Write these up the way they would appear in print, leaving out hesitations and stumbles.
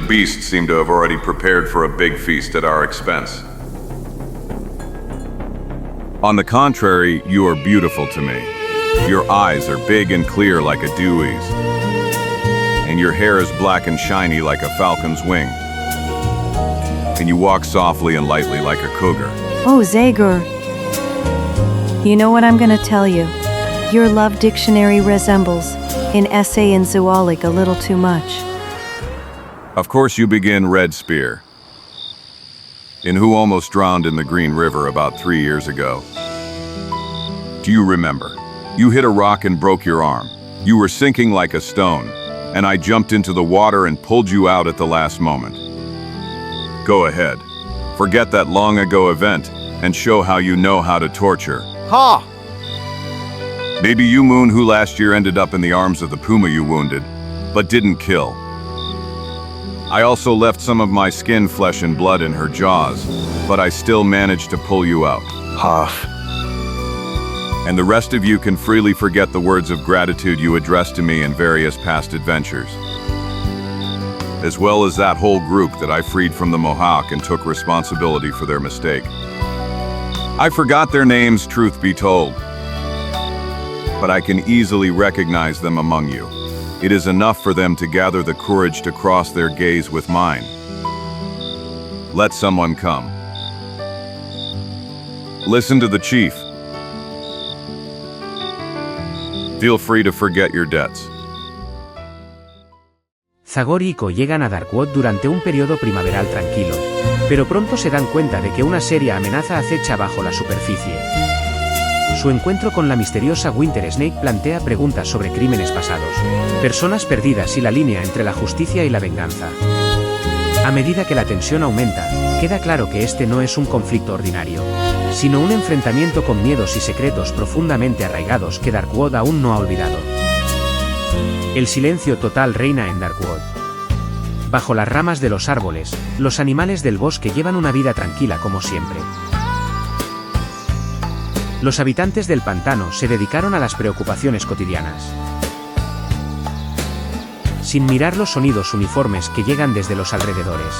beasts seem to have already prepared for a big feast at our expense. On the contrary, you are beautiful to me. Your eyes are big and clear like a dewey's, and your hair is black and shiny like a falcon's wing. And you walk softly and lightly like a cougar. Oh, Zagor. You know what I'm gonna tell you? Your love dictionary resembles an essay in zoology a little too much. Of course you begin Red Spear, in who almost drowned in the Green River about 3 years ago. Do you remember? You hit a rock and broke your arm. You were sinking like a stone, and I jumped into the water and pulled you out at the last moment. Go ahead. Forget that long ago event and show how you know how to torture. Ha! Maybe you Moon who last year ended up in the arms of the puma you wounded, but didn't kill. I also left some of my skin, flesh and blood in her jaws, but I still managed to pull you out. Ha! And the rest of you can freely forget the words of gratitude you addressed to me in various past adventures, as well as that whole group that I freed from the Mohawk and took responsibility for their mistake. I forgot their names, truth be told, but I can easily recognize them among you. It is enough for them to gather the courage to cross their gaze with mine. Let someone come. Listen to the chief. Feel free to forget your debts. Zagor y Čiko llegan a Darkwood durante un periodo primaveral tranquilo, pero pronto se dan cuenta de que una seria amenaza acecha bajo la superficie. Su encuentro con la misteriosa Winter Snake plantea preguntas sobre crímenes pasados, personas perdidas y la línea entre la justicia y la venganza. A medida que la tensión aumenta, queda claro que este no es un conflicto ordinario, sino un enfrentamiento con miedos y secretos profundamente arraigados que Darkwood aún no ha olvidado. El silencio total reina en Darkwood. Bajo las ramas de los árboles, los animales del bosque llevan una vida tranquila como siempre. Los habitantes del pantano se dedicaron a las preocupaciones cotidianas, sin mirar los sonidos uniformes que llegan desde los alrededores.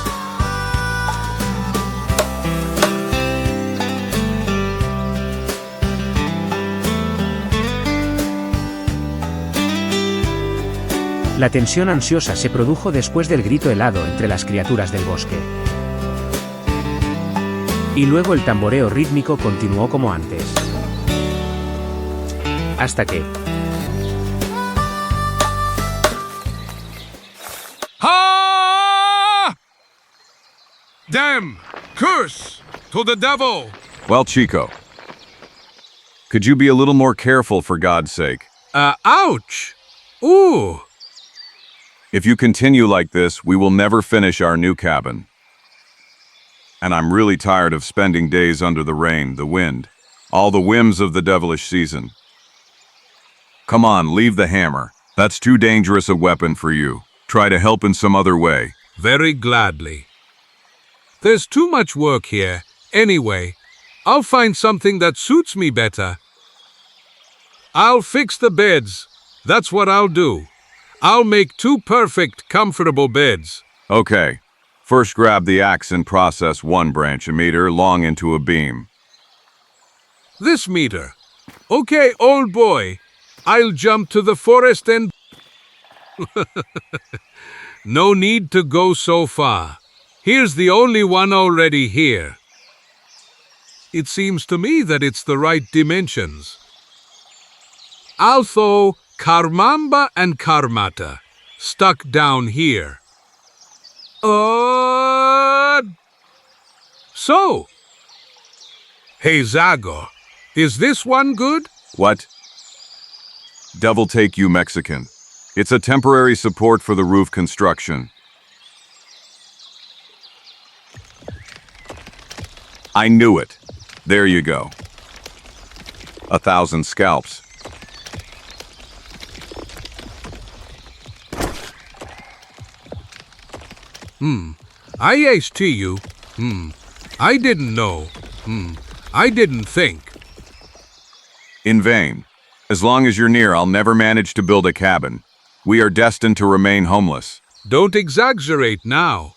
La tensión ansiosa se produjo después del grito helado entre las criaturas del bosque. Y luego el tamboreo rítmico continuó como antes. Hasta que... Ha! Damn! Curse! To the devil! Well, Čiko, could you be a little more careful for God's sake? Ouch! Ooh! If you continue like this, we will never finish our new cabin. And I'm really tired of spending days under the rain, the wind, all the whims of the devilish season. Come on, leave the hammer. That's too dangerous a weapon for you. Try to help in some other way. Very gladly. There's too much work here. Anyway, I'll find something that suits me better. I'll fix the beds. That's what I'll do. I'll make 2 perfect, comfortable beds. Okay. First grab the axe and process 1 branch a meter long into a beam. This meter. Okay, old boy. I'll jump to the forest and... No need to go so far. Here's the only one already here. It seems to me that it's the right dimensions. I'll throw Karmamba and Karmata stuck down here. So. Hey, Zagor, is this one good? What? Devil take you, Mexican. It's a temporary support for the roof construction. I knew it. There you go. 1,000 scalps. I asked you. I didn't know. I didn't think. In vain. As long as you're near, I'll never manage to build a cabin. We are destined to remain homeless. Don't exaggerate now.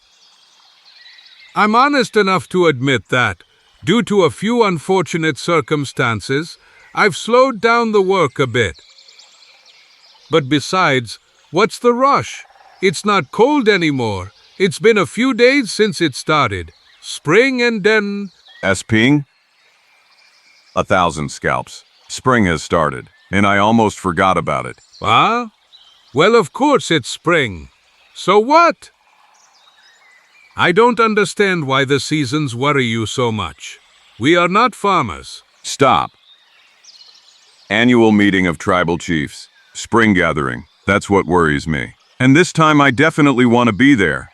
I'm honest enough to admit that, due to a few unfortunate circumstances, I've slowed down the work a bit. But besides, what's the rush? It's not cold anymore. It's been a few days since it started. Spring and then... SPing? 1,000 scalps. Spring has started, and I almost forgot about it. Ah? Well, of course it's spring. So what? I don't understand why the seasons worry you so much. We are not farmers. Stop. Annual meeting of tribal chiefs. Spring gathering. That's what worries me. And this time I definitely want to be there.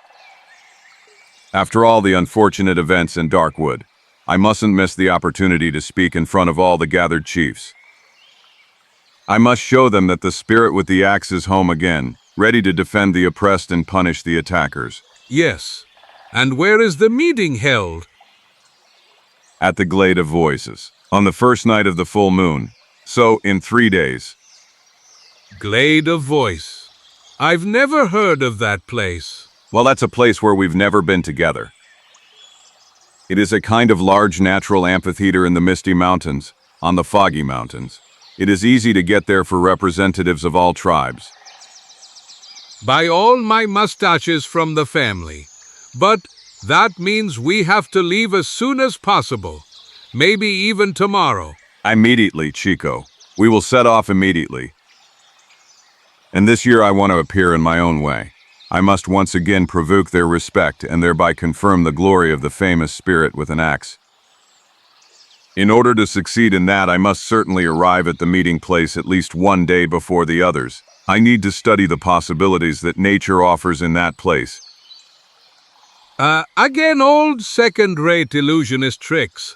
After all the unfortunate events in Darkwood, I mustn't miss the opportunity to speak in front of all the gathered chiefs. I must show them that the spirit with the axe is home again, ready to defend the oppressed and punish the attackers. Yes. And where is the meeting held? At the Glade of Voices, on the first night of the full moon. So, in 3 days. Glade of Voice. I've never heard of that place. Well, that's a place where we've never been together. It is a kind of large natural amphitheater in the Misty Mountains, on the Foggy Mountains. It is easy to get there for representatives of all tribes. By all my mustaches from the family. But that means we have to leave as soon as possible. Maybe even tomorrow. Immediately, Čiko. We will set off immediately. And this year I want to appear in my own way. I must once again provoke their respect and thereby confirm the glory of the famous spirit with an axe. In order to succeed in that, I must certainly arrive at the meeting place at least 1 day before the others. I need to study the possibilities that nature offers in that place. Again, old second-rate illusionist tricks.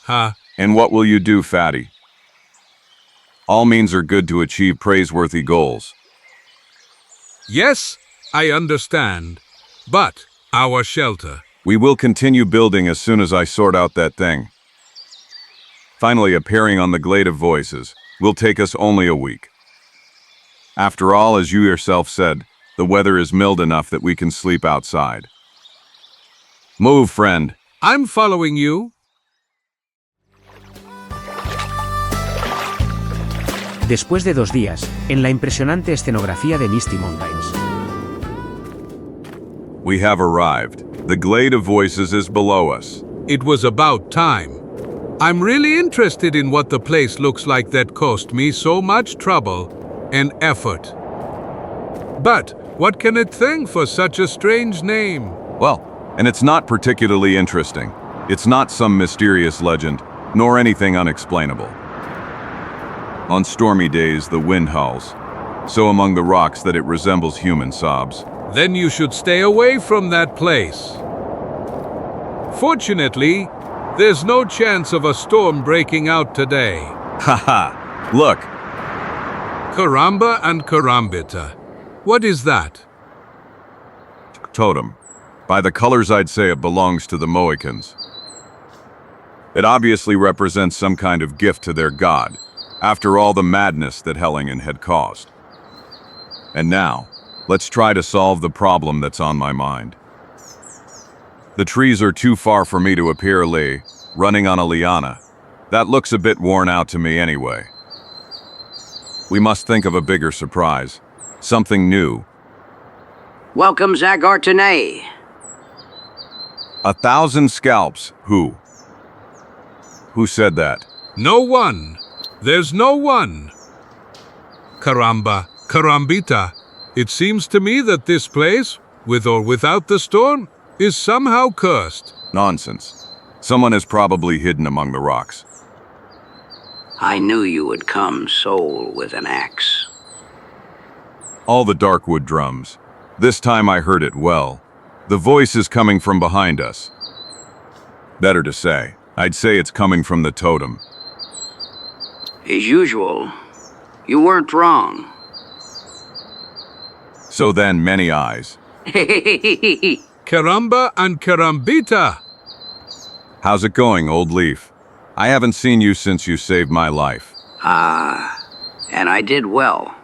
Huh? And what will you do, fatty? All means are good to achieve praiseworthy goals. Yes, I understand. But our shelter. We will continue building as soon as I sort out that thing. Finally, appearing on the Glade of Voices will take us only a week. After all, as you yourself said, the weather is mild enough that we can sleep outside. Move, friend. I'm following you. Después de 2 días, en la impresionante escenografía de Misty Mountains. We have arrived. The Glade of Voices is below us. It was about time. I'm really interested in what the place looks like that cost me so much trouble and effort. But what can it thank for such a strange name? Well, and it's not particularly interesting. It's not some mysterious legend, nor anything unexplainable. On stormy days, the wind howls, so among the rocks that it resembles human sobs. Then you should stay away from that place. Fortunately, there's no chance of a storm breaking out today. Haha! Look! Caramba and Carambita. What is that? Totem. By the colors, I'd say it belongs to the Mohicans. It obviously represents some kind of gift to their god, after all the madness that Hellingen had caused. And now, let's try to solve the problem that's on my mind. The trees are too far for me to appear running on a liana. That looks a bit worn out to me anyway. We must think of a bigger surprise. Something new. Welcome, Zagor EN. 1,000 scalps. Who? Who said that? No one. There's no one. Caramba, Carambita. It seems to me that this place, with or without the storm, is somehow cursed. Nonsense. Someone is probably hidden among the rocks. I knew you would come, soul with an axe. All the Darkwood drums. This time I heard it well. The voice is coming from behind us. Better to say, I'd say it's coming from the totem. As usual, you weren't wrong. So then, many eyes. Caramba and Carambita. How's it going, old leaf? I haven't seen you since you saved my life. And I did well.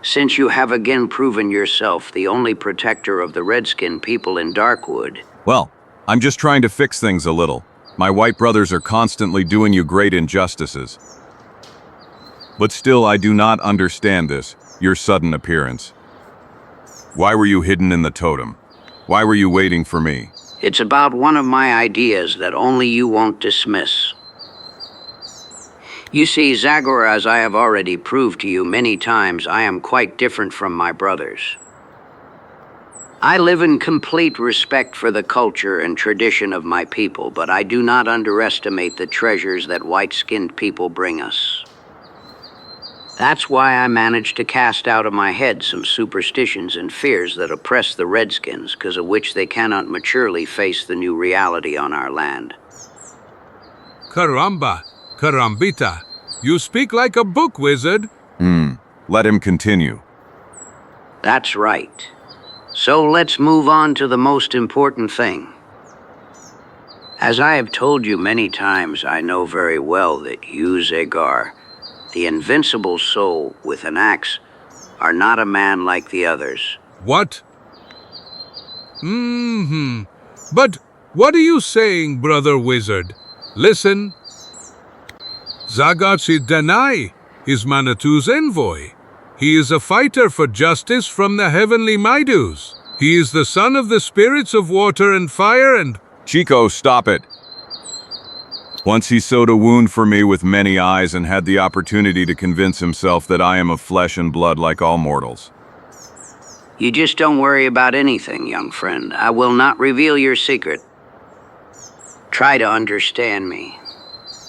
Since you have again proven yourself the only protector of the redskin people in Darkwood, Well, I'm just trying to fix things a little. My white brothers are constantly doing you great injustices. But still, I do not understand this, your sudden appearance. Why were you hidden in the totem? Why were you waiting for me? it's about one of my ideas that only you won't dismiss. You see, Zagor, as I have already proved to you many times, I am quite different from my brothers. I live in complete respect for the culture and tradition of my people, but I do not underestimate the treasures that white-skinned people bring us. That's why I managed to cast out of my head some superstitions and fears that oppress the redskins, because of which they cannot maturely face the new reality on our land. Caramba, carambita. You speak like a book wizard. Let him continue. That's right. So let's move on to the most important thing. As I have told you many times, I know very well that you, Zagor, the invincible soul with an axe, are not a man like the others. What? But what are you saying, brother wizard? Listen. Zagor EN is Manitu's envoy. He is a fighter for justice from the heavenly Midus. He is the son of the spirits of water and fire and... Čiko, stop it. Once he sewed a wound for me with many eyes and had the opportunity to convince himself that I am of flesh and blood like all mortals. You just don't worry about anything, young friend. I will not reveal your secret. Try to understand me.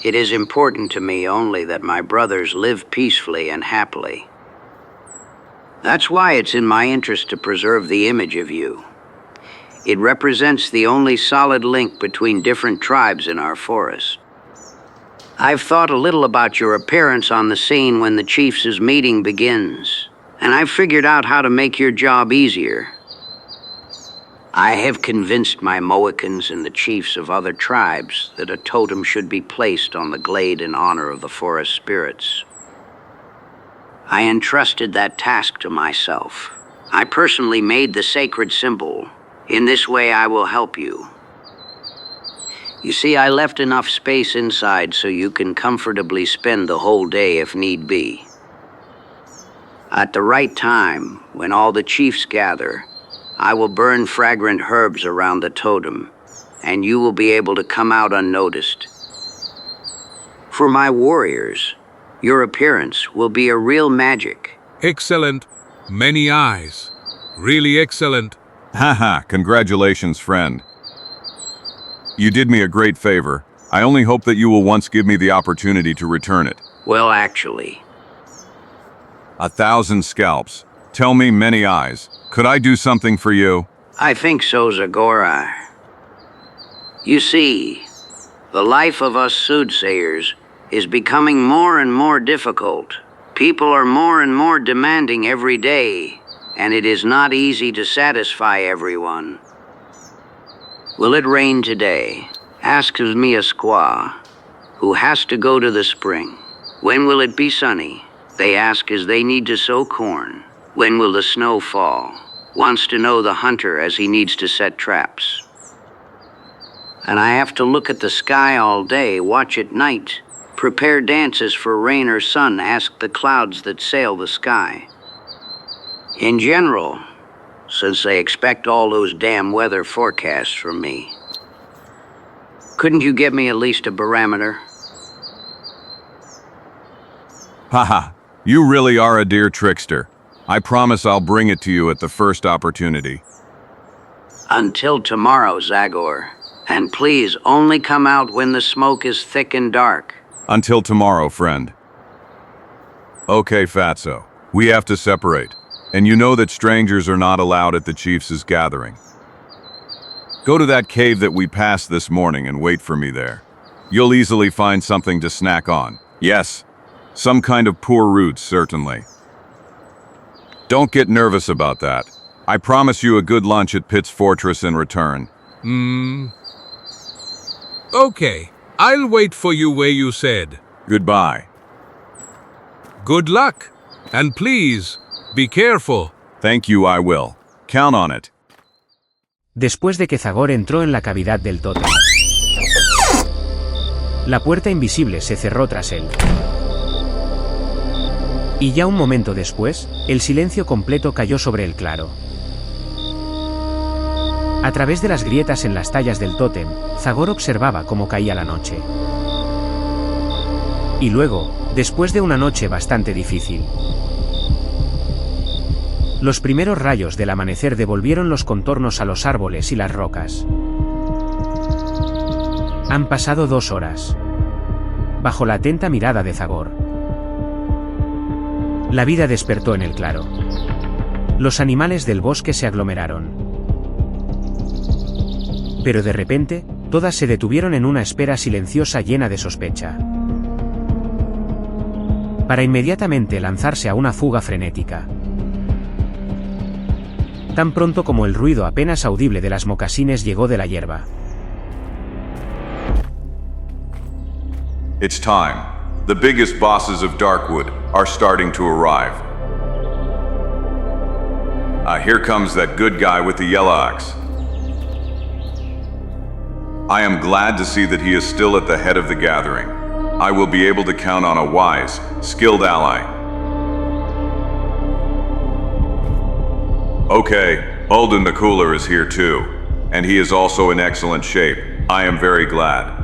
It is important to me only that my brothers live peacefully and happily. That's why it's in my interest to preserve the image of you. It represents the only solid link between different tribes in our forest. I've thought a little about your appearance on the scene when the chiefs' meeting begins, and I've figured out how to make your job easier. I have convinced my Mohicans and the chiefs of other tribes that a totem should be placed on the glade in honor of the forest spirits. I entrusted that task to myself. I personally made the sacred symbol. In this way, I will help you. You see, I left enough space inside so you can comfortably spend the whole day if need be. At the right time, when all the chiefs gather, I will burn fragrant herbs around the totem, and you will be able to come out unnoticed. For my warriors, your appearance will be a real magic. Excellent. Many eyes. Really excellent. Haha, congratulations, friend. You did me a great favor. I only hope that you will once give me the opportunity to return it. Well, actually, 1,000 scalps. Tell me, many eyes. Could I do something for you? I think so, Zagor. You see, the life of us soothsayers is becoming more and more difficult. People are more and more demanding every day, and it is not easy to satisfy everyone. Will it rain today? Asks me a squaw, who has to go to the spring. When will it be sunny? They ask as they need to sow corn. When will the snow fall? Wants to know the hunter as he needs to set traps. And I have to look at the sky all day, watch at night, prepare dances for rain or sun, ask the clouds that sail the sky. In general, since they expect all those damn weather forecasts from me. Couldn't you give me at least a barometer? Haha, you really are a dear trickster. I promise I'll bring it to you at the first opportunity. Until tomorrow, Zagor. And please only come out when the smoke is thick and dark. Until tomorrow, friend. Okay, Fatso. We have to separate. And you know that strangers are not allowed at the chiefs' gathering. Go to that cave that we passed this morning and wait for me there. You'll easily find something to snack on. Yes, some kind of poor roots, certainly. Don't get nervous about that. I promise you a good lunch at Pitt's Fortress in return. Okay, I'll wait for you where you said. Goodbye. Good luck. And please, Be careful. Thank you, I will. Count on it. Después de que Zagor entró en la cavidad del tótem, la puerta invisible se cerró tras él. Y ya un momento después, el silencio completo cayó sobre el claro. A través de las grietas en las tallas del tótem, Zagor observaba cómo caía la noche. Y luego, después de una noche bastante difícil, los primeros rayos del amanecer devolvieron los contornos a los árboles y las rocas. Han pasado 2 horas. Bajo la atenta mirada de Zagor, la vida despertó en el claro. Los animales del bosque se aglomeraron. Pero de repente, todas se detuvieron en una espera silenciosa llena de sospecha, para inmediatamente lanzarse a una fuga frenética. Tan pronto como el ruido apenas audible de las mocasines llegó de la hierba. It's time. The biggest bosses of Darkwood are starting to arrive. Here comes that good guy with the yellow axe. I am glad to see that he is still at the head of the gathering. I will be able to count on a wise, skilled ally. Okay, Holden the Cooler is here too, and he is also in excellent shape. I am very glad.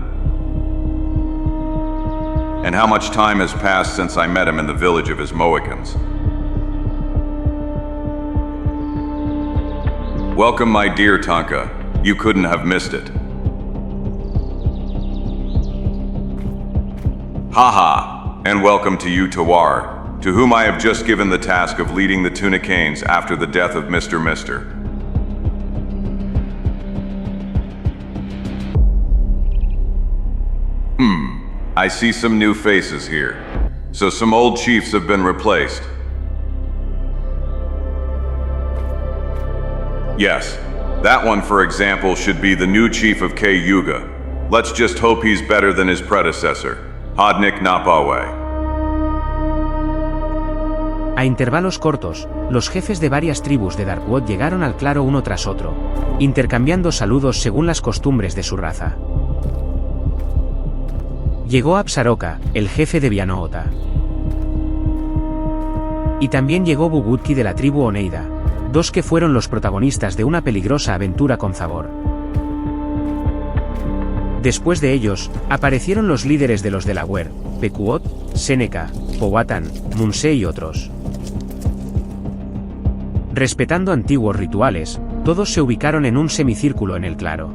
And how much time has passed since I met him in the village of his Mohicans? Welcome, my dear Tonka. You couldn't have missed it. Haha, and welcome to you, Tawar, to whom I have just given the task of leading the Tunicanes after the death of Mr. I see some new faces here. So some old chiefs have been replaced. Yes, that one, for example, should be the new chief of K Yuga. Let's just hope he's better than his predecessor, Hodnik Napawe. A intervalos cortos, los jefes de varias tribus de Darkwood llegaron al claro uno tras otro, intercambiando saludos según las costumbres de su raza. Llegó Absaroka, el jefe de Vianoota. Y también llegó Bugutki de la tribu Oneida, 2 que fueron los protagonistas de una peligrosa aventura con Zagor. Después de ellos, aparecieron los líderes de los Delaware, Pekuot, Seneca, Powhatan, Munsee y otros. Respetando antiguos rituales, todos se ubicaron en un semicírculo en el claro.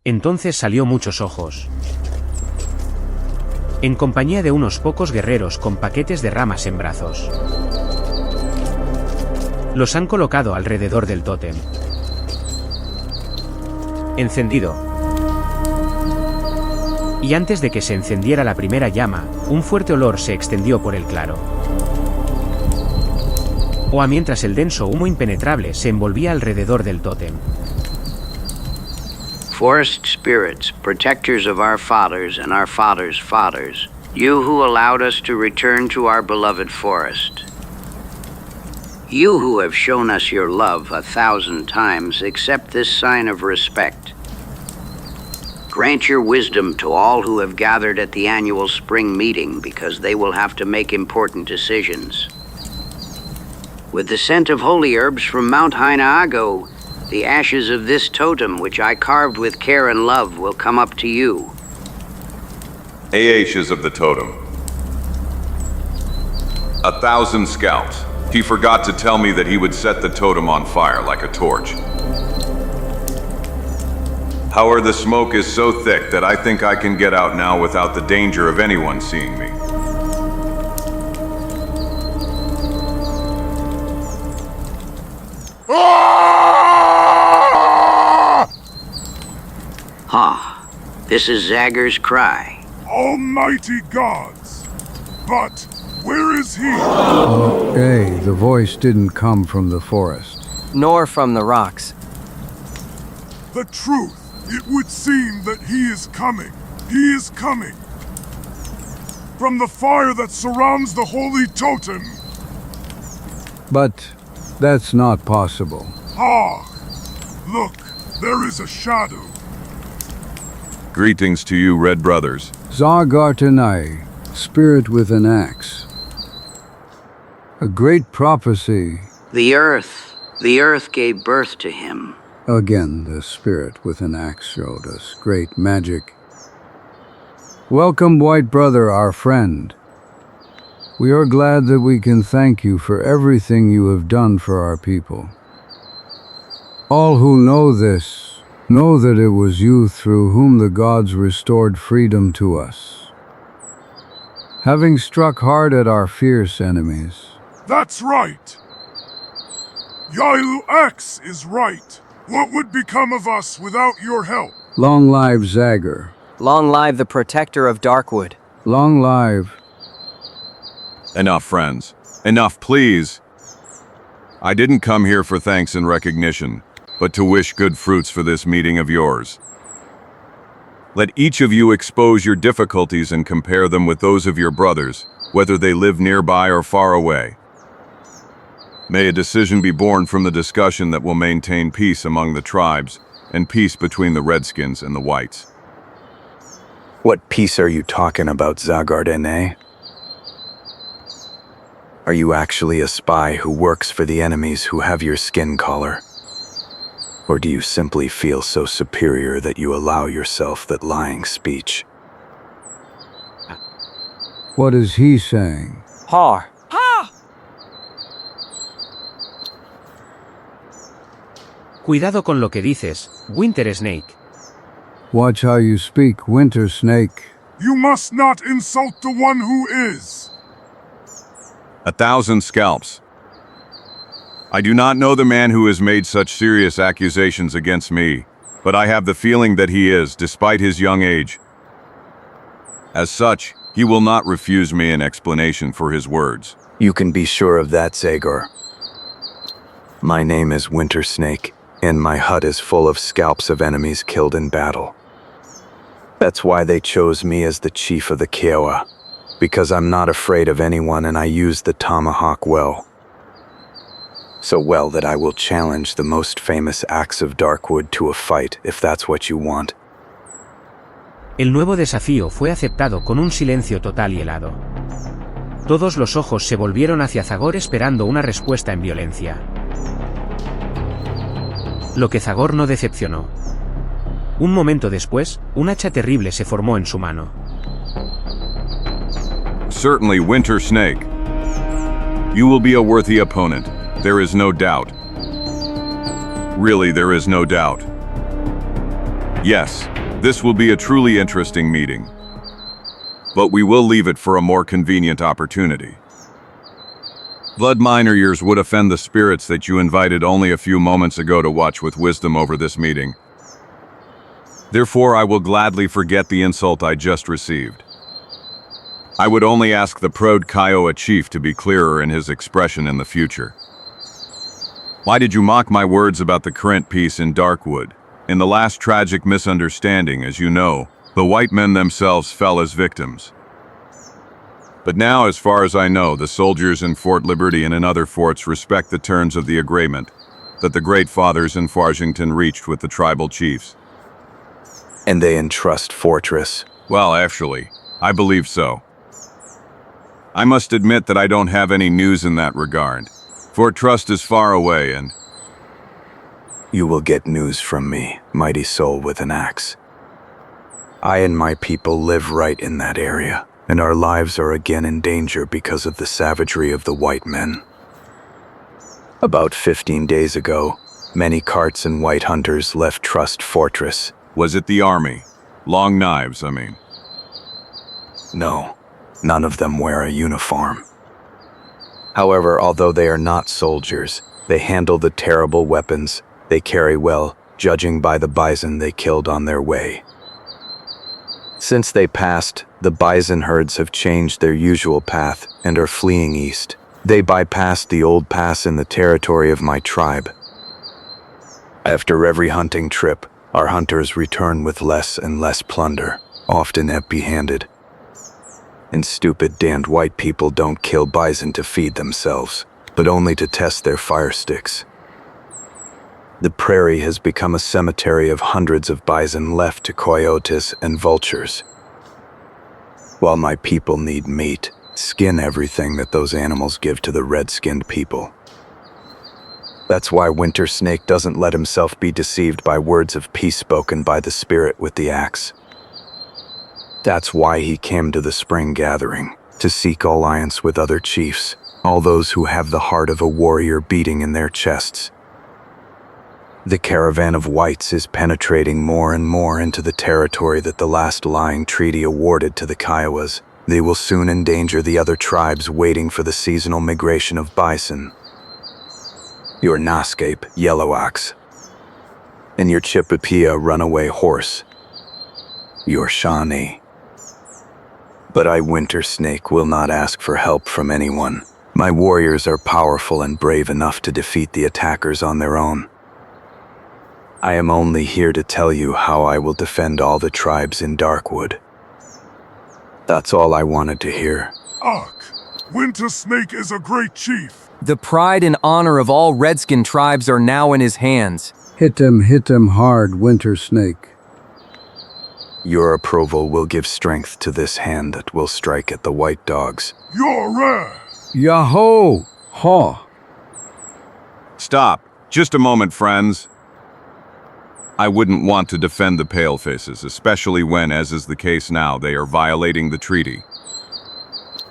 Entonces salió Muchos Ojos, en compañía de unos pocos guerreros con paquetes de ramas en brazos. Los han colocado alrededor del tótem, encendido. Y antes de que se encendiera la primera llama, un fuerte olor se extendió por el claro. O a mientras el denso humo impenetrable se envolvía alrededor del tótem. Forest spirits, protectors of our fathers and our fathers' fathers, you who allowed us to return to our beloved forest. You who have shown us your love 1,000 times, accept this sign of respect. Grant your wisdom to all who have gathered at the annual spring meeting, because they will have to make important decisions. With the scent of holy herbs from Mount Hainaago, the ashes of this totem, which I carved with care and love, will come up to you. Ashes of the totem. 1,000 scalps. He forgot to tell me that he would set the totem on fire like a torch. However, the smoke is so thick that I think I can get out now without the danger of anyone seeing me. Ah, this is Zagor's cry. Almighty gods! But where is he? Okay, the voice didn't come from the forest. Nor from the rocks. The truth! It would seem that he is coming. He is coming. From the fire that surrounds the holy totem. But that's not possible. Ah! Look, there is a shadow. Greetings to you, Red Brothers. Zagor EN, spirit with an axe. A great prophecy. The earth gave birth to him. Again, the spirit with an axe showed us great magic. Welcome, White Brother, our friend. We are glad that we can thank you for everything you have done for our people. All who know this, know that it was you through whom the gods restored freedom to us. Having struck hard at our fierce enemies. That's right. Yael X is right. What would become of us without your help? Long live Zagor. Long live the protector of Darkwood. Long live. Enough, friends. Enough, please. I didn't come here for thanks and recognition, but to wish good fruits for this meeting of yours. Let each of you expose your difficulties and compare them with those of your brothers, whether they live nearby or far away. May a decision be born from the discussion that will maintain peace among the tribes and peace between the Redskins and the Whites. What peace are you talking about, Zagor EN? Are you actually a spy who works for the enemies who have your skin color? Or do you simply feel so superior that you allow yourself that lying speech? What is he saying? Har. Cuidado con lo que dices, Winter Snake. Watch how you speak, Winter Snake. You must not insult the one who is. 1,000 scalps. I do not know the man who has made such serious accusations against me, but I have the feeling that he is, despite his young age. As such, he will not refuse me an explanation for his words. You can be sure of that, Zagor. My name is Winter Snake, and my hut is full of scalps of enemies killed in battle. That's why they chose me as the chief of the Kiowa, because I'm not afraid of anyone and I use the tomahawk well. So well that I will challenge the most famous axe of Darkwood to a fight if that's what you want. El nuevo desafío fue aceptado con un silencio total y helado. Todos los ojos se volvieron hacia Zagor esperando una respuesta en violencia. Lo que Zagor no decepcionó. Un momento después, un hacha terrible se formó en su mano. Certainly, Winter Snake. You will be a worthy opponent. There is no doubt. Really, there is no doubt. Yes, this will be a truly interesting meeting. But we will leave it for a more convenient opportunity. Blood minor years would offend the spirits that you invited only a few moments ago to watch with wisdom over this meeting. Therefore, I will gladly forget the insult I just received. I would only ask the proud Kiowa chief to be clearer in his expression in the future. Why did you mock my words about the current peace in Darkwood? In the last tragic misunderstanding, as you know, the white men themselves fell as victims. But now, as far as I know, the soldiers in Fort Liberty and in other forts respect the terms of the agreement that the Great Fathers in Farthington reached with the tribal chiefs. And they entrust Fortress. Well, actually, I believe so. I must admit that I don't have any news in that regard. Fort Trust is far away and... You will get news from me, mighty soul with an axe. I and my people live right in that area, and our lives are again in danger because of the savagery of the white men. About 15 days ago, many carts and white hunters left Trust Fortress. Was it the army? Long knives, I mean. No, none of them wear a uniform. However, although they are not soldiers, they handle the terrible weapons they carry well, judging by the bison they killed on their way. Since they passed, the bison herds have changed their usual path and are fleeing east. They bypassed the old pass in the territory of my tribe. After every hunting trip, our hunters return with less and less plunder, often empty-handed. And stupid damned white people don't kill bison to feed themselves. but only to test their fire sticks. The prairie has become a cemetery of hundreds of bison left to coyotes and vultures. While my people need meat, skin everything that those animals give to the red-skinned people. That's why Winter Snake doesn't let himself be deceived by words of peace spoken by the spirit with the axe. That's why he came to the spring gathering, to seek alliance with other chiefs, all those who have the heart of a warrior beating in their chests. The caravan of whites is penetrating more and more into the territory that the last lying treaty awarded to the Kiowas. They will soon endanger the other tribes waiting for the seasonal migration of bison. Your Nascape, Yellow Ox, and your Chipapia, Runaway Horse, your Shawnee. But I, Winter Snake, will not ask for help from anyone. My warriors are powerful and brave enough to defeat the attackers on their own. I am only here to tell you how I will defend all the tribes in Darkwood. That's all I wanted to hear. Ugh! Winter Snake is a great chief. The pride and honor of all redskin tribes are now in his hands. Hit him hard, Winter Snake. Your approval will give strength to this hand that will strike at the white dogs. You're rare. Yahoo! Ha! Stop. Just a moment, friends. I wouldn't want to defend the Palefaces, especially when, as is the case now, they are violating the treaty.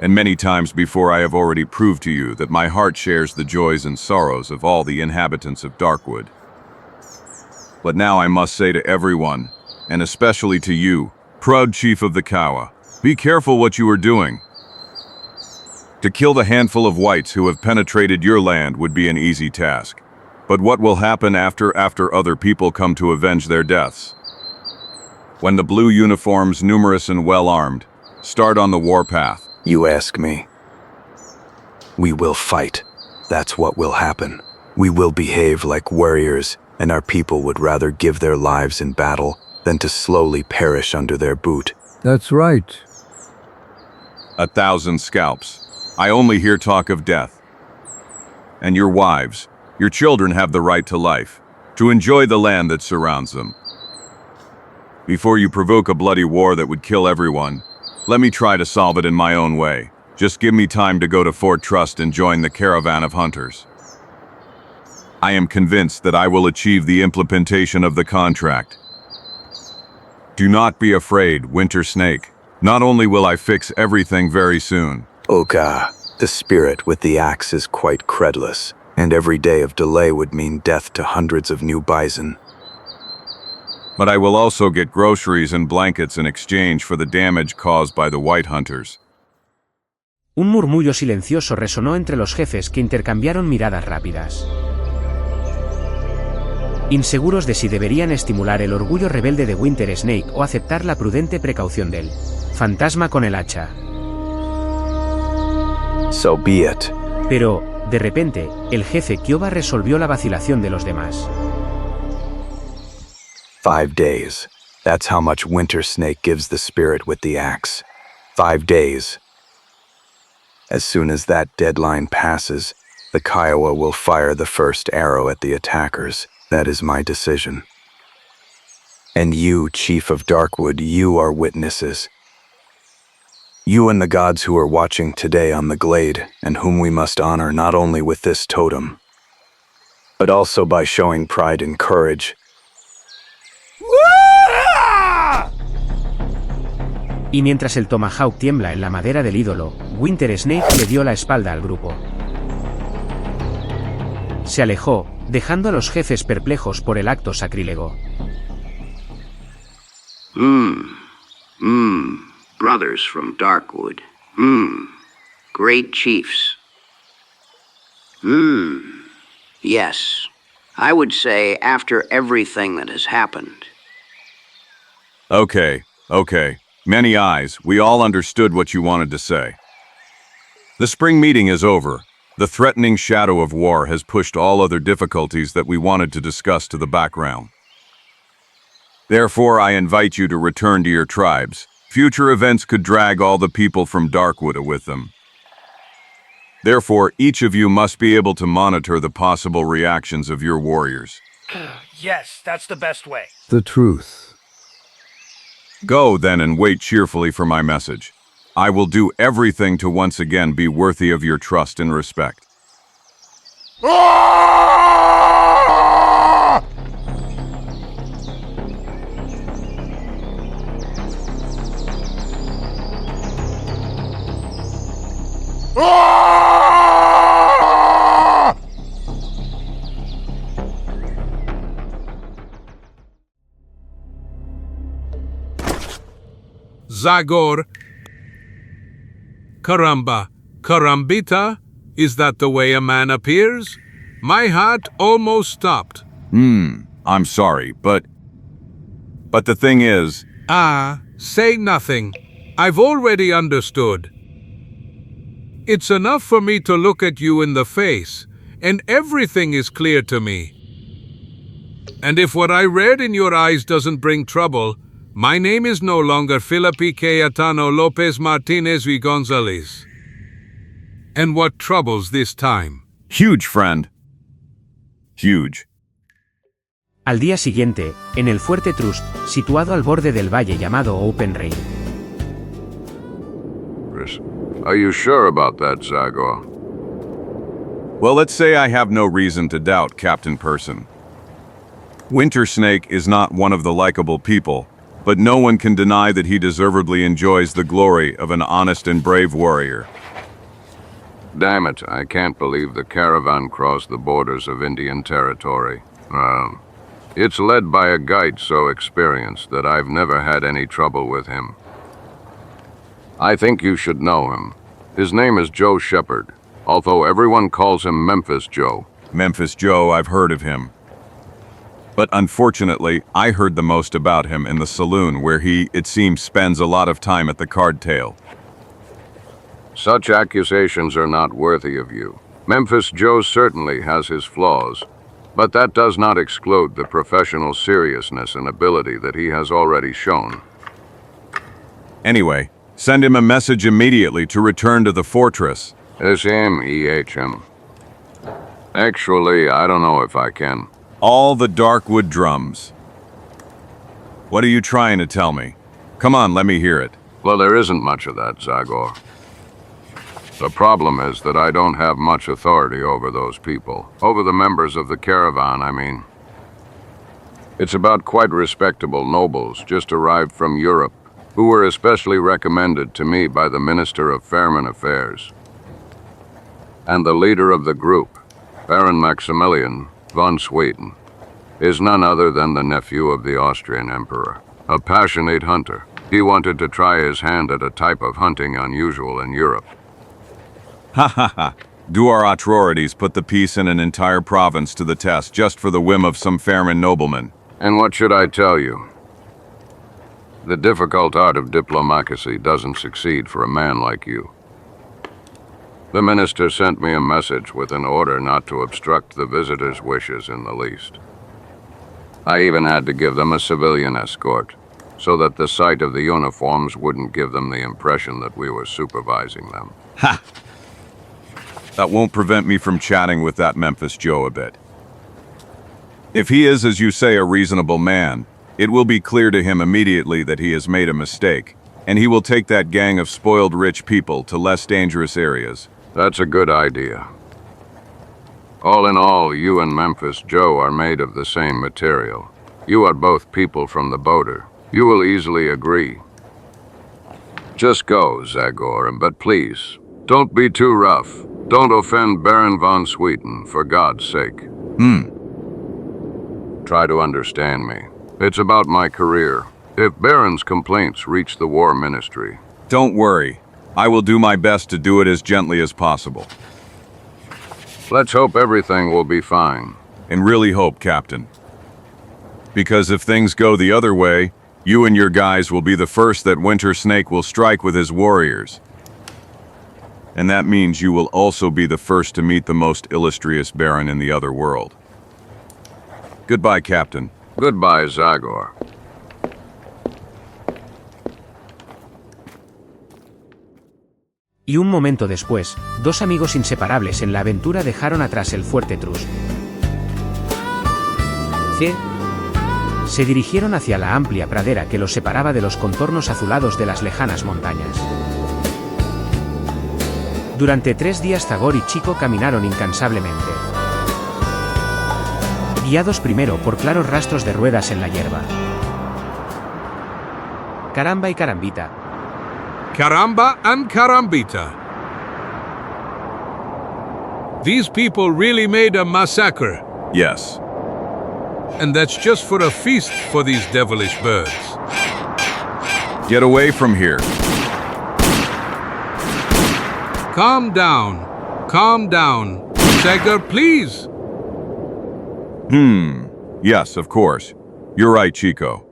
And many times before I have already proved to you that my heart shares the joys and sorrows of all the inhabitants of Darkwood. But now I must say to everyone, and especially to you, proud chief of the Kawa, be careful what you are doing. To kill the handful of whites who have penetrated your land would be an easy task. But what will happen after other people come to avenge their deaths? When the blue uniforms, numerous and well-armed, start on the warpath. You ask me. We will fight. That's what will happen. We will behave like warriors, and our people would rather give their lives in battle than to slowly perish under their boot. That's right. 1,000 scalps. I only hear talk of death. And your wives, your children have the right to life, to enjoy the land that surrounds them. Before you provoke a bloody war that would kill everyone, let me try to solve it in my own way. Just give me time to go to Fort Trust and join the caravan of hunters. I am convinced that I will achieve the implementation of the contract. Do not be afraid, Winter Snake. Not only will I fix everything very soon. Oka, the spirit with the axe is quite credulous, and every day of delay would mean death to hundreds of new bison. But I will also get groceries and blankets in exchange for the damage caused by the white hunters. Un murmullo silencioso resonó entre los jefes que intercambiaron miradas rápidas. Inseguros de si deberían estimular el orgullo rebelde de Winter Snake o aceptar la prudente precaución del fantasma con el hacha. So be it. Pero, de repente, el jefe Kyoba resolvió la vacilación de los demás. 5 days. That's how much Winter Snake gives the spirit with the axe. 5 days. As soon as that deadline passes, the Kiowa will fire the first arrow at the attackers. That is my decision. And you, Chief of Darkwood, you are witnesses. You and the gods who are watching today on the glade, and whom we must honor not only with this totem, but also by showing pride and courage. Y mientras el tomahawk tiembla en la madera del ídolo, Winter Snake le dio la espalda al grupo. Se alejó, dejando a los jefes perplejos por el acto sacrílego. Brothers from Darkwood. Great chiefs. Yes. I would say after everything that has happened. Okay. Many eyes, we all understood what you wanted to say. The spring meeting is over. The threatening shadow of war has pushed all other difficulties that we wanted to discuss to the background. Therefore, I invite you to return to your tribes. Future events could drag all the people from Darkwood with them. Therefore, each of you must be able to monitor the possible reactions of your warriors. Yes, that's the best way. The truth. Go, then, and wait cheerfully for my message. I will do everything to once again be worthy of your trust and respect. Zagor. Caramba. Carambita? Is that the way a man appears? My heart almost stopped. I'm sorry, but the thing is... Say nothing. I've already understood. It's enough for me to look at you in the face, and everything is clear to me. And if what I read in your eyes doesn't bring trouble, my name is no longer Felipe Cayetano Lopez Martinez y Gonzalez. And what troubles this time? Huge, friend. Huge. Al día siguiente, en el Fuerte Trust, situado al borde del valle llamado Open Rain. Are you sure about that, Zagor? Well, let's say I have no reason to doubt Captain Person. Winter Snake is not one of the likable people, but no one can deny that he deservedly enjoys the glory of an honest and brave warrior. Damn it, I can't believe the caravan crossed the borders of Indian territory. It's led by a guide so experienced that I've never had any trouble with him. I think you should know him. His name is Joe Shepard, although everyone calls him Memphis Joe. Memphis Joe, I've heard of him. But unfortunately, I heard the most about him in the saloon where he, it seems, spends a lot of time at the card table. Such accusations are not worthy of you. Memphis Joe certainly has his flaws, but that does not exclude the professional seriousness and ability that he has already shown. Anyway, send him a message immediately to return to the fortress. S-M-E-H-M. Actually, I don't know if I can. All the Darkwood drums. What are you trying to tell me? Come on, let me hear it. Well, there isn't much of that, Zagor. The problem is that I don't have much authority over those people. Over the members of the caravan, I mean. It's about quite respectable nobles just arrived from Europe, who were especially recommended to me by the Minister of Foreign Affairs. And the leader of the group, Baron Maximilian von Sweden, is none other than the nephew of the Austrian Emperor, a passionate hunter. He wanted to try his hand at a type of hunting unusual in Europe. Ha ha ha. Do our authorities put the peace in an entire province to the test just for the whim of some Fairman nobleman? And what should I tell you? The difficult art of diplomacy doesn't succeed for a man like you. The minister sent me a message with an order not to obstruct the visitors' wishes in the least. I even had to give them a civilian escort, so that the sight of the uniforms wouldn't give them the impression that we were supervising them. Ha! That won't prevent me from chatting with that Memphis Joe a bit. If he is, as you say, a reasonable man, it will be clear to him immediately that he has made a mistake, and he will take that gang of spoiled rich people to less dangerous areas. That's a good idea. All in all, you and Memphis Joe are made of the same material. You are both people from the border. You will easily agree. Just go, Zagor, but please, don't be too rough. Don't offend Baron von Sweden, for God's sake. Try to understand me. It's about my career. If Baron's complaints reach the War Ministry... Don't worry. I will do my best to do it as gently as possible. Let's hope everything will be fine. And really hope, Captain. Because if things go the other way, you and your guys will be the first that Winter Snake will strike with his warriors. And that means you will also be the first to meet the most illustrious Baron in the other world. Goodbye, Captain. Goodbye, Zagor. Y un momento después, dos amigos inseparables en la aventura dejaron atrás el fuerte Trust. Se dirigieron hacia la amplia pradera que los separaba de los contornos azulados de las lejanas montañas. Durante 3 días Zagor y Čiko caminaron incansablemente, guiados primero por claros rastros de ruedas en la hierba. Caramba y carambita. Caramba and carambita. These people really made a massacre. Yes. And that's just for a feast for these devilish birds. Get away from here. Calm down. Calm down. Zagor, please. Yes, of course. You're right, Čiko.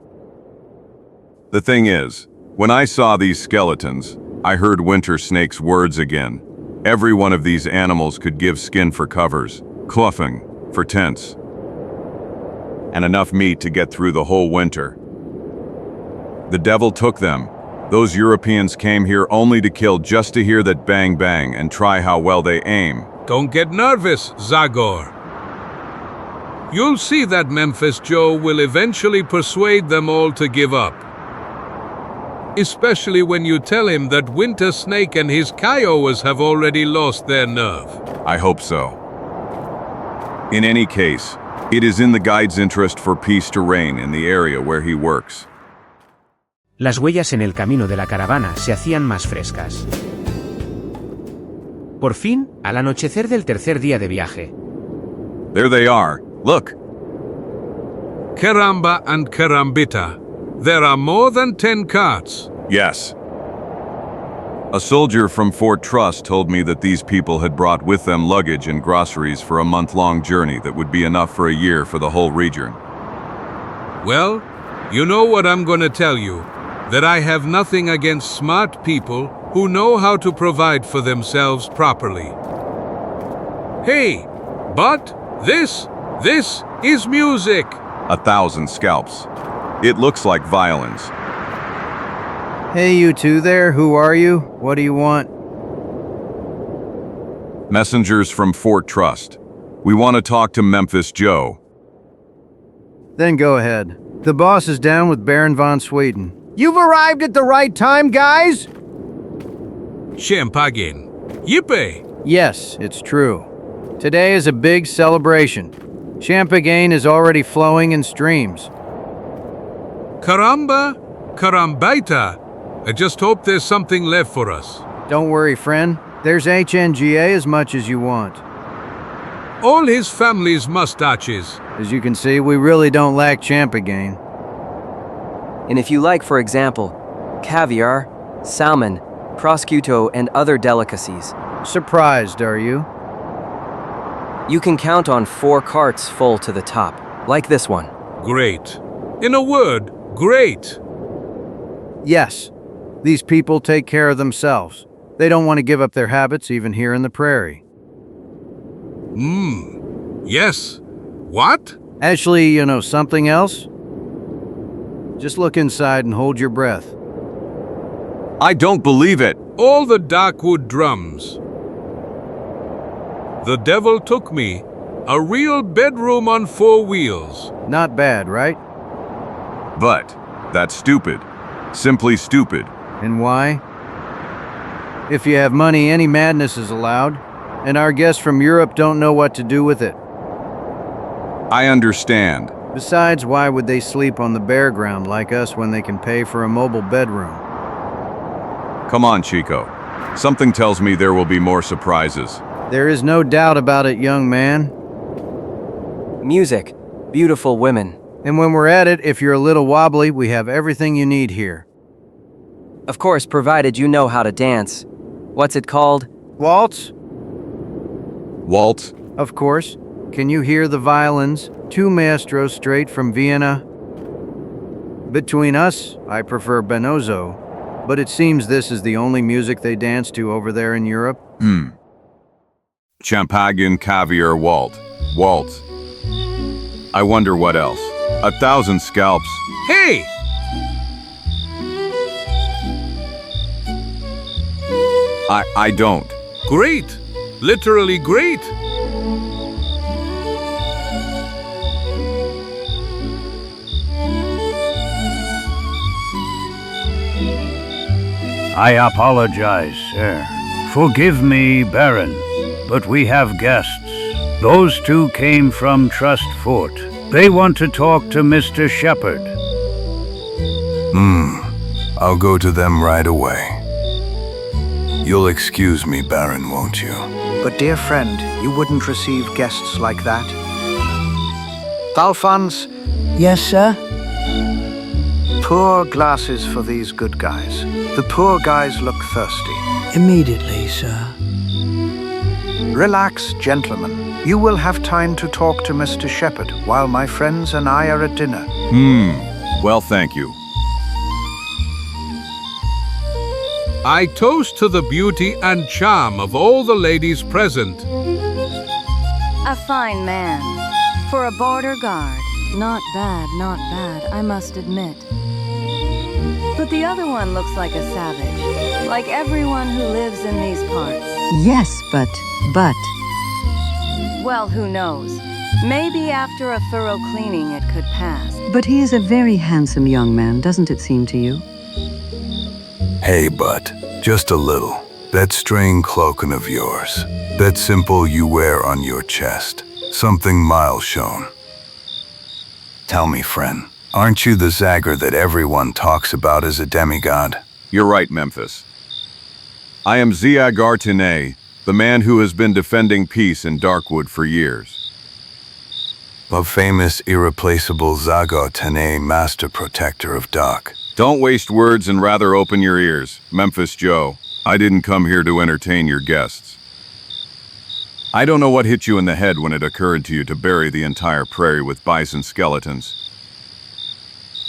The thing is, when I saw these skeletons, I heard Winter Snake's words again. Every one of these animals could give skin for covers, clothing for tents, and enough meat to get through the whole winter. The devil took them. Those Europeans came here only to kill, just to hear that bang bang and try how well they aim. Don't get nervous, Zagor. You'll see that Memphis Joe will eventually persuade them all to give up. Especially when you tell him that Winter Snake and his Kiowas have already lost their nerve. I hope so. In any case, it is in the guide's interest for peace to reign in the area where he works. Las huellas en el camino de la caravana se hacían más frescas. Por fin, al anochecer del tercer día de viaje. There they are. Look. Caramba and carambita. There are more than 10 carts. Yes. A soldier from Fort Trust told me that these people had brought with them luggage and groceries for a month-long journey that would be enough for a year for the whole region. Well, you know what I'm gonna tell you. That I have nothing against smart people who know how to provide for themselves properly. Hey, but this is music. 1,000 scalps. It looks like violins. Hey, you two there, who are you? What do you want? Messengers from Fort Trust. We want to talk to Memphis Joe. Then go ahead. The boss is down with Baron von Sweden. You've arrived at the right time, guys! Champagne. Yippee! Yes, it's true. Today is a big celebration. Champagne is already flowing in streams. Caramba, carambita. I just hope there's something left for us. Don't worry, friend. There's HNGA as much as you want. All his family's mustaches. As you can see, we really don't lack champagne. And if you like, for example, caviar, salmon, prosciutto, and other delicacies. Surprised, are you? You can count on 4 carts full to the top, like this one. Great. In a word, great. Yes. These people take care of themselves. They don't want to give up their habits even here in the prairie. Yes. What? Actually, you know something else? Just look inside and hold your breath. I don't believe it. All the Darkwood drums. The devil took me. A real bedroom on 4 wheels. Not bad, right? But that's stupid. Simply stupid. And why? If you have money, any madness is allowed, and our guests from Europe don't know what to do with it. I understand. Besides, why would they sleep on the bare ground like us when they can pay for a mobile bedroom? Come on, Čiko. Something tells me there will be more surprises. There is no doubt about it, young man. Music, beautiful women. And when we're at it, if you're a little wobbly, we have everything you need here. Of course, provided you know how to dance. What's it called? Waltz? Waltz? Of course. Can you hear the violins? 2 maestros straight from Vienna. Between us, I prefer Benozzo, but it seems this is the only music they dance to over there in Europe. Champagne, caviar, waltz. I wonder what else. 1,000 scalps. Hey! I don't. Great! Literally great! I apologize, sir. Forgive me, Baron, but we have guests. Those two came from Trust Fort. They want to talk to Mr. Shepherd. I'll go to them right away. You'll excuse me, Baron, won't you? But dear friend, you wouldn't receive guests like that. Alphonse, Yes, sir? pour glasses for these good guys. The poor guys look thirsty. Immediately, sir. Relax, gentlemen. You will have time to talk to Mr. Shepherd while my friends and I are at dinner. Well, thank you. I toast to the beauty and charm of all the ladies present. A fine man. For a border guard. Not bad, I must admit. But the other one looks like a savage. Like everyone who lives in these parts. Yes, but... Well, who knows? Maybe after a thorough cleaning it could pass. But he is a very handsome young man, doesn't it seem to you? Hey, but just a little. That strange cloaking of yours. That symbol you wear on your chest. Something mild shown. Tell me, friend, aren't you the Zagor that everyone talks about as a demigod? You're right, Memphis. I am Zagor EN, the man who has been defending peace in Darkwood for years. The famous, irreplaceable Zagor EN, master protector of Dark. Don't waste words and rather open your ears, Memphis Joe. I didn't come here to entertain your guests. I don't know what hit you in the head when it occurred to you to bury the entire prairie with bison skeletons.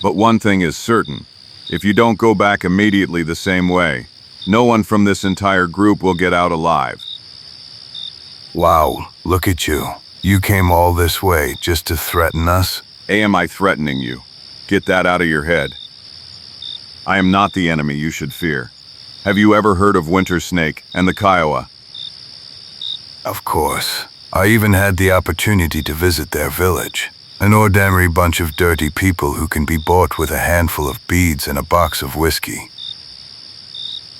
But one thing is certain. If you don't go back immediately the same way, no one from this entire group will get out alive. Wow, look at you. You came all this way just to threaten us? Am I threatening you? Get that out of your head. I am not the enemy you should fear. Have you ever heard of Winter Snake and the Kiowa? Of course. I even had the opportunity to visit their village. An ordinary bunch of dirty people who can be bought with a handful of beads and a box of whiskey.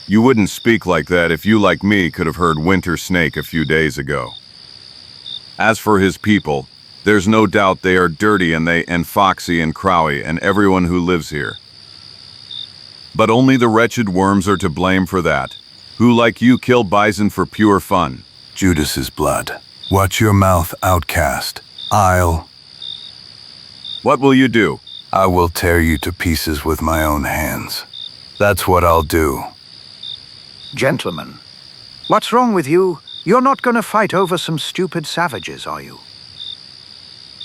You wouldn't speak like that if you, like me, could have heard Winter Snake a few days ago. As for his people, there's no doubt they are dirty and foxy and crowy and everyone who lives here. But only the wretched worms are to blame for that, who like you kill bison for pure fun. Judas's blood. Watch your mouth, outcast. What will you do? I will tear you to pieces with my own hands. That's what I'll do. Gentlemen, what's wrong with you? You're not going to fight over some stupid savages, are you?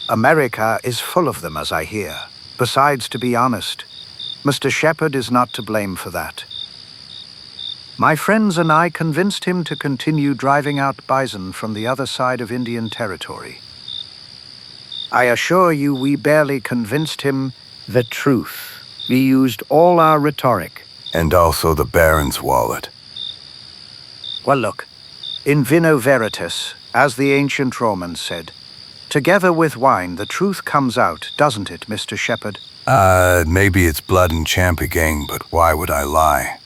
America is full of them, as I hear. Besides, to be honest, Mr. Shepherd is not to blame for that. My friends and I convinced him to continue driving out bison from the other side of Indian territory. I assure you we barely convinced him The truth. We used all our rhetoric. And also the Baron's wallet. Well, look, in vino veritas, as the ancient Romans said, together with wine the truth comes out, doesn't it, Mr. Shepherd? Maybe it's blood and champ again, but why would I lie?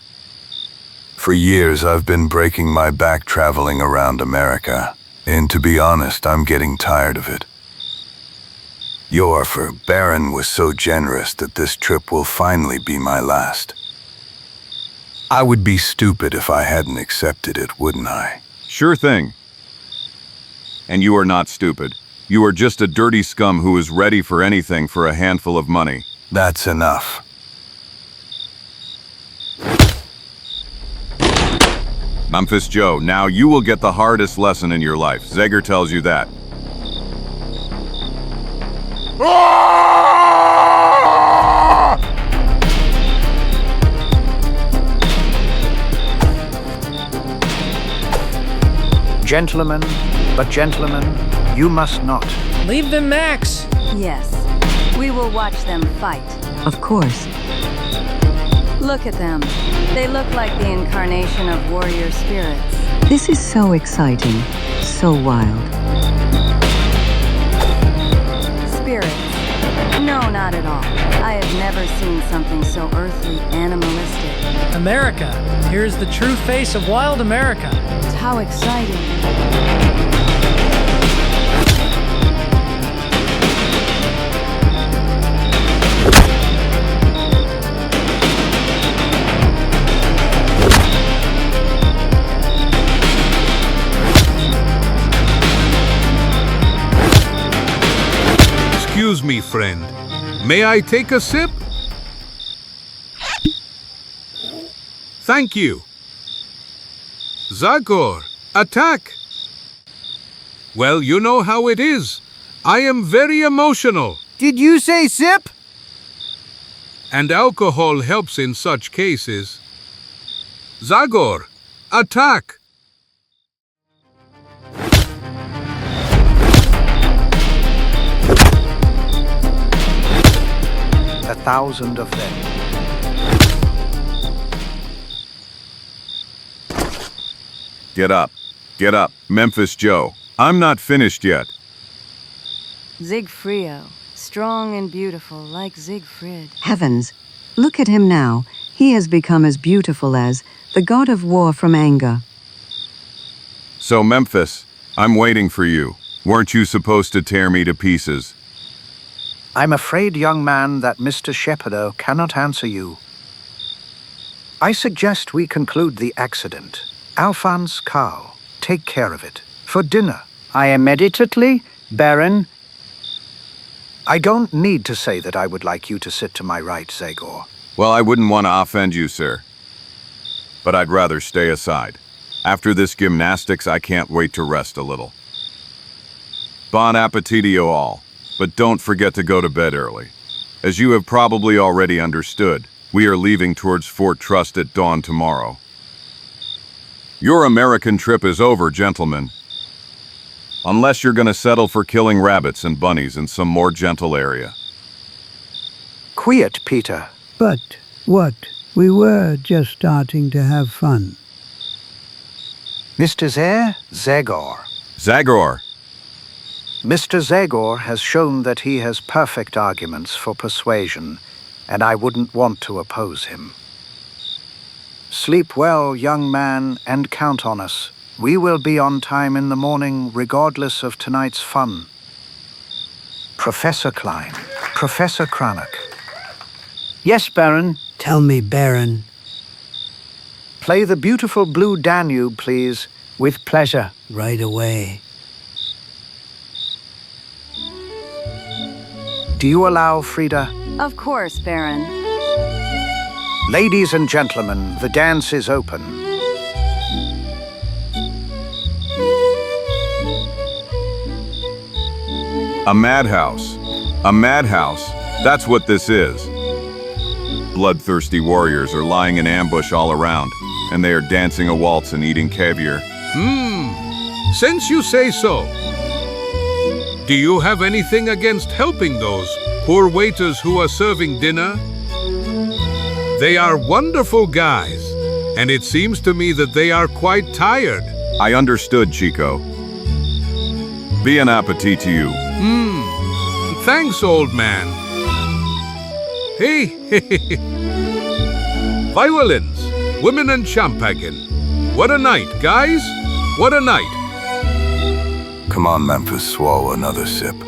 For years I've been breaking my back traveling around America, and to be honest, I'm getting tired of it. Your Baron was so generous that this trip will finally be my last. I would be stupid if I hadn't accepted it, wouldn't I? Sure thing. And you are not stupid. You are just a dirty scum who is ready for anything for a handful of money. That's enough. Memphis Joe, now you will get the hardest lesson in your life. Zagor tells you that. Gentlemen, you must not. Leave them, Max. Yes. We will watch them fight. Of course. Look at them. They look like the incarnation of warrior spirits. This is so exciting, so wild. Spirits? No, not at all. I have never seen something so earthly, animalistic. America. Here's the true face of wild America. How exciting. Excuse me, friend. May I take a sip? Thank you. Zagor, attack! Well, you know how it is. I am very emotional. Did you say sip? And alcohol helps in such cases. Zagor, attack! A thousand of them. Get up. Get up, Memphis Joe. I'm not finished yet. Zigfrio, strong and beautiful like Siegfried. Heavens, look at him now. He has become as beautiful as the god of war from anger. So Memphis, I'm waiting for you. Weren't you supposed to tear me to pieces? I'm afraid, young man, that Mr. Shepherdo cannot answer you. I suggest we conclude the accident. Alphonse Carl, take care of it. For dinner. I immediately, Baron. I don't need to say that I would like you to sit to my right, Zagor. Well, I wouldn't want to offend you, sir. But I'd rather stay aside. After this gymnastics, I can't wait to rest a little. Bon appetitio all. But don't forget to go to bed early. As you have probably already understood, we are leaving towards Fort Trust at dawn tomorrow. Your American trip is over, gentlemen. Unless you're gonna settle for killing rabbits and bunnies in some more gentle area. Quiet, Peter. But what? We were just starting to have fun. Mr. Zagor. Zagor! Mr. Zagor has shown that he has perfect arguments for persuasion, and I wouldn't want to oppose him. Sleep well, young man, and count on us. We will be on time in the morning, regardless of tonight's fun. Professor Klein, Professor Cranach. Yes, Baron. Tell me, Baron. Play the beautiful Blue Danube, please. With pleasure. Right away. Do you allow, Frida? Of course, Baron. Ladies and gentlemen, the dance is open. A madhouse. A madhouse. That's what this is. Bloodthirsty warriors are lying in ambush all around, and they are dancing a waltz and eating caviar. Since you say so, do you have anything against helping those poor waiters who are serving dinner? They are wonderful guys, and it seems to me that they are quite tired. I understood, Chico. Be an appetit to you. Thanks, old man. Hey, violins, women and champagne. What a night, guys. What a night. Come on, Memphis, swallow another sip.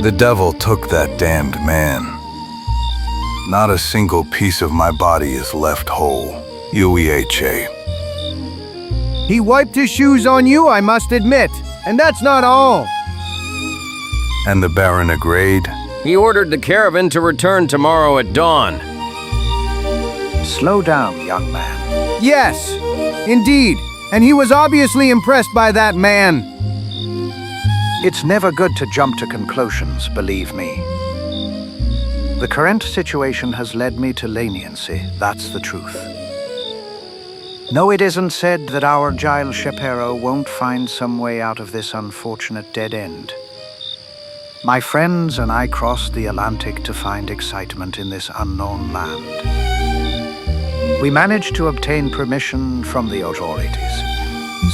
The devil took that damned man. Not a single piece of my body is left whole. UEHA. He wiped his shoes on you, I must admit. And that's not all. And the Baron agreed? He ordered the caravan to return tomorrow at dawn. Slow down, young man. Yes, indeed. And he was obviously impressed by that man. It's never good to jump to conclusions, believe me. The current situation has led me to leniency, that's the truth. No, it isn't said that our Giles Shapiro won't find some way out of this unfortunate dead end. My friends and I crossed the Atlantic to find excitement in this unknown land. We managed to obtain permission from the authorities.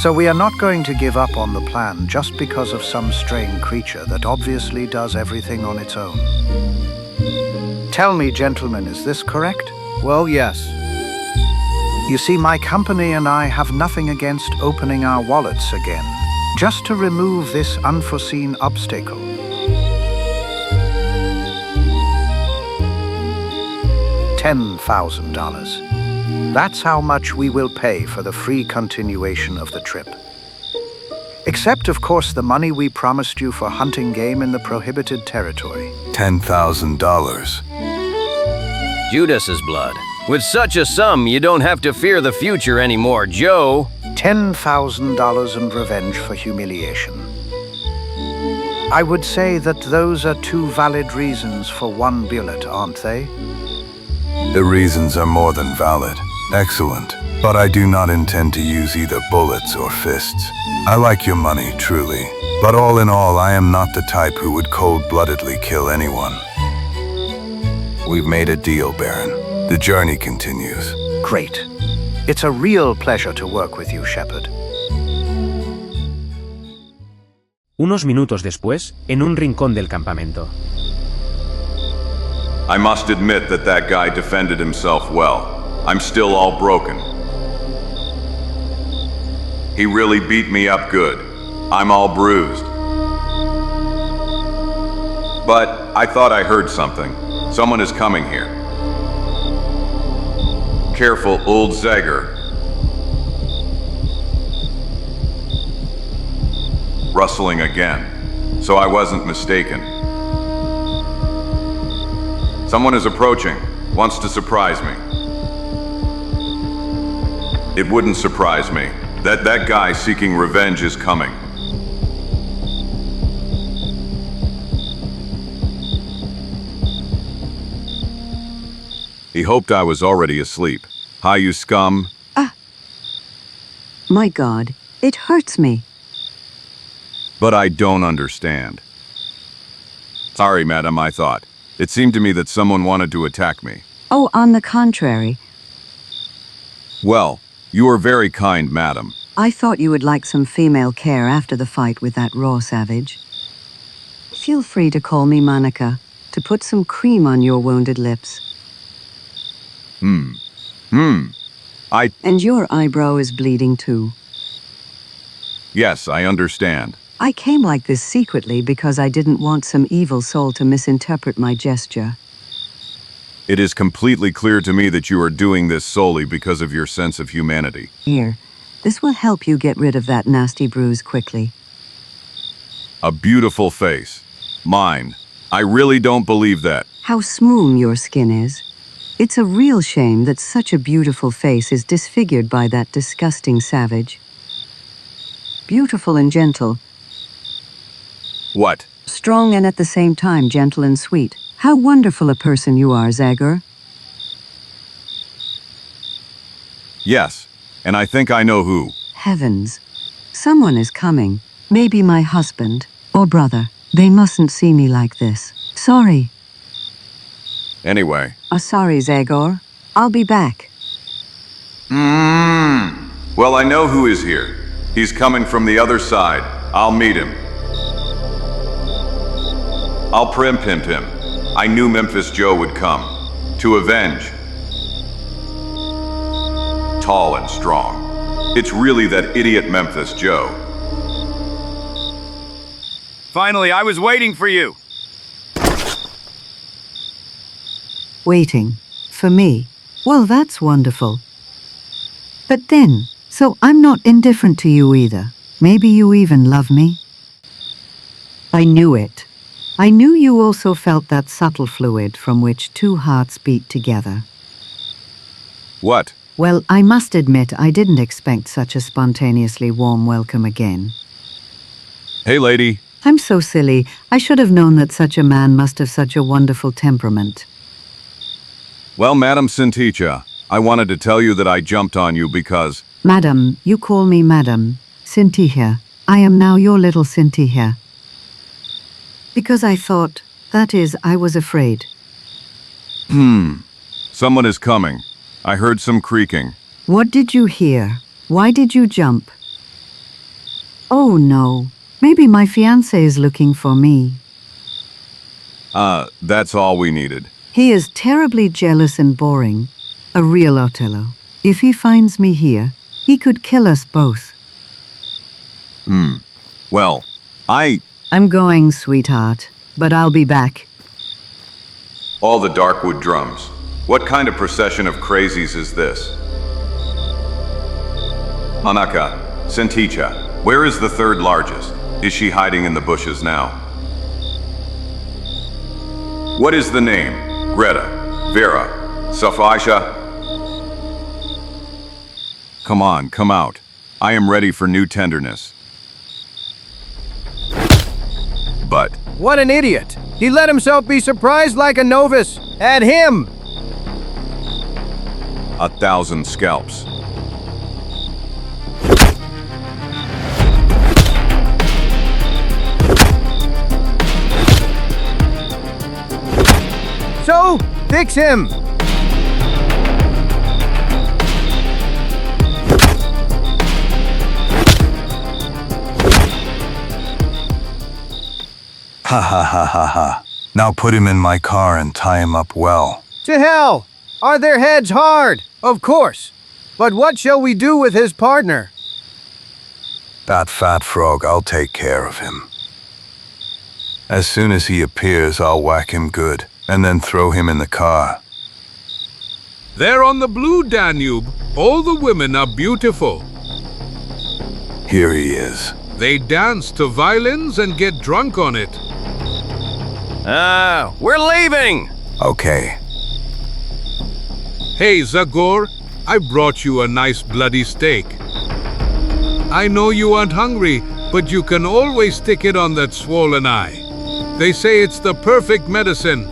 So we are not going to give up on the plan just because of some straying creature that obviously does everything on its own. Tell me, gentlemen, is this correct? Well, yes. You see, my company and I have nothing against opening our wallets again, just to remove this unforeseen obstacle. $10,000. That's how much we will pay for the free continuation of the trip. Except, of course, the money we promised you for hunting game in the prohibited territory. $10,000. Judas's blood. With such a sum, you don't have to fear the future anymore, Joe. $10,000 and revenge for humiliation. I would say that those are two valid reasons for one bullet, aren't they? The reasons are more than valid. Excellent. But I do not intend to use either bullets or fists. I like your money, truly. But all in all, I am not the type who would cold-bloodedly kill anyone. We've made a deal, Baron. The journey continues. Great. It's a real pleasure to work with you, Shepard. Unos minutos después, en un rincón del campamento. I must admit that guy defended himself well. I'm still all broken. He really beat me up good. I'm all bruised. But I thought I heard something. Someone is coming here. Careful, old Zagor. Rustling again, so I wasn't mistaken. Someone is approaching, wants to surprise me. It wouldn't surprise me that guy seeking revenge is coming. He hoped I was already asleep. Hi, you scum. My God, it hurts me. But I don't understand. Sorry, madam, I thought. It seemed to me that someone wanted to attack me. Oh, on the contrary. Well, you are very kind, madam. I thought you would like some female care after the fight with that raw savage. Feel free to call me Monica, to put some cream on your wounded lips. And your eyebrow is bleeding too. Yes, I understand. I came like this secretly because I didn't want some evil soul to misinterpret my gesture. It is completely clear to me that you are doing this solely because of your sense of humanity. Here, this will help you get rid of that nasty bruise quickly. A beautiful face. Mine. I really don't believe that. How smooth your skin is. It's a real shame that such a beautiful face is disfigured by that disgusting savage. Beautiful and gentle. What? Strong and at the same time gentle and sweet. How wonderful a person you are, Zagor. Yes, and I think I know who. Heavens. Someone is coming. Maybe my husband or brother. They mustn't see me like this. Sorry. Anyway. Sorry, Zagor. I'll be back. Well, I know who is here. He's coming from the other side. I'll meet him. I'll pimp him. I knew Memphis Joe would come. To avenge. Tall and strong. It's really that idiot Memphis Joe. Finally, I was waiting for you. Waiting. For me. Well, that's wonderful. But then, so I'm not indifferent to you either. Maybe you even love me? I knew it. I knew you also felt that subtle fluid from which two hearts beat together. What? Well, I must admit I didn't expect such a spontaneously warm welcome again. Hey, lady. I'm so silly. I should have known that such a man must have such a wonderful temperament. Well, Madam Sinticha, I wanted to tell you that I jumped on you because... Madam, you call me Madam. Sinticha. I am now your little Sinticha. Because I thought, that is, I was afraid. Someone is coming. I heard some creaking. What did you hear? Why did you jump? Oh no, maybe my fiancé is looking for me. That's all we needed. He is terribly jealous and boring. A real Othello. If he finds me here, he could kill us both. Well, I'm going, sweetheart, but I'll be back. All the Darkwood drums. What kind of procession of crazies is this? Hanaka, Senticha, where is the third largest? Is she hiding in the bushes now? What is the name? Greta, Vera, Safisha? Come on, come out. I am ready for new tenderness. But What an idiot! He let himself be surprised like a novice. At him! 1,000 scalps. So, fix him! Ha ha ha ha ha. Now put him in my car and tie him up well. To hell! Are their heads hard? Of course. But what shall we do with his partner? That fat frog, I'll take care of him. As soon as he appears, I'll whack him good, and then throw him in the car. There on the blue Danube, all the women are beautiful. Here he is. They dance to violins and get drunk on it. We're leaving! Okay. Hey, Zagor, I brought you a nice bloody steak. I know you aren't hungry, but you can always stick it on that swollen eye. They say it's the perfect medicine.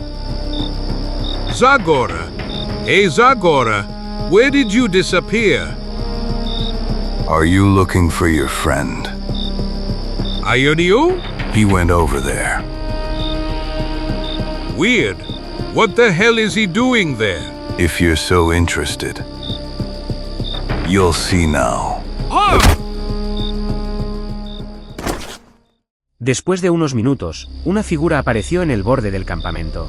Zagora. Hey, Zagora, where did you disappear? Are you looking for your friend? Ioniu? He went over there. Weird. What the hell is he doing there? If you're so interested, you'll see now. Después de unos minutos, una figura apareció en el borde del campamento.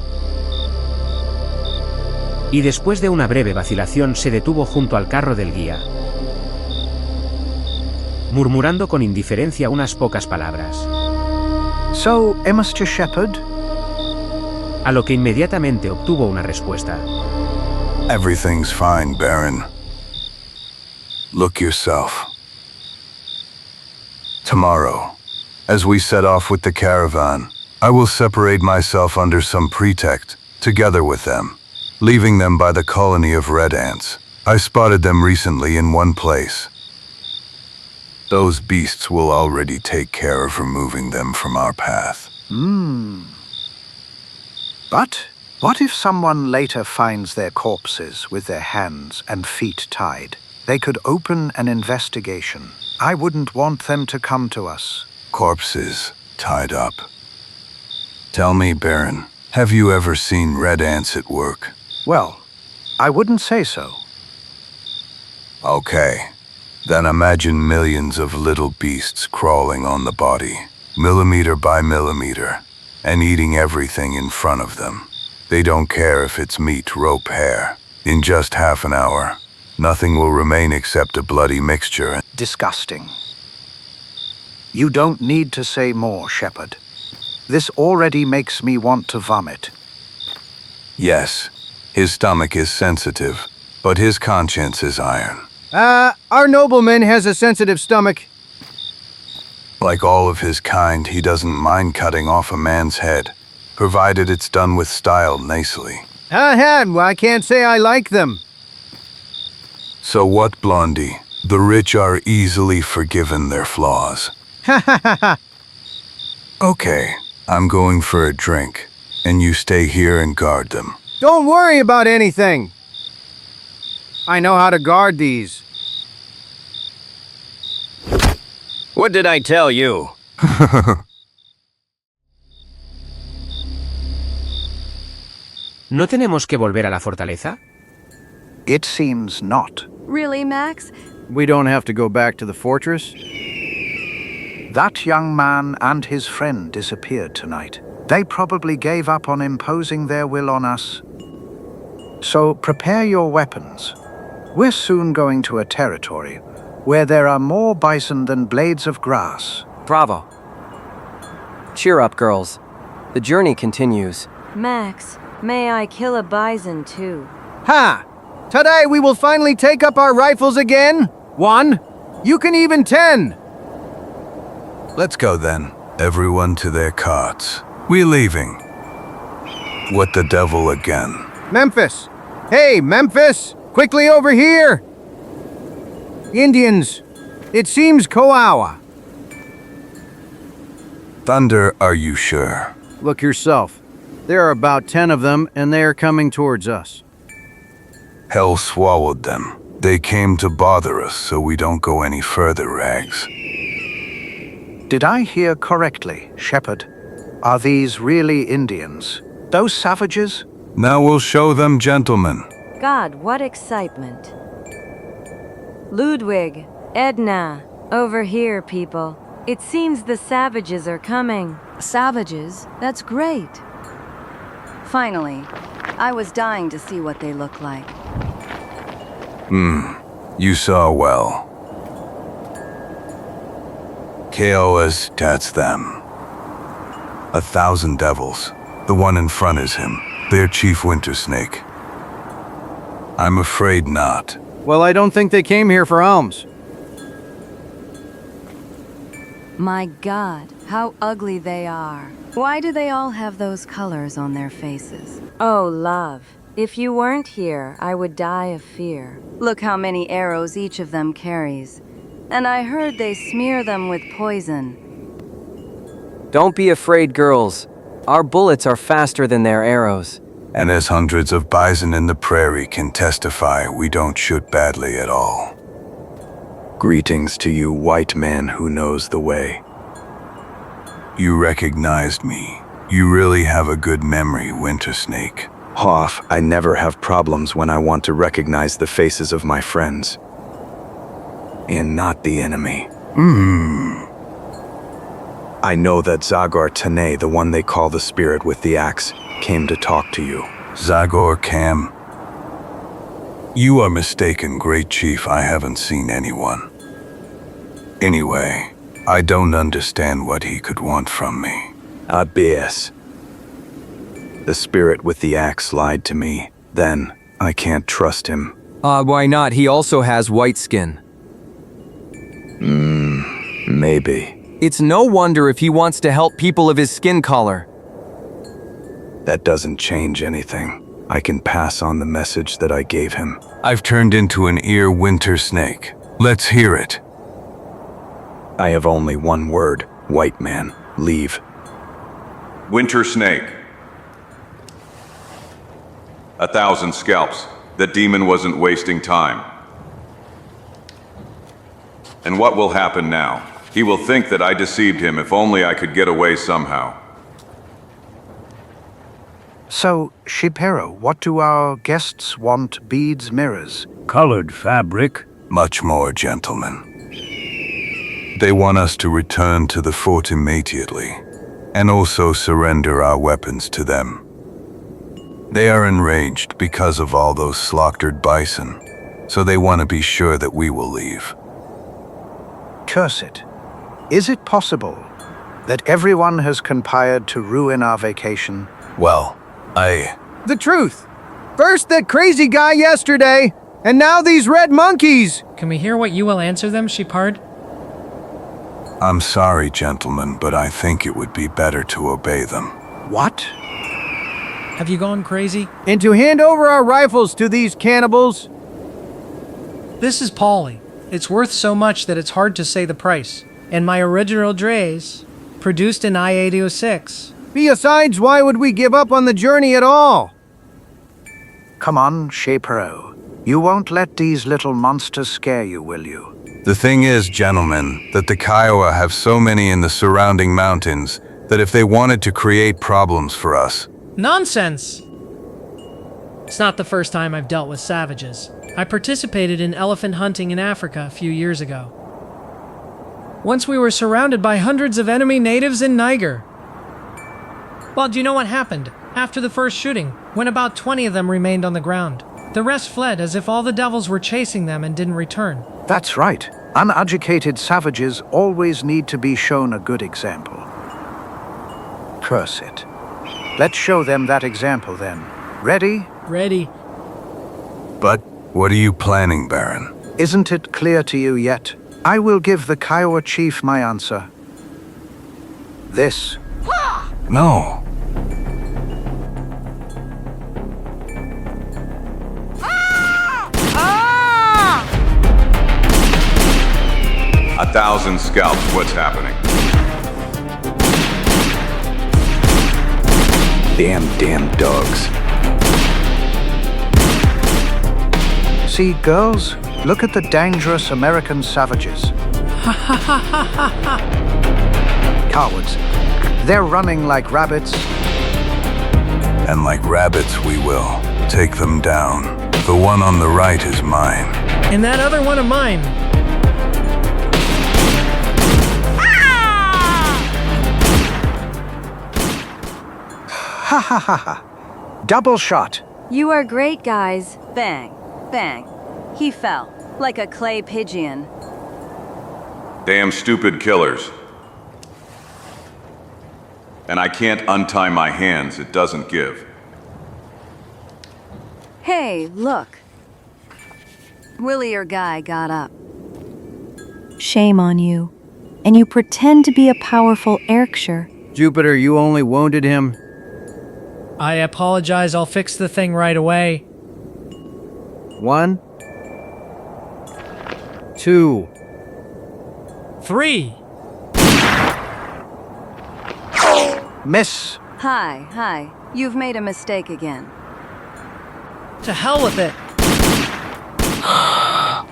Y después de una breve vacilación se detuvo junto al carro del guía, murmurando con indiferencia unas pocas palabras. So, Mr. Shepherd? A lo que inmediatamente obtuvo una respuesta. Everything's fine, Baron. Look yourself. Tomorrow, as we set off with the caravan, I will separate myself under some pretext, together with them, leaving them by the colony of red ants. I spotted them recently in one place. Those beasts will already take care of removing them from our path. But what if someone later finds their corpses with their hands and feet tied? They could open an investigation. I wouldn't want them to come to us. Corpses tied up. Tell me, Baron, have you ever seen red ants at work? Well, I wouldn't say so. Okay. Then imagine millions of little beasts crawling on the body, millimeter by millimeter, and eating everything in front of them. They don't care if it's meat, rope, hair. In just half an hour, nothing will remain except a bloody mixture. Disgusting. You don't need to say more, Shepherd. This already makes me want to vomit. Yes, his stomach is sensitive, but his conscience is iron. Our nobleman has a sensitive stomach. Like all of his kind, he doesn't mind cutting off a man's head, provided it's done with style nicely. I can't say I like them. So what, Blondie? The rich are easily forgiven their flaws. Ha ha ha ha. Okay, I'm going for a drink, and you stay here and guard them. Don't worry about anything. I know how to guard these. What did I tell you? ¿No tenemos que volver a la fortaleza? It seems not. Really, Max? We don't have to go back to the fortress? That young man and his friend disappeared tonight. They probably gave up on imposing their will on us. So prepare your weapons. We're soon going to a territory where there are more bison than blades of grass. Bravo. Cheer up, girls. The journey continues. Max, may I kill a bison too? Ha! Today we will finally take up our rifles again. 1. You can even 10. Let's go then. Everyone to their carts. We leaving. What the devil again? Memphis! Hey, Memphis! Quickly over here! Indians! It seems Koawa. Thunder, are you sure? Look yourself. There are about 10 of them, and they are coming towards us. Hell swallowed them. They came to bother us, so we don't go any further, Rags. Did I hear correctly, Shepherd? Are these really Indians? Those savages? Now we'll show them, gentlemen. God, what excitement. Ludwig, Edna, over here, people. It seems the savages are coming. Savages? That's great. Finally, I was dying to see what they look like. You saw well. KOS, that's them. 1,000 devils. The one in front is him, their chief Wintersnake. I'm afraid not. Well, I don't think they came here for alms. My God, how ugly they are. Why do they all have those colors on their faces? Oh, love, if you weren't here, I would die of fear. Look how many arrows each of them carries. And I heard they smear them with poison. Don't be afraid, girls. Our bullets are faster than their arrows. And as hundreds of bison in the prairie can testify, we don't shoot badly at all. Greetings to you, white man who knows the way. You recognized me. You really have a good memory, Wintersnake. Hoff, I never have problems when I want to recognize the faces of my friends. And not the enemy. I know that Zagor Tane, the one they call the spirit with the axe, came to talk to you. Zagor Cam. You are mistaken, Great Chief. I haven't seen anyone. Anyway, I don't understand what he could want from me. BS. The spirit with the axe lied to me. Then, I can't trust him. Why not? He also has white skin. Maybe. It's no wonder if he wants to help people of his skin color. That doesn't change anything. I can pass on the message that I gave him. I've turned into an ear Wintersnake. Let's hear it. I have only one word, white man. Leave. Wintersnake. 1,000 scalps. The demon wasn't wasting time. And what will happen now? He will think that I deceived him. If only I could get away somehow. So, Shipero, what do our guests want? Beads, mirrors? Colored fabric. Much more, gentlemen. They want us to return to the fort immediately, and also surrender our weapons to them. They are enraged because of all those slaughtered bison, so they want to be sure that we will leave. Curse it. Is it possible that everyone has conspired to ruin our vacation? Well, The truth! First that crazy guy yesterday, and now these red monkeys! Can we hear what you will answer them, Shepard? I'm sorry, gentlemen, but I think it would be better to obey them. What? Have you gone crazy? And to hand over our rifles to these cannibals? This is Polly. It's worth so much that it's hard to say the price. And my original Dre's, produced in I-806. Besides, why would we give up on the journey at all? Come on, Shepero. You won't let these little monsters scare you, will you? The thing is, gentlemen, that the Kiowa have so many in the surrounding mountains that if they wanted to create problems for us... Nonsense! It's not the first time I've dealt with savages. I participated in elephant hunting in Africa a few years ago. Once we were surrounded by hundreds of enemy natives in Niger. Well, do you know what happened? After the first shooting, when about 20 of them remained on the ground, the rest fled as if all the devils were chasing them and didn't return. That's right. Uneducated savages always need to be shown a good example. Curse it. Let's show them that example then. Ready? Ready. But what are you planning, Baron? Isn't it clear to you yet? I will give the Kiowa chief my answer. This. No. 1,000 scalps, what's happening? Damn dogs. See, girls, look at the dangerous American savages. Cowards. They're running like rabbits. And like rabbits we will. Take them down. The one on the right is mine. And that other one of mine. Ha ha ha ha. Double shot. You are great, guys. Bang. Bang. He fell, like a clay pigeon. Damn stupid killers. And I can't untie my hands, it doesn't give. Hey, look. Willie, your guy, got up. Shame on you. And you pretend to be a powerful Erkshire. Jupiter, you only wounded him. I apologize, I'll fix the thing right away. 1, 2, 3. Miss. Hi. You've made a mistake again. To hell with it.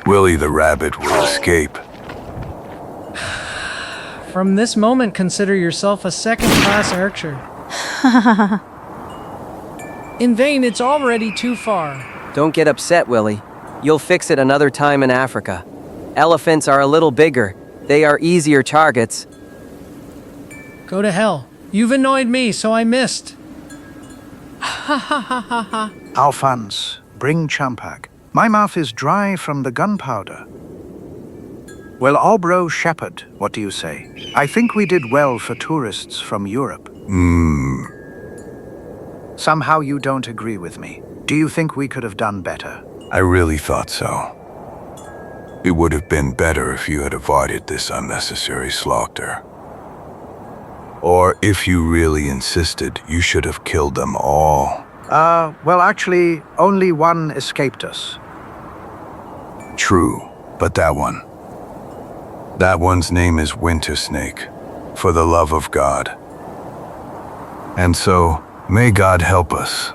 Willie the rabbit will escape. From this moment, consider yourself a second-class Erkshire. In vain, it's already too far. Don't get upset, Willie. You'll fix it another time in Africa. Elephants are a little bigger. They are easier targets. Go to hell. You've annoyed me, so I missed. Ha ha ha ha ha. Alphonse, bring champak. My mouth is dry from the gunpowder. Well, Albro Shepherd, what do you say? I think we did well for tourists from Europe. Somehow you don't agree with me. Do you think we could have done better? I really thought so. It would have been better if you had avoided this unnecessary slaughter. Or if you really insisted, you should have killed them all. Well, actually, only one escaped us. True, but that one. That one's name is Winter Snake, for the love of God. And so, may God help us.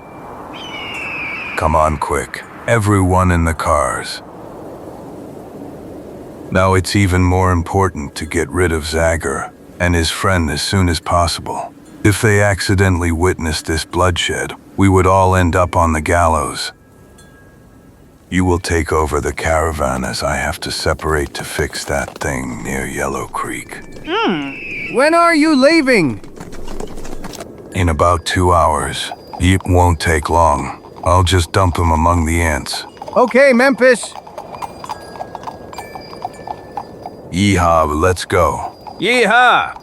Come on quick, everyone in the cars. Now it's even more important to get rid of Zagor and his friend as soon as possible. If they accidentally witnessed this bloodshed, we would all end up on the gallows. You will take over the caravan as I have to separate to fix that thing near Yellow Creek. When are you leaving? In about 2 hours. It won't take long. I'll just dump him among the ants. Okay, Memphis. Yeehaw, let's go. Yeehaw!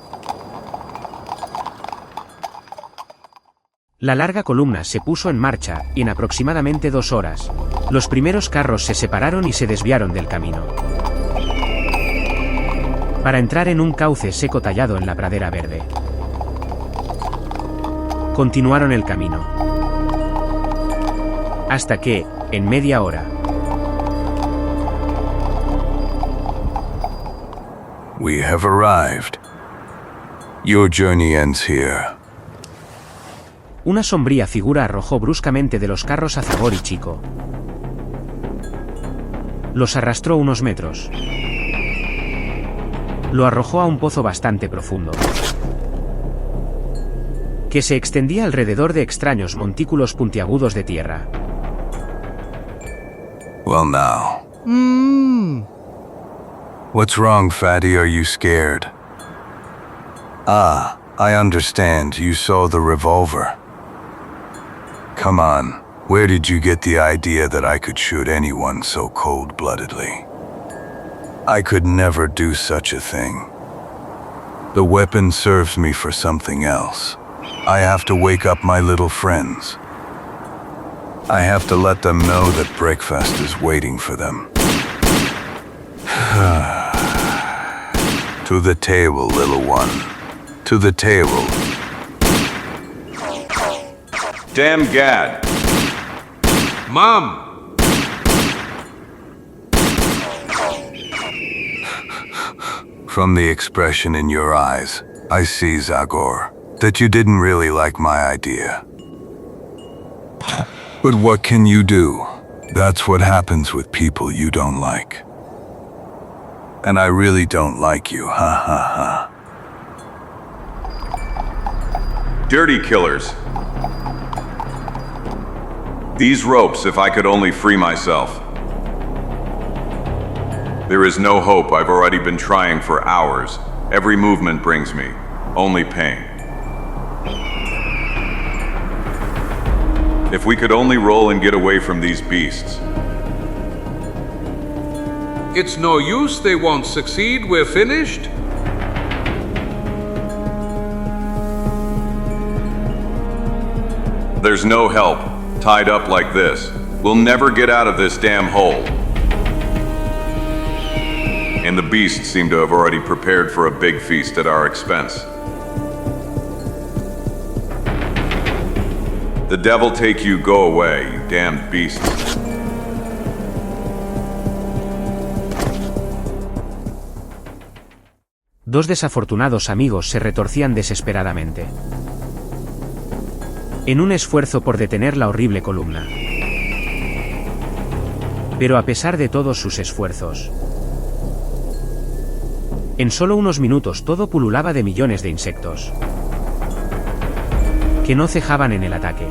La larga columna se puso en marcha, y en aproximadamente 2 horas, los primeros carros se separaron y se desviaron del camino. Para entrar en un cauce seco tallado en la pradera verde. Continuaron el camino. Hasta que, en media hora, We have arrived. Your journey ends here. una sombría figura arrojó bruscamente de los carros a Zagor y Čiko. Los arrastró unos metros. Lo arrojó a un pozo bastante profundo, que se extendía alrededor de extraños montículos puntiagudos de tierra. Well now. What's wrong, fatty? Are you scared? Ah, I understand. You saw the revolver. Come on, where did you get the idea that I could shoot anyone so cold-bloodedly? I could never do such a thing. The weapon serves me for something else. I have to wake up my little friends. I have to let them know that breakfast is waiting for them. To the table, little one. To the table. Damn gad. Mom! From the expression in your eyes, I see, Zagor, that you didn't really like my idea. But what can you do? That's what happens with people you don't like. And I really don't like you, ha ha ha. Dirty killers. These ropes, if I could only free myself. There is no hope. I've already been trying for hours. Every movement brings me only pain. If we could only roll and get away from these beasts. It's no use, they won't succeed, we're finished. There's no help. Tied up like this. We'll never get out of this damn hole. And the beasts seem to have already prepared for a big feast at our expense. The devil take you, go away, you damned beasts. Dos desafortunados amigos se retorcían desesperadamente, en un esfuerzo por detener la horrible columna. Pero a pesar de todos sus esfuerzos, en solo unos minutos todo pululaba de millones de insectos, que no cejaban en el ataque.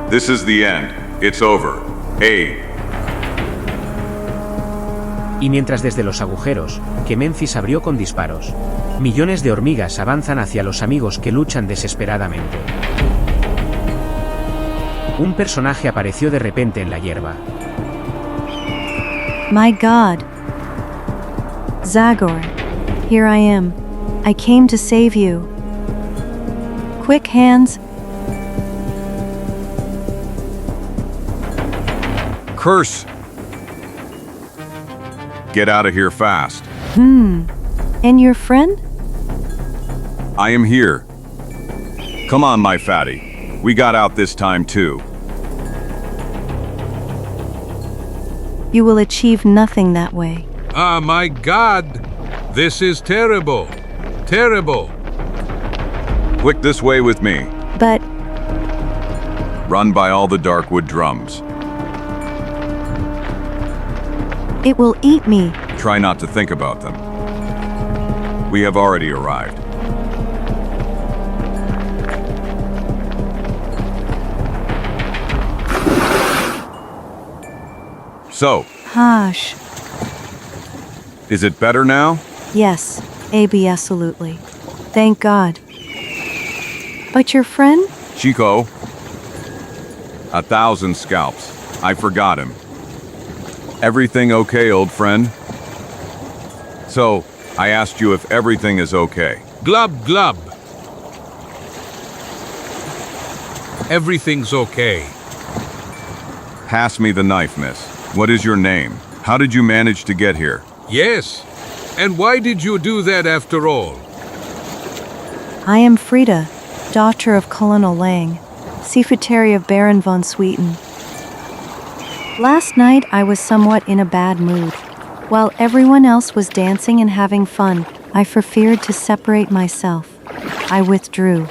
This is the end. It's over. Hey. Y mientras desde los agujeros, que Memphis abrió con disparos, millones de hormigas avanzan hacia los amigos que luchan desesperadamente. Un personaje apareció de repente en la hierba. My God. Zagor, here I am. I came to save you. Quick hands. Curse! Get out of here fast. And your friend? I am here. Come on, my fatty. We got out this time too. You will achieve nothing that way. Ah, my God! This is terrible. Terrible. Click this way with me. But Run by all the Darkwood drums. it will eat me. Try not to think about them. We have already arrived. So, Hush. is it better now? Yes, absolutely. Thank God. But your friend? Čiko. 1,000 scalps. I forgot him. Everything okay, old friend? So, I asked you if everything is okay. Glub, glub. Everything's okay. Pass me the knife, miss. What is your name? How did you manage to get here? Yes. And why did you do that after all? I am Frida, daughter of Colonel Lang, secretary of Baron von Swieten. Last night I was somewhat in a bad mood. While everyone else was dancing and having fun, I feared to separate myself. I withdrew.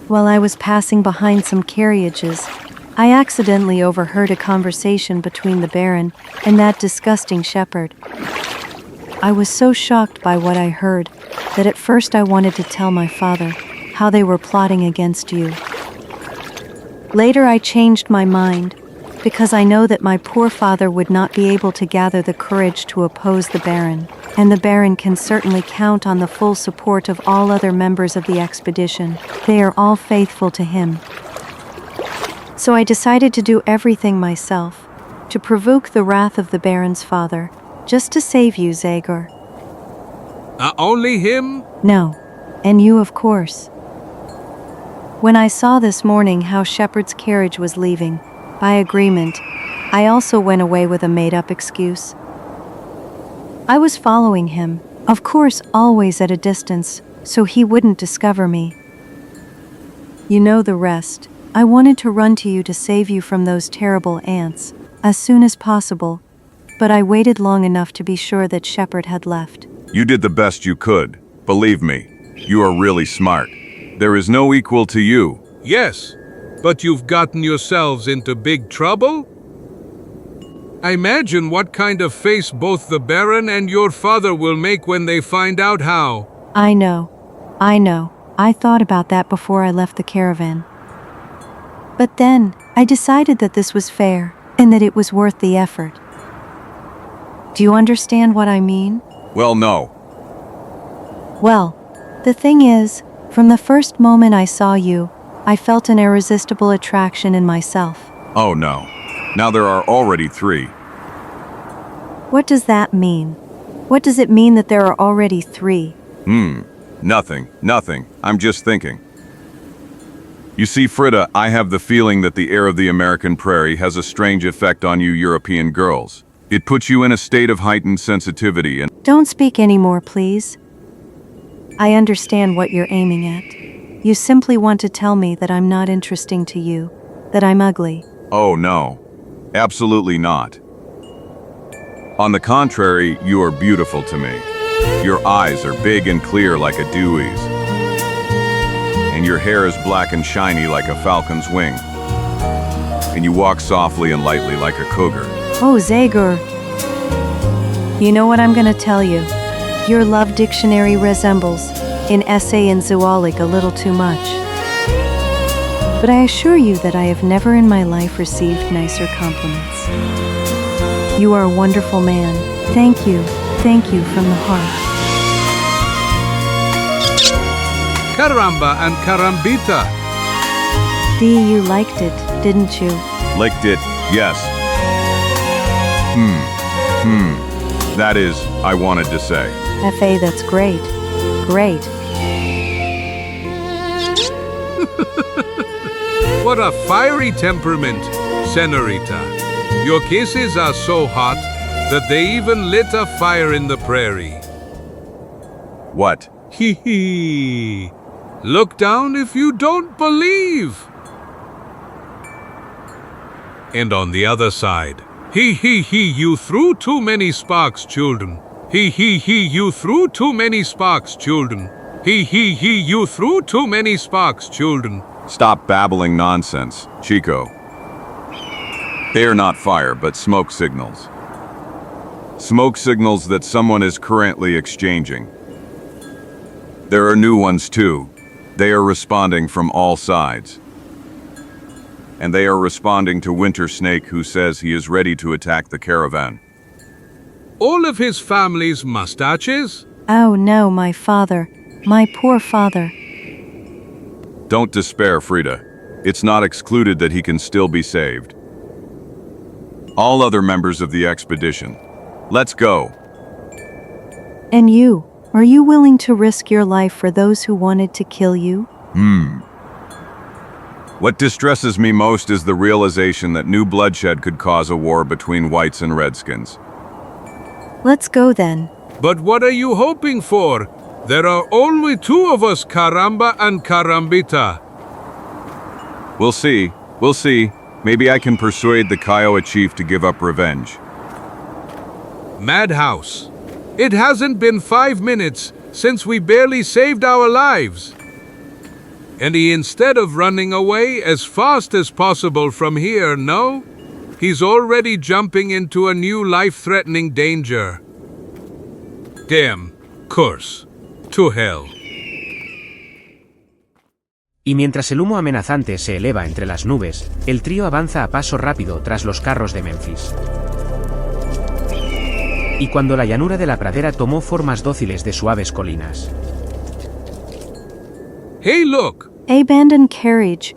While I was passing behind some carriages, I accidentally overheard a conversation between the Baron and that disgusting shepherd. I was so shocked by what I heard that at first I wanted to tell my father how they were plotting against you. Later I changed my mind, because I know that my poor father would not be able to gather the courage to oppose the Baron, and the Baron can certainly count on the full support of all other members of the expedition. They are all faithful to him. So I decided to do everything myself, to provoke the wrath of the Baron's father, just to save you, Zagor. Only him? No, and you of course. When I saw this morning how Shepard's carriage was leaving, by agreement, I also went away with a made-up excuse. I was following him, of course always at a distance, so he wouldn't discover me. You know the rest. I wanted to run to you to save you from those terrible ants, as soon as possible, but I waited long enough to be sure that Shepard had left. You did the best you could. Believe me, you are really smart. There is no equal to you. Yes, but you've gotten yourselves into big trouble? I imagine what kind of face both the Baron and your father will make when they find out how. I know. I thought about that before I left the caravan. But then, I decided that this was fair, and that it was worth the effort. Do you understand what I mean? Well, no. Well, the thing is, from the first moment I saw you, I felt an irresistible attraction in myself. Oh no. Now there are already 3. What does that mean? What does it mean that there are already 3? Nothing. I'm just thinking. You see, Frida, I have the feeling that the air of the American prairie has a strange effect on you European girls. It puts you in a state of heightened sensitivity and— Don't speak anymore, please. I understand what you're aiming at. You simply want to tell me that I'm not interesting to you, that I'm ugly. Oh no. Absolutely not. On the contrary, you are beautiful to me. Your eyes are big and clear like a dewey's. And your hair is black and shiny like a falcon's wing. And you walk softly and lightly like a cougar. Oh, Zagor. You know what I'm gonna tell you? Your love dictionary resembles an essay in zoology a little too much. But I assure you that I have never in my life received nicer compliments. You are a wonderful man. Thank you from the heart. Caramba and carambita. Dee, you liked it, didn't you? Licked it, yes. That is, I wanted to say. F.A., that's great. Great. What a fiery temperament, Senorita. Your kisses are so hot that they even lit a fire in the prairie. What? Hee hee. Look down if you don't believe. And on the other side, hee hee hee, you threw too many sparks, children. Hee hee hee, you threw too many sparks, children. Hee hee hee, you threw too many sparks, children. Stop babbling nonsense, Čiko. They are not fire, but smoke signals. Smoke signals that someone is currently exchanging. There are new ones too. They are responding from all sides. And they are responding to Winter Snake, who says he is ready to attack the caravan. All of his family's mustaches? Oh no, my father. My poor father. Don't despair, Frida. It's not excluded that he can still be saved. All other members of the expedition. Let's go. And you? Are you willing to risk your life for those who wanted to kill you? What distresses me most is the realization that new bloodshed could cause a war between whites and redskins. Let's go then. But what are you hoping for? There are only 2 of us, Caramba and Carambita. We'll see. Maybe I can persuade the Kiowa chief to give up revenge. Madhouse. It hasn't been 5 minutes since we barely saved our lives. And he, instead of running away as fast as possible from here, no? He's already jumping into a new life-threatening danger. Damn. Curse. To hell. Y mientras el humo amenazante se eleva entre las nubes, el trío avanza a paso rápido tras los carros de Memphis. Y cuando la llanura de la pradera tomó formas dóciles de suaves colinas. Hey, look! Abandoned carriage.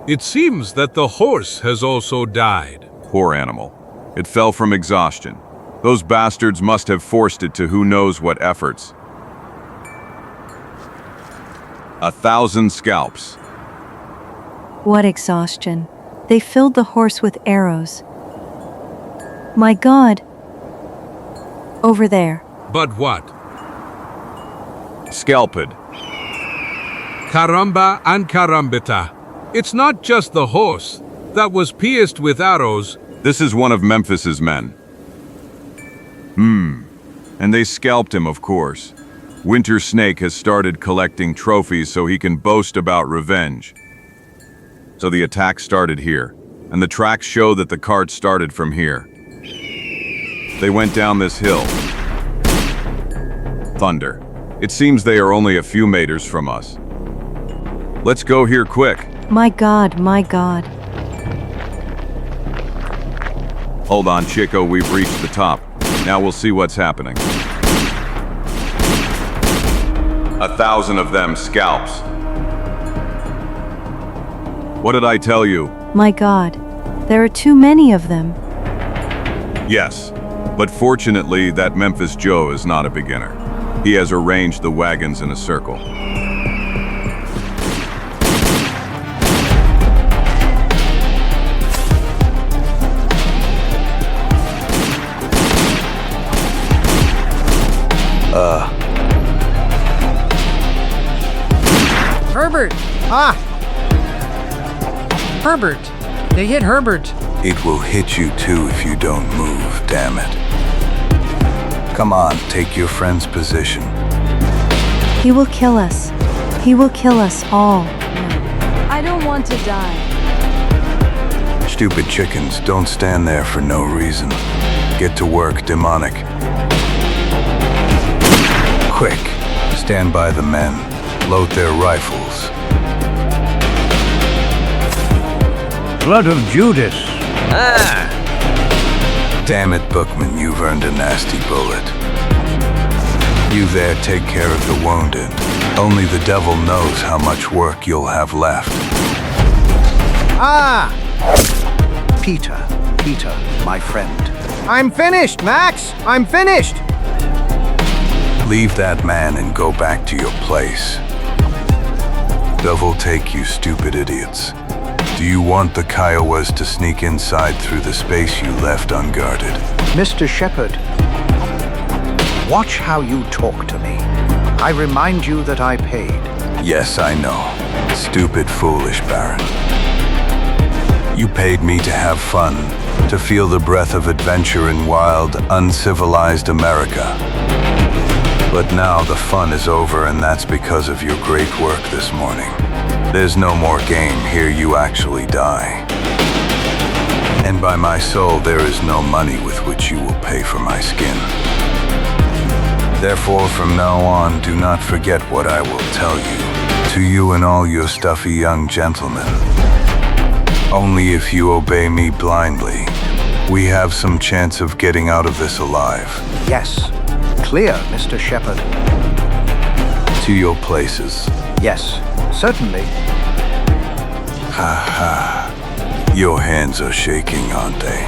It seems that the horse has also died. Poor animal. It fell from exhaustion. Those bastards must have forced it to who knows what efforts. 1,000 scalps. What exhaustion. They filled the horse with arrows. My God. Over there. But what? Scalped. Caramba and carambita. It's not just the horse that was pierced with arrows. This is one of Memphis's men. And they scalped him, of course. Winter Snake has started collecting trophies so he can boast about revenge. So the attack started here, and the tracks show that the cart started from here. They went down this hill. Thunder. It seems they are only a few meters from us. Let's go here quick. My God, my God. Hold on, Čiko, we've reached the top. Now we'll see what's happening. 1,000 of them scalps. What did I tell you? My God. There are too many of them. Yes, but fortunately that Memphis Joe is not a beginner. He has arranged the wagons in a circle. Herbert! Herbert! They hit Herbert! It will hit you too if you don't move, damn it. Come on, take your friend's position. He will kill us. He will kill us all. No. I don't want to die. Stupid chickens, don't stand there for no reason. Get to work, demonic. Quick, stand by the men. Load their rifles. Blood of Judas. Damn it, Bookman, you've earned a nasty bullet. You there, take care of the wounded. Only the devil knows how much work you'll have left. Peter, my friend. I'm finished, Max! I'm finished! Leave that man and go back to your place. Devil take you, stupid idiots. Do you want the Kiowas to sneak inside through the space you left unguarded? Mr. Shepherd, watch how you talk to me. I remind you that I paid. Yes, I know. Stupid, foolish Baron. You paid me to have fun, to feel the breath of adventure in wild, uncivilized America. But now the fun is over, and that's because of your great work this morning. There's no more game, here you actually die. And by my soul, there is no money with which you will pay for my skin. Therefore, from now on, do not forget what I will tell you, to you and all your stuffy young gentlemen. Only if you obey me blindly, we have some chance of getting out of this alive. Yes. Clear, Mr. Shepherd. To your places. Yes, certainly. Ha ha. Your hands are shaking, aren't they?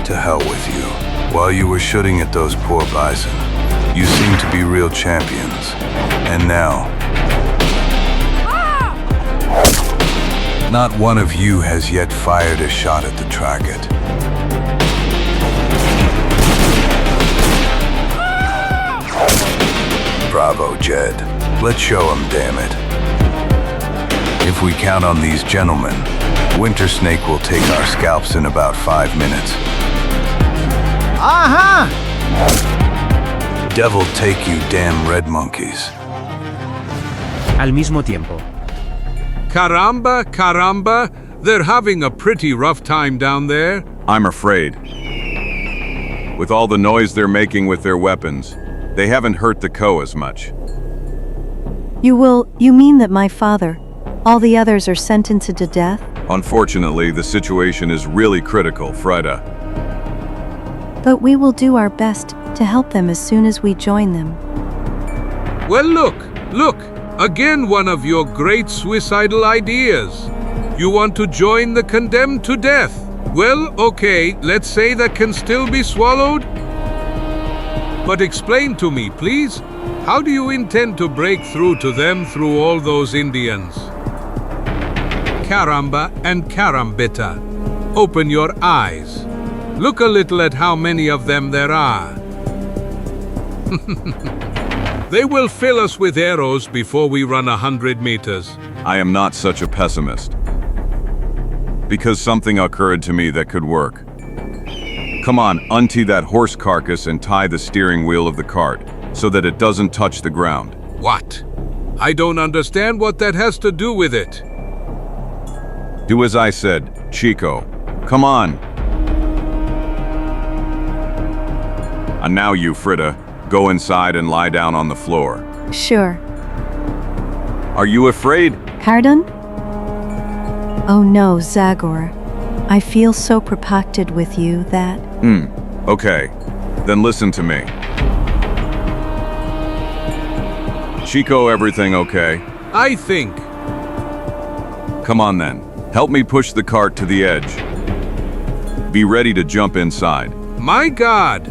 To hell with you. While you were shooting at those poor bison, you seemed to be real champions. And now... Not one of you has yet fired a shot at the target. Bravo, Jed. Let's show him, damn it. If we count on these gentlemen, Winter Snake will take our scalps in about 5 minutes. Aha! Devil take you, damn red monkeys. Al mismo tiempo. Caramba, they're having a pretty rough time down there. I'm afraid. With all the noise they're making with their weapons, They haven't hurt the co as much. You mean that my father, all the others are sentenced to death? Unfortunately, the situation is really critical, Frida. But we will do our best to help them as soon as we join them. Well, look, again one of your great suicidal ideas. You want to join the condemned to death. Well, okay, let's say that can still be swallowed. But explain to me, please, how do you intend to break through to them through all those Indians? Caramba and carambita. Open your eyes. Look a little at how many of them there are. They will fill us with arrows before we run 100 meters. I am not such a pessimist. Because something occurred to me that could work. Come on, untee that horse carcass and tie the steering wheel of the cart, so that it doesn't touch the ground. What? I don't understand what that has to do with it. Do as I said, Čiko. Come on. And now you, Frida, go inside and lie down on the floor. Sure. Are you afraid? Pardon? Oh no, Zagor. I feel so protected with you that... Okay. Then listen to me. Čiko, everything okay? I think. Come on then. Help me push the cart to the edge. Be ready to jump inside. My God!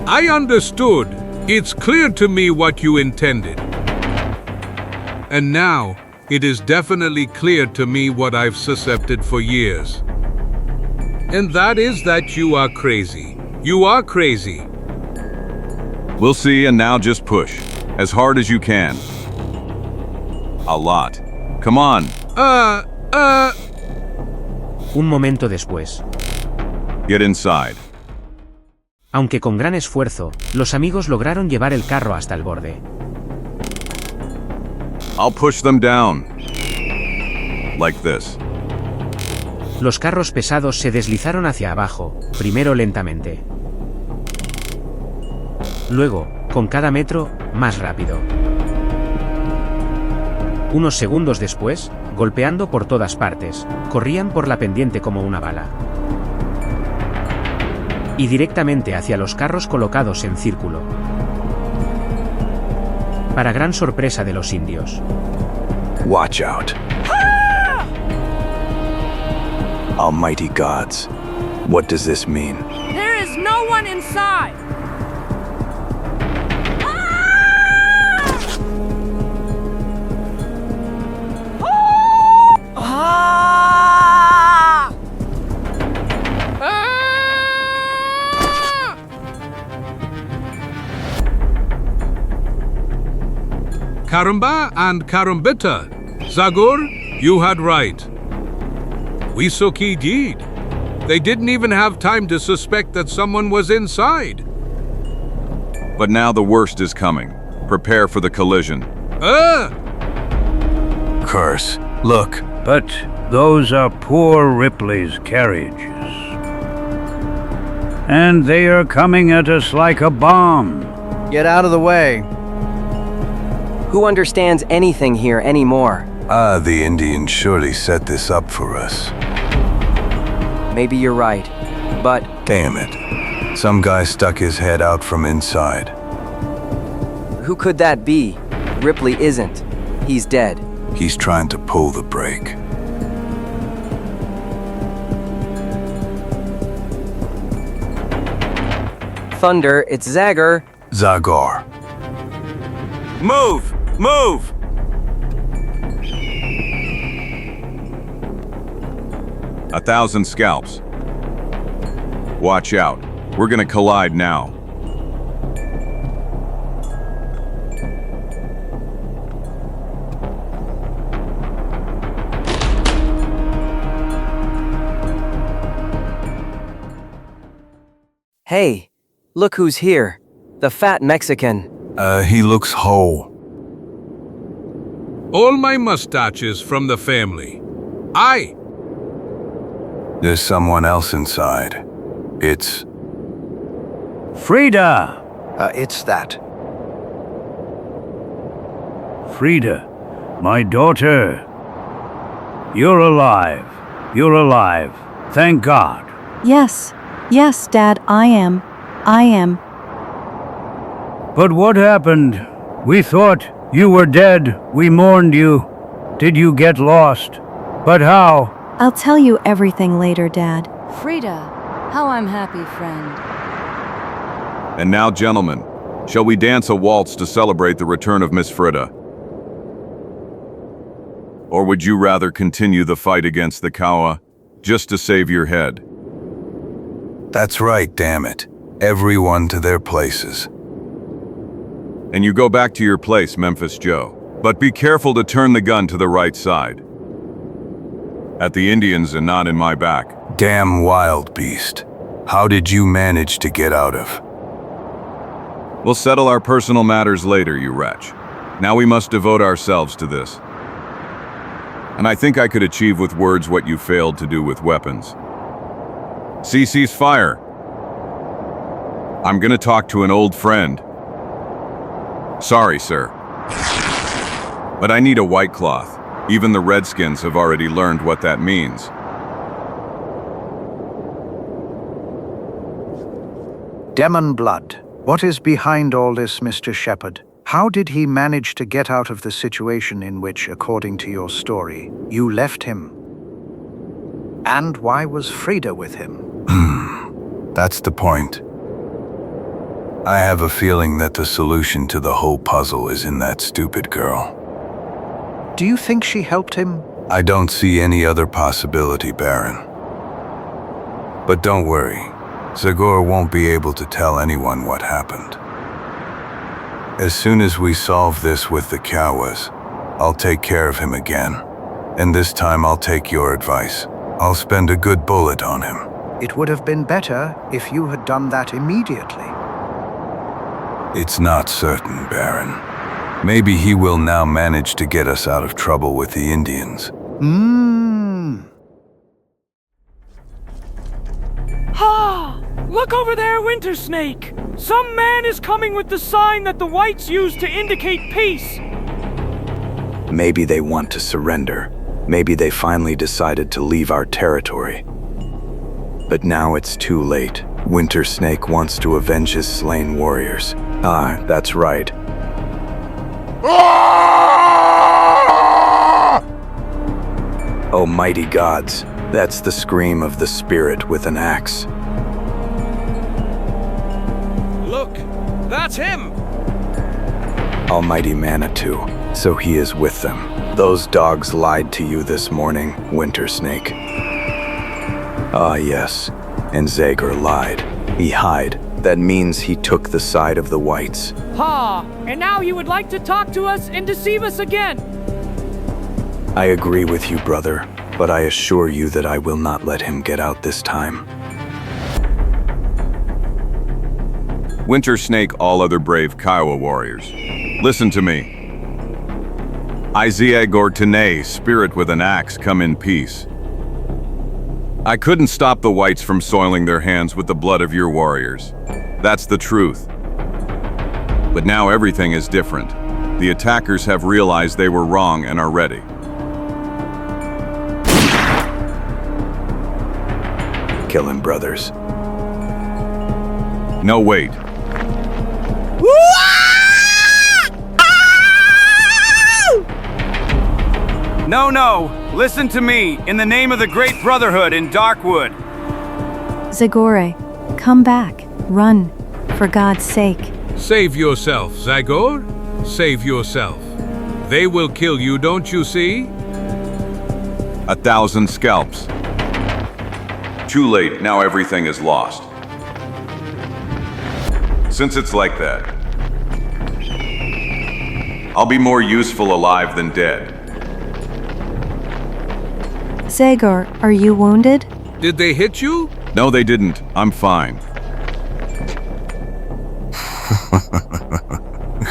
I understood. It's clear to me what you intended. And now, it is definitely clear to me what I've suspected for years. And that is that you are crazy. You are crazy. We'll see, and now just push. As hard as you can. A lot. Come on. Un momento después. Get inside. Aunque con gran esfuerzo, los amigos lograron llevar el carro hasta el borde. I'll push them down. Like this. Los carros pesados se deslizaron hacia abajo, primero lentamente. Luego, con cada metro, más rápido. Unos segundos después, golpeando por todas partes, corrían por la pendiente como una bala. Y directamente hacia los carros colocados en círculo. Para gran sorpresa de los indios. Watch out. Almighty gods, what does this mean? There is no one inside! Caramba and carambita. Zagor, you had right. We did. They didn't even have time to suspect that someone was inside. But now the worst is coming. Prepare for the collision. Curse. Look. But those are poor Ripley's carriages. And they are coming at us like a bomb. Get out of the way. Who understands anything here anymore? The Indians surely set this up for us. Maybe you're right, but... Damn it. Some guy stuck his head out from inside. Who could that be? Ripley isn't. He's dead. He's trying to pull the brake. Thunder, it's Zagor. Zagor. Move! Move! A 1,000 scalps. Watch out. We're gonna collide now. Hey, look who's here. The fat Mexican. He looks whole. All my mustaches from the family. There's someone else inside. It's... Frida! It's that. Frida, my daughter. You're alive. You're alive. Thank God. Yes, yes, Dad, I am. But what happened? We thought you were dead. We mourned you. Did you get lost? But how? I'll tell you everything later, Dad. Frida, how I'm happy, friend. And now, gentlemen, shall we dance a waltz to celebrate the return of Miss Frida? Or would you rather continue the fight against the Kawa, just to save your head? That's right, damn it. Everyone to their places. And you go back to your place, Memphis Joe. But be careful to turn the gun to the right side. At the Indians and not in my back. Damn wild beast. How did you manage to get out of? We'll settle our personal matters later, you wretch. Now we must devote ourselves to this. And I think I could achieve with words what you failed to do with weapons. Cease fire. I'm gonna talk to an old friend. Sorry, sir. But I need a white cloth. Even the Redskins have already learned what that means. Demon blood. What is behind all this, Mr. Shepherd? How did he manage to get out of the situation in which, according to your story, you left him? And why was Frida with him? That's the point. I have a feeling that the solution to the whole puzzle is in that stupid girl. Do you think she helped him? I don't see any other possibility, Baron. But don't worry, Zagor won't be able to tell anyone what happened. As soon as we solve this with the Kawas, I'll take care of him again. And this time I'll take your advice. I'll spend a good bullet on him. It would have been better if you had done that immediately. It's not certain, Baron. Maybe he will now manage to get us out of trouble with the Indians. Ha! Look over there, Winter Snake! Some man is coming with the sign that the whites use to indicate peace! Maybe they want to surrender. Maybe they finally decided to leave our territory. But now it's too late. Winter Snake wants to avenge his slain warriors. Ah, that's right. Oh, mighty gods, that's the scream of the spirit with an axe. Look, that's him! Almighty Manitou, so he is with them. Those dogs lied to you this morning, Winter Snake. Ah, yes, and Zagor lied. He lied. That means he took the side of the whites. Ha! And now he would like to talk to us and deceive us again! I agree with you, brother, but I assure you that I will not let him get out this time. Winter Snake, all other brave Kiowa warriors. Listen to me. I Zagor Tene, spirit with an axe, come in peace. I couldn't stop the whites from soiling their hands with the blood of your warriors. That's the truth. But now everything is different. The attackers have realized they were wrong and are ready. Kill him, brothers. No, wait. No, listen to me, in the name of the Great Brotherhood in Darkwood. Zagor, come back. Run, for God's sake. Save yourself, Zagor. Save yourself. They will kill you, don't you see? 1,000 scalps. Too late, now everything is lost. Since it's like that, I'll be more useful alive than dead. Zagor, are you wounded? Did they hit you? No, they didn't. I'm fine.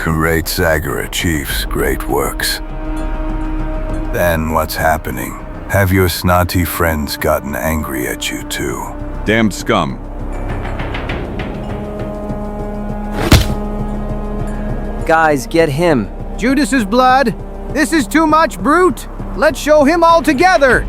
Great Zagor Chiefs, great works. Then what's happening? Have your snotty friends gotten angry at you too? Damned scum. Guys, get him. Judas's blood! This is too much, brute! Let's show him all together!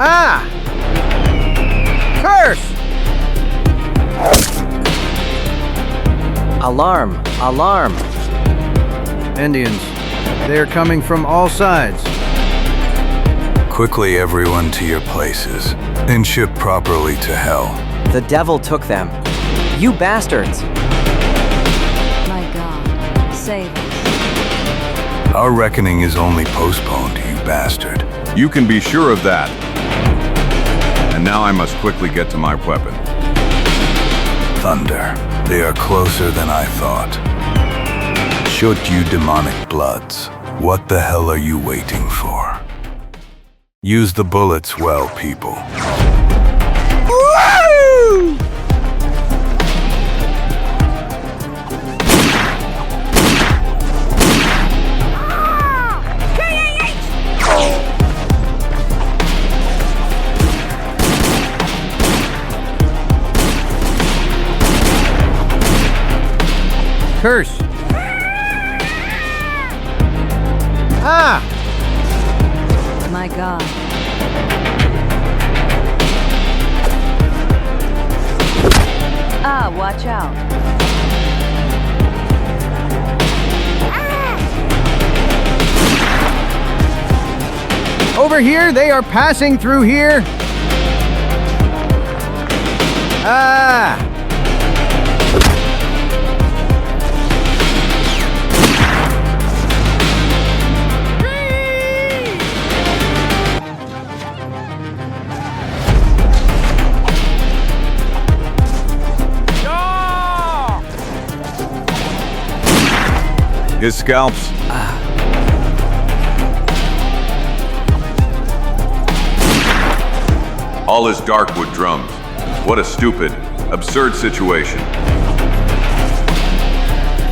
Ah! Curse! Alarm! Alarm! Indians. They are coming from all sides. Quickly, everyone to your places, and ship properly to hell. The devil took them. You bastards! My God, save us. Our reckoning is only postponed, you bastard. You can be sure of that. And now I must quickly get to my weapon. Thunder. They are closer than I thought. Shoot, you demonic bloods. What the hell are you waiting for? Use the bullets well, people. Woo! Curse! Ah! My God. Ah, watch out. Over here, they are passing through here. Ah! His scalps. All his Darkwood drums. What a stupid, absurd situation.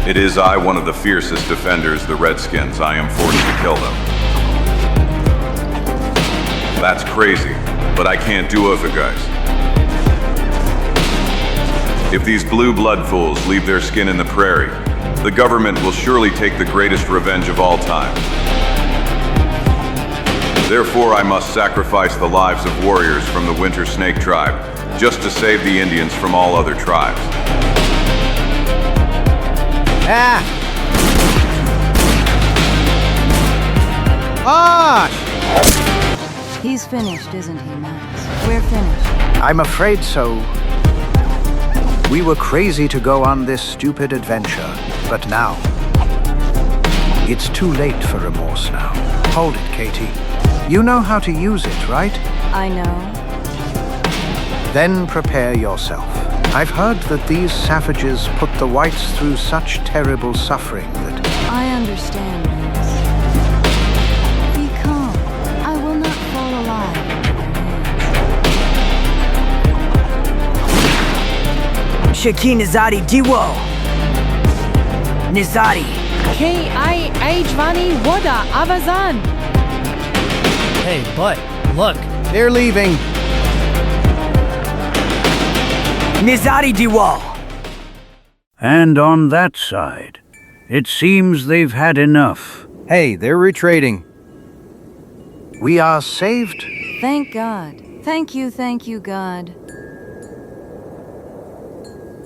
It is I, one of the fiercest defenders, the Redskins. I am forced to kill them. That's crazy, but I can't do it, guys. If these blue blood fools leave their skin in the prairie, the government will surely take the greatest revenge of all time. Therefore, I must sacrifice the lives of warriors from the Winter Snake tribe, just to save the Indians from all other tribes. Ah! Ah! He's finished, isn't he, Max? We're finished. I'm afraid so. We were crazy to go on this stupid adventure, but now, it's too late for remorse now. Hold it, Katie. You know how to use it, right? I know. Then prepare yourself. I've heard that these savages put the whites through such terrible suffering that... I understand, Max. Be calm. I will not fall alive in their hands. Shaki Nizari Diwo. Nizari. K.I. Ajvani Woda Avazan. Hey, but look. They're leaving. Nizari Diwo. And on that side, it seems they've had enough. Hey, they're retreating. We are saved. Thank God. Thank you, God.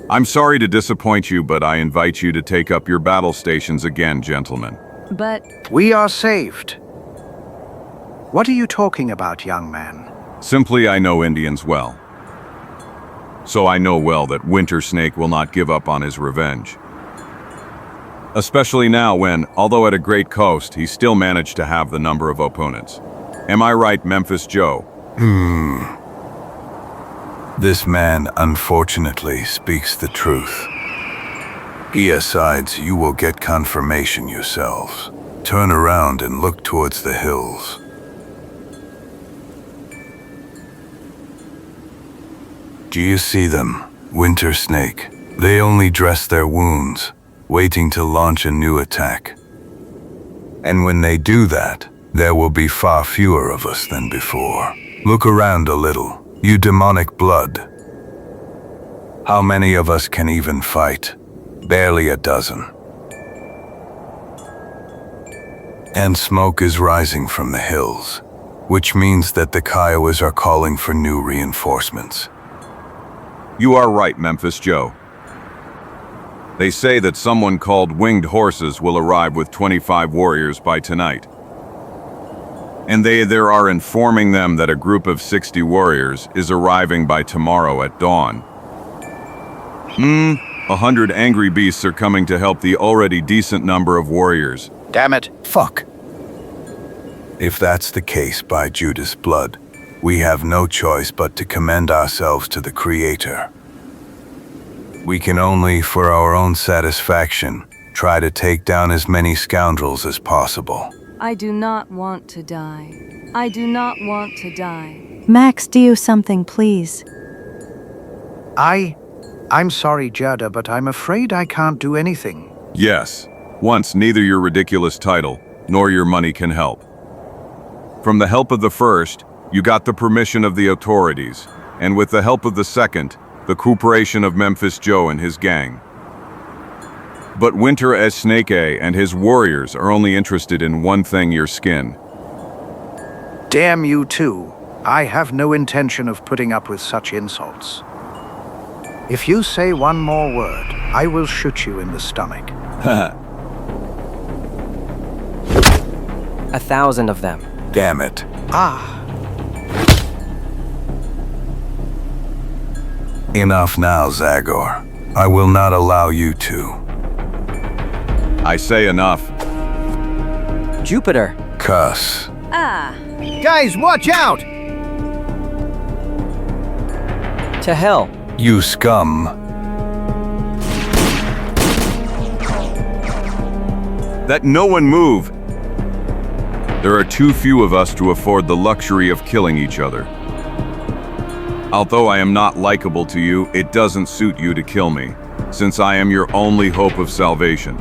I'm sorry to disappoint you, but I invite you to take up your battle stations again, gentlemen. But... We are saved. What are you talking about, young man? Simply, I know Indians well. So I know well that Winter Snake will not give up on his revenge. Especially now when, although at a great cost, he still managed to have the number of opponents. Am I right, Memphis Joe? This man, unfortunately, speaks the truth. Sides, you will get confirmation yourselves. Turn around and look towards the hills. Do you see them? Winter Snake. They only dress their wounds, waiting to launch a new attack. And when they do that, there will be far fewer of us than before. Look around a little, you demonic blood. How many of us can even fight? Barely a dozen. And smoke is rising from the hills, which means that the Kiowas are calling for new reinforcements. You are right, Memphis Joe. They say that someone called Winged Horses will arrive with 25 warriors by tonight. And they there are informing them that a group of 60 warriors is arriving by tomorrow at dawn. 100 angry beasts are coming to help the already decent number of warriors. Damn it. Fuck. If that's the case, by Judas' blood, we have no choice but to commend ourselves to the Creator. We can only, for our own satisfaction, try to take down as many scoundrels as possible. I do not want to die. I do not want to die. Max, do something, please. I'm sorry, Jada, but I'm afraid I can't do anything. Yes, once neither your ridiculous title nor your money can help. From the help of the first, you got the permission of the authorities, and with the help of the second, the cooperation of Memphis Joe and his gang. But Winter as Snake and his warriors are only interested in one thing, your skin. Damn you too. I have no intention of putting up with such insults. If you say one more word, I will shoot you in the stomach. 1,000 of them. Damn it. Enough now, Zagor. I will not allow you to. I say enough. Jupiter. Cuss. Guys, watch out! To hell. You scum. That no one move! There are too few of us to afford the luxury of killing each other. Although I am not likable to you, it doesn't suit you to kill me, since I am your only hope of salvation.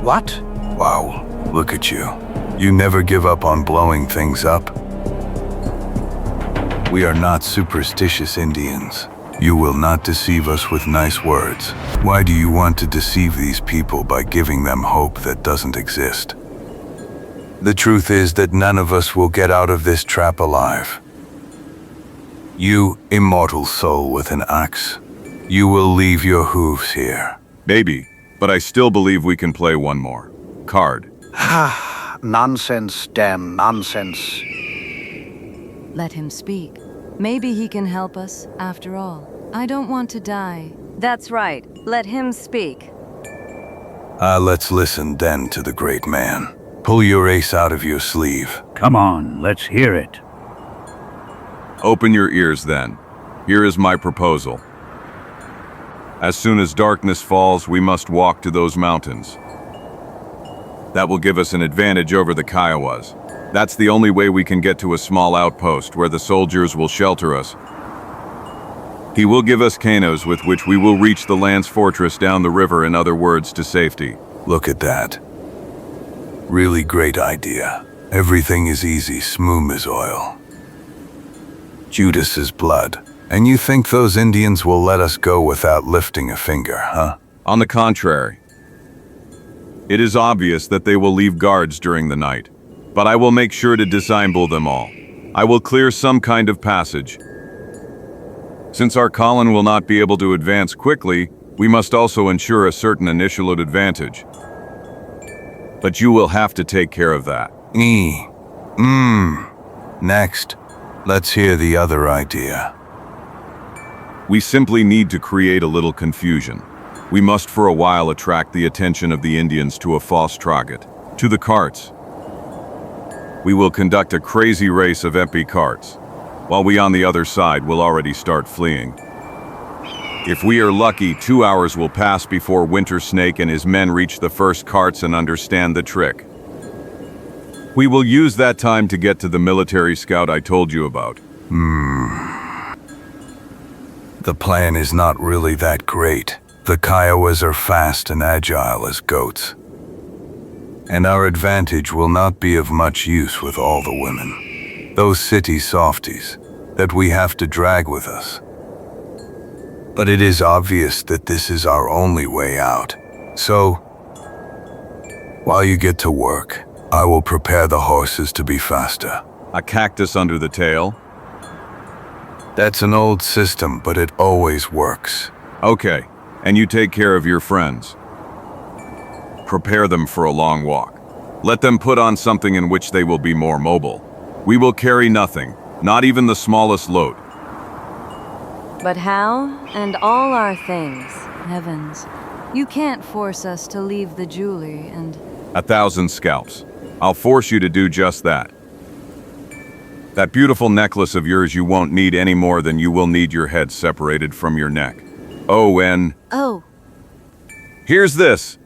What? Wow, look at you. You never give up on blowing things up. We are not superstitious Indians. You will not deceive us with nice words. Why do you want to deceive these people by giving them hope that doesn't exist? The truth is that none of us will get out of this trap alive. You, immortal soul with an axe, you will leave your hooves here. Maybe, but I still believe we can play one more card. Nonsense, damn nonsense. Let him speak. Maybe he can help us, after all. I don't want to die. That's right. Let him speak. Let's listen then to the great man. Pull your ace out of your sleeve. Come on, let's hear it. Open your ears then. Here is my proposal. As soon as darkness falls, we must walk to those mountains. That will give us an advantage over the Kiowas. That's the only way we can get to a small outpost where the soldiers will shelter us. He will give us canoes with which we will reach the Lance Fortress down the river, in other words, to safety. Look at that. Really great idea. Everything is easy, smooth as oil. Judas's blood. And you think those Indians will let us go without lifting a finger, huh? On the contrary. It is obvious that they will leave guards during the night, but I will make sure to disable them all. I will clear some kind of passage. Since our column will not be able to advance quickly, we must also ensure a certain initial advantage. But you will have to take care of that. Next, let's hear the other idea. We simply need to create a little confusion. We must for a while attract the attention of the Indians to a false target, to the carts. We will conduct a crazy race of empty carts, while we on the other side will already start fleeing. If we are lucky, 2 hours will pass before Winter Snake and his men reach the first carts and understand the trick. We will use that time to get to the military scout I told you about. The plan is not really that great. The Kiowas are fast and agile as goats. And our advantage will not be of much use with all the women. Those city softies that we have to drag with us. But it is obvious that this is our only way out. So, while you get to work, I will prepare the horses to be faster. A cactus under the tail? That's an old system, but it always works. Okay, and you take care of your friends. Prepare them for a long walk. Let them put on something in which they will be more mobile. We will carry nothing, not even the smallest load. But how? And all our things. Heavens. You can't force us to leave the jewelry and... 1,000 scalps. I'll force you to do just that. That beautiful necklace of yours you won't need any more than you will need your head separated from your neck. Oh, and... Oh. Here's this.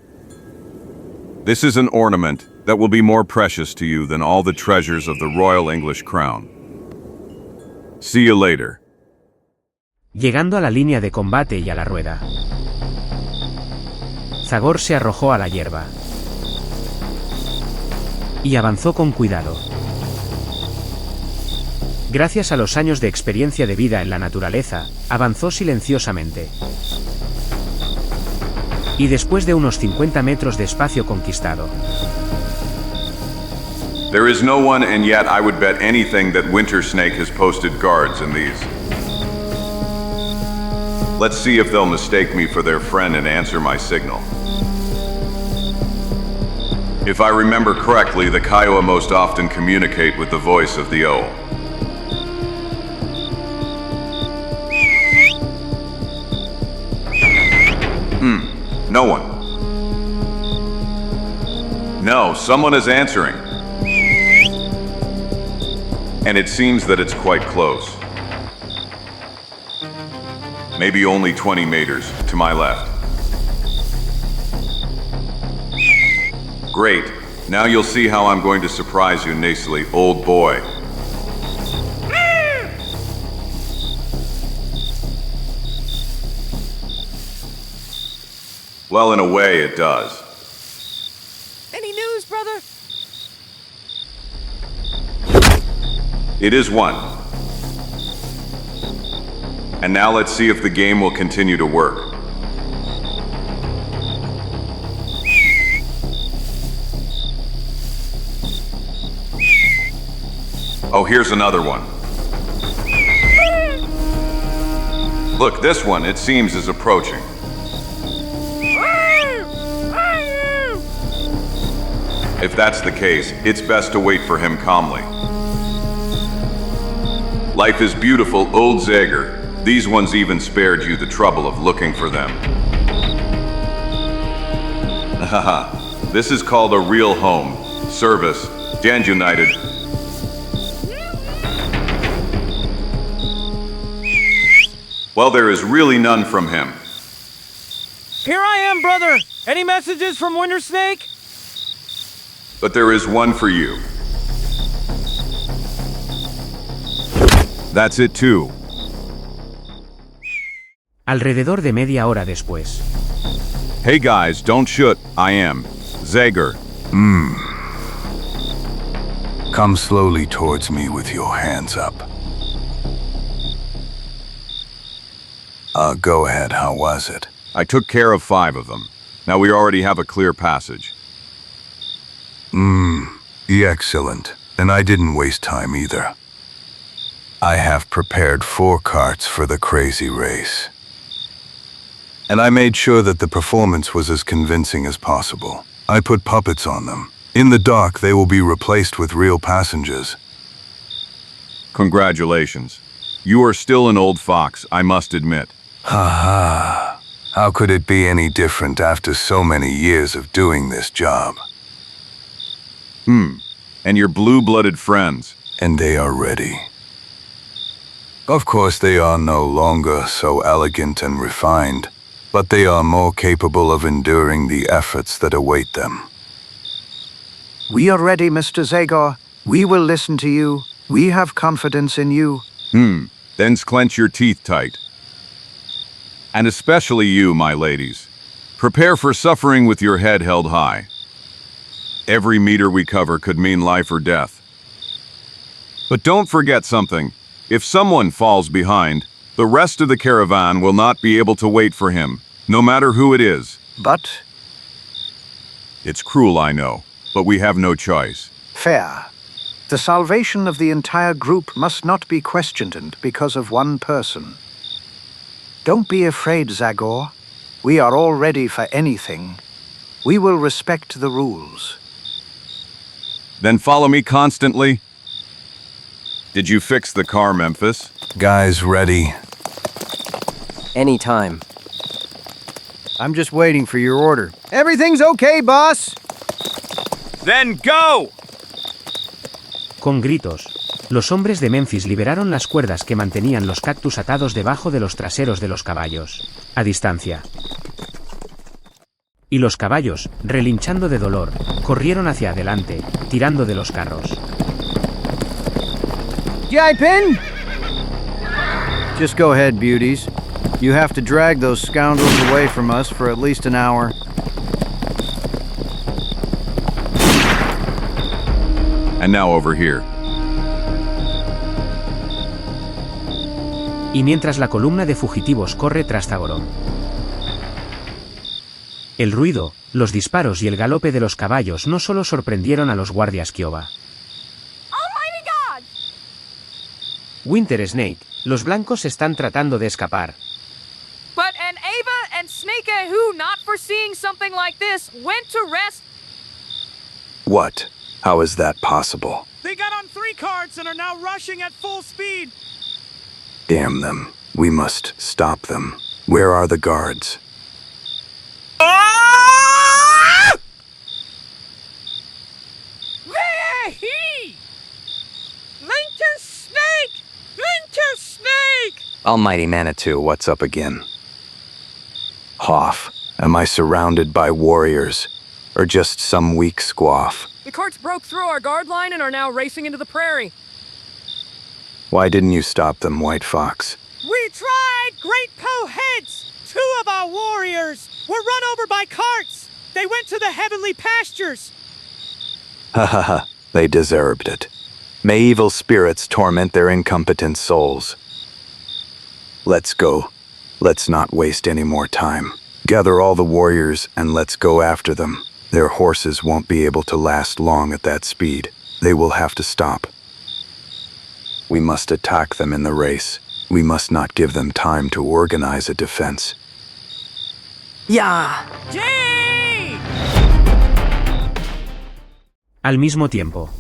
This is an ornament that will be more precious to you than all the treasures of the Royal English Crown. See you later. Llegando a la línea de combate y a la rueda, Zagor se arrojó a la hierba y avanzó con cuidado. Gracias a los años de experiencia de vida en la naturaleza, avanzó silenciosamente. Y después de unos 50 metros de espacio conquistado, There is no one, and yet I would bet anything that Wintersnake has posted guards in these. Let's see if they'll mistake me for their friend and answer my signal. If I remember correctly, the Kiowa most often communicate with the voice of the owl. No one. No, someone is answering. And it seems that it's quite close. Maybe only 20 meters to my left. Great. Now you'll see how I'm going to surprise you, nasally old boy. Well, in a way, it does. Any news, brother? It is one. And now let's see if the game will continue to work. Oh, here's another one. Look, this one, it seems, is approaching. If that's the case, it's best to wait for him calmly. Life is beautiful, old Zagor. These ones even spared you the trouble of looking for them. Haha, this is called a real home. Service, and united. Well, there is really none from him. Here I am, brother. Any messages from Wintersnake? But there is one for you. That's it too. Alrededor de media hora después. Hey guys, don't shoot. I am Zagor. Come slowly towards me with your hands up. Go ahead, how was it? I took care of 5 of them. Now we already have a clear passage. Excellent. And I didn't waste time either. I have prepared 4 carts for the crazy race. And I made sure that the performance was as convincing as possible. I put puppets on them. In the dock, they will be replaced with real passengers. Congratulations. You are still an old fox, I must admit. Ha. How could it be any different after so many years of doing this job? And your blue-blooded friends. And they are ready. Of course, they are no longer so elegant and refined, but they are more capable of enduring the efforts that await them. We are ready, Mr. Zagor. We will listen to you. We have confidence in you. Then clench your teeth tight. And especially you, my ladies. Prepare for suffering with your head held high. Every meter we cover could mean life or death. But don't forget something. If someone falls behind, the rest of the caravan will not be able to wait for him, no matter who it is. But? It's cruel, I know, but we have no choice. Fair. The salvation of the entire group must not be questioned because of one person. Don't be afraid, Zagor. We are all ready for anything. We will respect the rules. Then follow me constantly. Did you fix the car, Memphis? Guys, ready? Anytime. I'm just waiting for your order. Everything's okay, boss! Then go! Con gritos, los hombres de Memphis liberaron las cuerdas que mantenían los cactus atados debajo de los traseros de los caballos, a distancia. Y los caballos, relinchando de dolor, corrieron hacia adelante, tirando de los carros. Jipin! Just go ahead, beauties. You have to drag those scoundrels away from us for at least an hour. And now over here. Y mientras la columna de fugitivos corre tras Zagor. El ruido, los disparos y el galope de los caballos no solo sorprendieron a los guardias Kiowa. Winter Snake, los blancos están tratando de escapar. But an Ava and Snake who, not foreseeing something like this, went to rest. What? How is that possible? They got on 3 carts and are now rushing at full speed. Damn them. We must stop them. Where are the guards? Almighty Manitou, what's up again? Hoff, am I surrounded by warriors, or just some weak squaw? The carts broke through our guard line and are now racing into the prairie. Why didn't you stop them, White Fox? We tried, Great Poe Heads! 2 of our warriors were run over by carts. They went to the heavenly pastures. Ha ha ha, they deserved it. May evil spirits torment their incompetent souls. Let's go. Let's not waste any more time. Gather all the warriors and let's go after them. Their horses won't be able to last long at that speed. They will have to stop. We must attack them in the race. We must not give them time to organize a defense. Ya. Yay! Al mismo tiempo.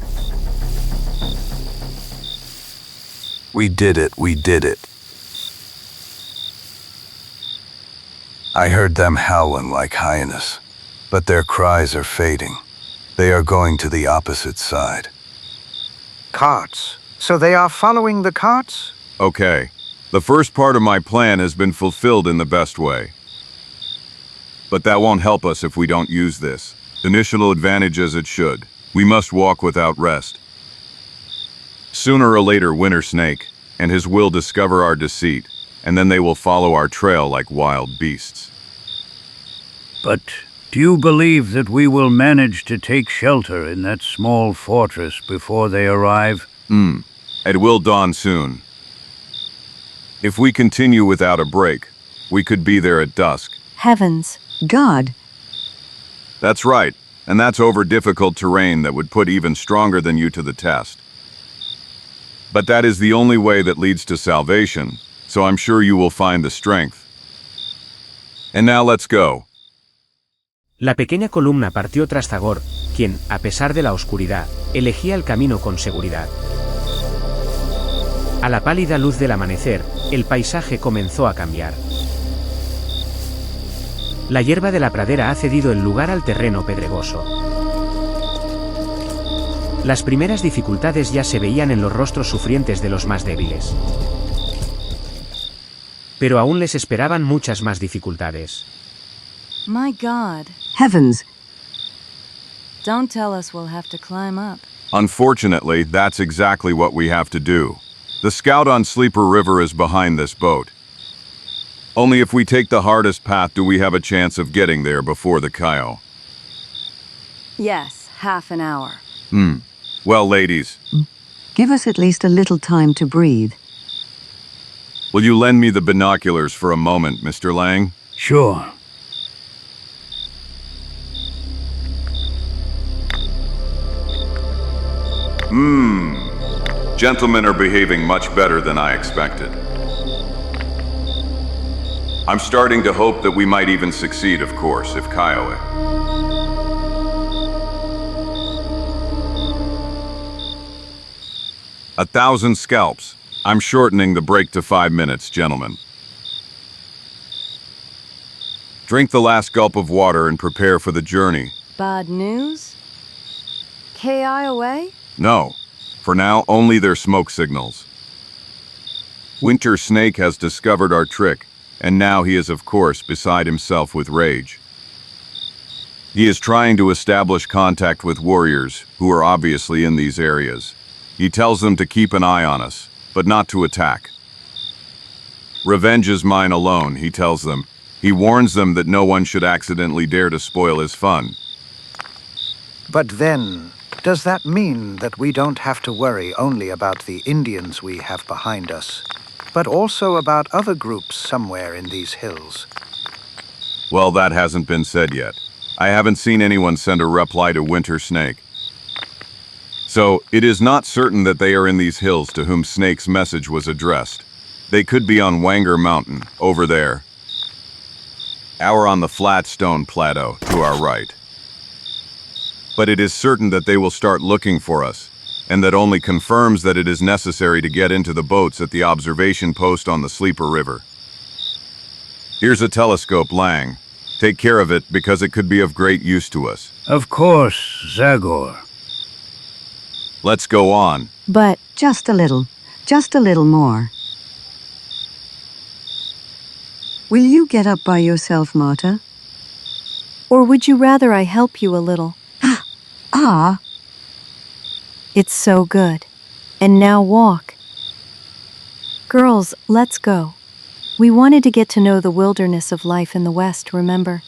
We did it, we did it. I heard them howling like hyenas, but their cries are fading. They are going to the opposite side. Carts. So they are following the carts? Okay. The first part of my plan has been fulfilled in the best way. But that won't help us if we don't use this. Initial advantage as it should. We must walk without rest. Sooner or later, Winter Snake and his will discover our deceit, and then they will follow our trail like wild beasts. But do you believe that we will manage to take shelter in that small fortress before they arrive? It will dawn soon. If we continue without a break, we could be there at dusk. Heavens, God. That's right, and that's over difficult terrain that would put even stronger than you to the test. But that is the only way that leads to salvation, so I'm sure you will find the strength. And now let's go. La pequeña columna partió tras Zagor, quien, a pesar de la oscuridad, elegía el camino con seguridad. A la pálida luz del amanecer, el paisaje comenzó a cambiar. La hierba de la pradera ha cedido el lugar al terreno pedregoso. Las primeras dificultades ya se veían en los rostros sufrientes de los más débiles. Pero aún les esperaban muchas más dificultades. My God. Heavens. Don't tell us we'll have to climb up. Unfortunately, that's exactly what we have to do. The scout on Sleeper River is behind this boat. Only if we take the hardest path do we have a chance of getting there before the Kaio. Yes, half an hour. Well, ladies, Give us at least a little time to breathe. will you lend me the binoculars for a moment, Mr. Lang? Sure. Gentlemen are behaving much better than I expected. I'm starting to hope that we might even succeed, of course, if Kaio. 1,000 scalps. I'm shortening the break to 5 minutes, gentlemen. Drink the last gulp of water and prepare for the journey. Bad news? KI away? No. For now, only their smoke signals. Winter Snake has discovered our trick, and now he is, of course, beside himself with rage. He is trying to establish contact with warriors who are obviously in these areas. He tells them to keep an eye on us, but not to attack. Revenge is mine alone, he tells them. He warns them that no one should accidentally dare to spoil his fun. But then, does that mean that we don't have to worry only about the Indians we have behind us, but also about other groups somewhere in these hills? Well, that hasn't been said yet. I haven't seen anyone send a reply to Winter Snake. So, it is not certain that they are in these hills to whom Snake's message was addressed. They could be on Wanger Mountain, over there. Or on the flat stone plateau, to our right. But it is certain that they will start looking for us, and that only confirms that it is necessary to get into the boats at the observation post on the Sleeper River. Here's a telescope, Lang. Take care of it, because it could be of great use to us. Of course, Zagor. Let's go on. But just a little more. Will you get up by yourself, Marta? Or would you rather I help you a little? It's so good. And now walk. Girls, let's go. We wanted to get to know the wilderness of life in the West, remember?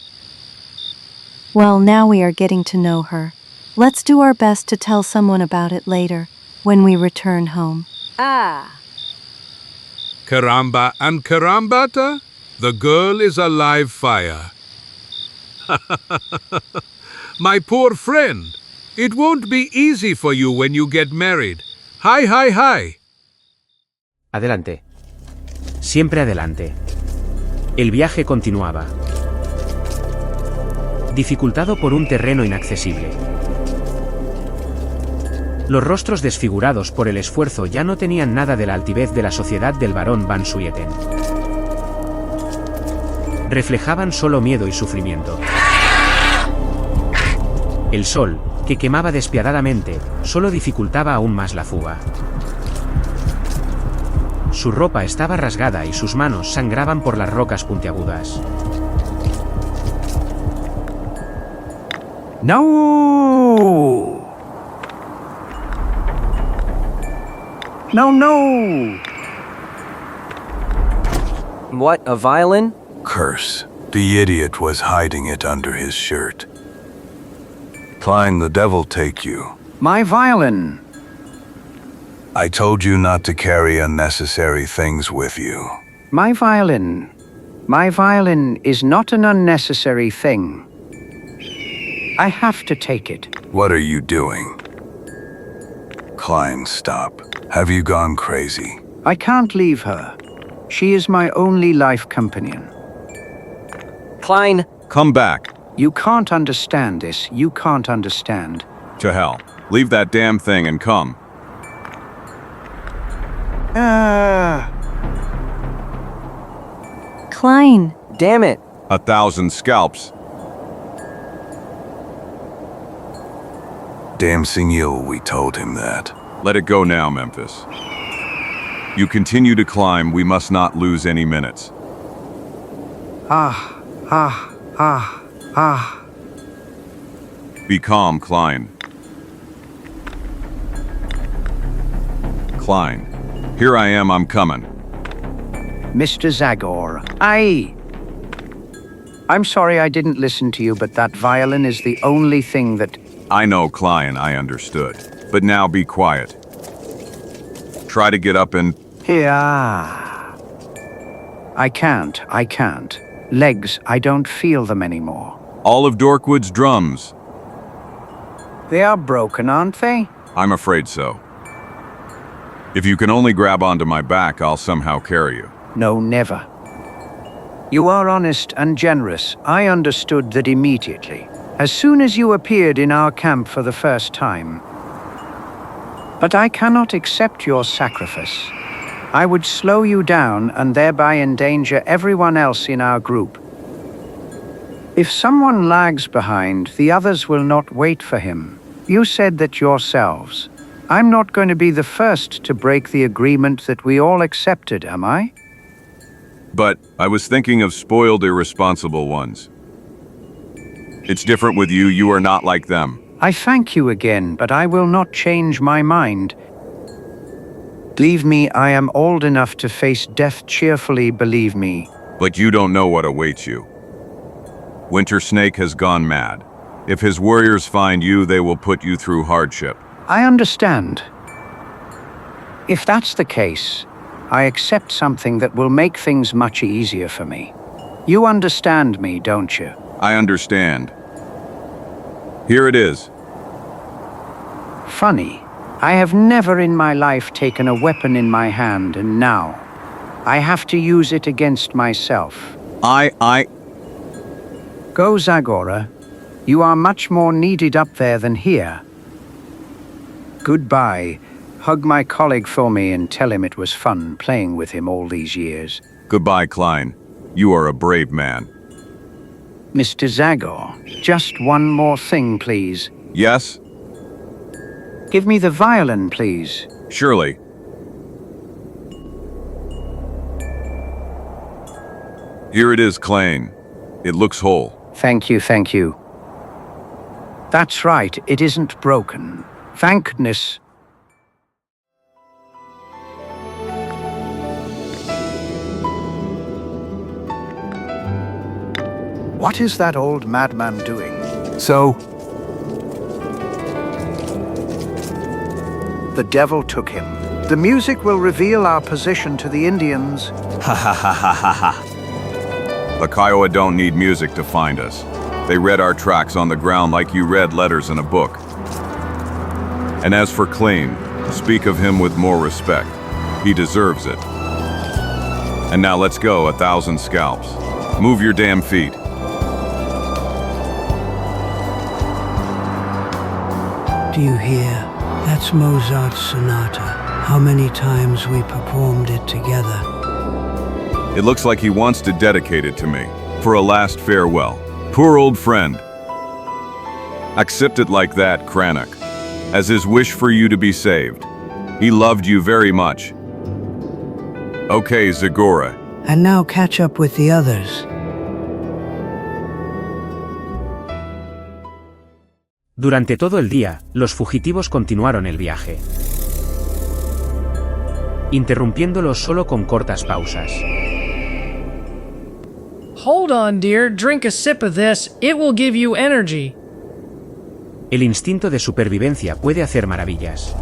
Well, now we are getting to know her. Let's do our best to tell someone about it later, when we return home. Karamba and Karambata? The girl is a live fire. My poor friend, it won't be easy for you when you get married. Hi, hi, hi. Adelante. Siempre adelante. El viaje continuaba. Dificultado por un terreno inaccesible. Los rostros desfigurados por el esfuerzo ya no tenían nada de la altivez de la sociedad del barón Van Suyeten. Reflejaban solo miedo y sufrimiento. El sol, que quemaba despiadadamente, solo dificultaba aún más la fuga. Su ropa estaba rasgada y sus manos sangraban por las rocas puntiagudas. No! No! What, a violin? Curse. The idiot was hiding it under his shirt. Klein, the devil take you. My violin! I told you not to carry unnecessary things with you. My violin. My violin is not an unnecessary thing. I have to take it. What are you doing? Klein, stop. Have you gone crazy? I can't leave her. She is my only life companion. Klein! Come back. You can't understand this. You can't understand. To hell. Leave that damn thing and come. Klein. Damn it. 1,000 scalps. Damn Singil, we told him that. Let it go now, Memphis. You continue to climb, we must not lose any minutes. Be calm, Klein. Klein. Here I am, I'm coming. Mr. Zagor, I'm sorry I didn't listen to you, but that violin is the only thing that... I know, Klein, I understood. But now be quiet. Try to get up and... Yeah. I can't. Legs, I don't feel them anymore. All of Darkwood's drums. They are broken, aren't they? I'm afraid so. If you can only grab onto my back, I'll somehow carry you. No, never. You are honest and generous. I understood that immediately, as soon as you appeared in our camp for the first time. But I cannot accept your sacrifice. I would slow you down and thereby endanger everyone else in our group. If someone lags behind, the others will not wait for him. You said that yourselves. I'm not going to be the first to break the agreement that we all accepted, am I? But I was thinking of spoiled, irresponsible ones. It's different with you. You are not like them. I thank you again, but I will not change my mind. Believe me, I am old enough to face death cheerfully, believe me. But you don't know what awaits you. Winter Snake has gone mad. If his warriors find you, they will put you through hardship. I understand. If that's the case, I accept something that will make things much easier for me. You understand me, don't you? I understand. Here it is. Funny. I have never in my life taken a weapon in my hand, and now I have to use it against myself. Go, Zagor. You are much more needed up there than here. Goodbye. Hug my colleague for me and tell him it was fun playing with him all these years. Goodbye, Klein. You are a brave man. Mr. Zagor, just one more thing, please. Yes? Give me the violin, please. Surely. Here it is, Klein. It looks whole. Thank you. That's right, it isn't broken. Thank goodness. What is that old madman doing? The devil took him. The music will reveal our position to the Indians. Ha ha ha ha ha ha. The Kiowa don't need music to find us. They read our tracks on the ground like you read letters in a book. And as for Klein, speak of him with more respect. He deserves it. And now let's go, 1,000 scalps. Move your damn feet. Do you hear? That's Mozart's sonata. How many times we performed it together. It looks like he wants to dedicate it to me, for a last farewell. Poor old friend. Accept it like that, Cranach, as his wish for you to be saved. He loved you very much. Okay, Zagor. And now catch up with the others. Durante todo el día, los fugitivos continuaron el viaje, interrumpiéndolos solo con cortas pausas. Hold on, dear. Drink a sip of this. It will give you energy. El instinto de supervivencia puede hacer maravillas.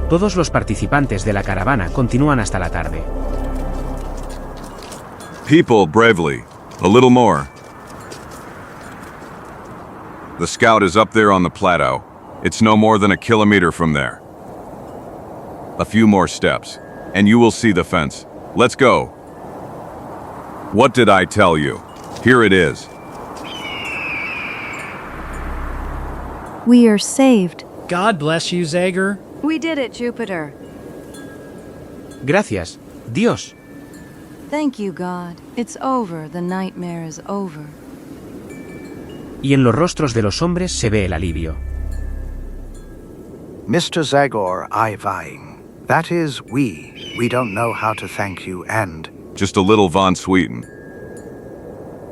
Todos los participantes de la caravana continúan hasta la tarde. People, bravely. A little more. The scout is up there on the plateau. It's no more than 1 kilometer from there. A few more steps, and you will see the fence. Let's go. What did I tell you? Here it is. We are saved. God bless you, Zagor. We did it, Jupiter. Gracias, Dios. Thank you, God. It's over. The nightmare is over. Y en los rostros de los hombres se ve el alivio. Mr. Zagor, I vying. That is, we don't know how to thank you and... Just a little von Sweeten.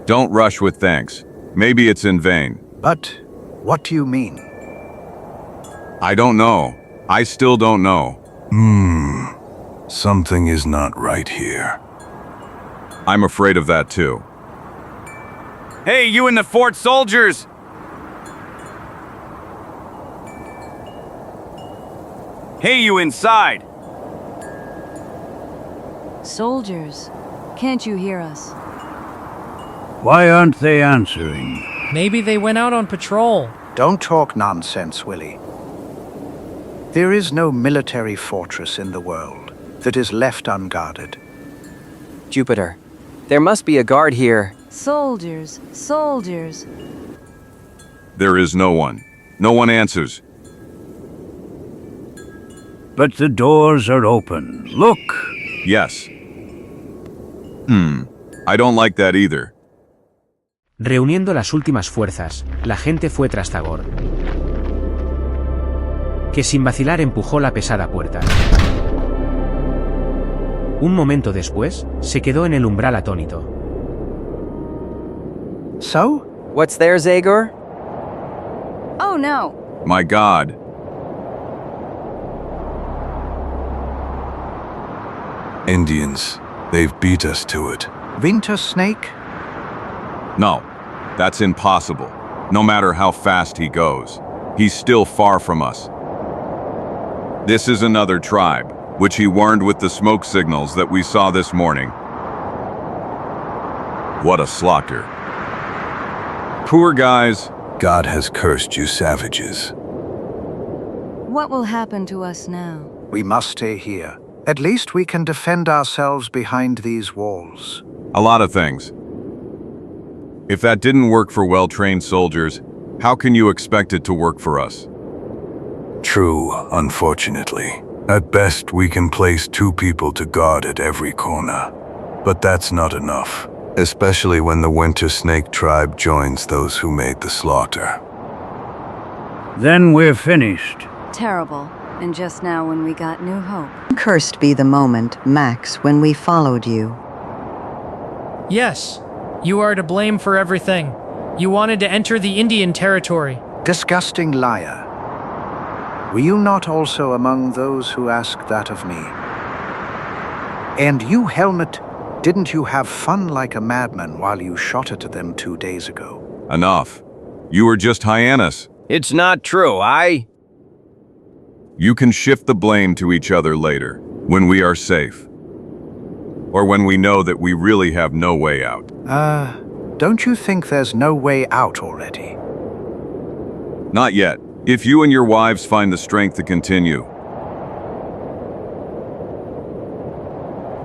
Don't rush with thanks. Maybe it's in vain. But, what do you mean? I don't know. I still don't know. Something is not right here. I'm afraid of that too. Hey, you in the fort soldiers! Hey, you inside! Soldiers, can't you hear us? Why aren't they answering? Maybe they went out on patrol. Don't talk nonsense, Willie. There is no military fortress in the world that is left unguarded. Jupiter, there must be a guard here. Soldiers, soldiers. There is no one. No one answers. But the doors are open. Look! Yes. I don't like that either. Reuniendo las últimas fuerzas, la gente fue tras Zagor, que sin vacilar empujó la pesada puerta. Un momento después, se quedó en el umbral atónito. So? What's there, Zagor? Oh no. My God. Indians. They've beat us to it. Winter snake? No, that's impossible. No matter how fast he goes, he's still far from us. This is another tribe, which he warned with the smoke signals that we saw this morning. What a slaughter. Poor guys. God has cursed you savages. What will happen to us now? We must stay here. At least we can defend ourselves behind these walls. A lot of things. If that didn't work for well-trained soldiers, how can you expect it to work for us? True, unfortunately. At best, we can place 2 people to guard at every corner. But that's not enough, especially when the Winter Snake tribe joins those who made the slaughter. Then we're finished. Terrible. And just now when we got new hope. Cursed be the moment, Max, when we followed you. Yes, you are to blame for everything. You wanted to enter the Indian territory. Disgusting liar. Were you not also among those who asked that of me? And you, Helmet, didn't you have fun like a madman while you shot it at them 2 days ago? Enough. You were just hyenas. It's not true. You can shift the blame to each other later, when we are safe. Or when we know that we really have no way out. Don't you think there's no way out already? Not yet. If you and your wives find the strength to continue.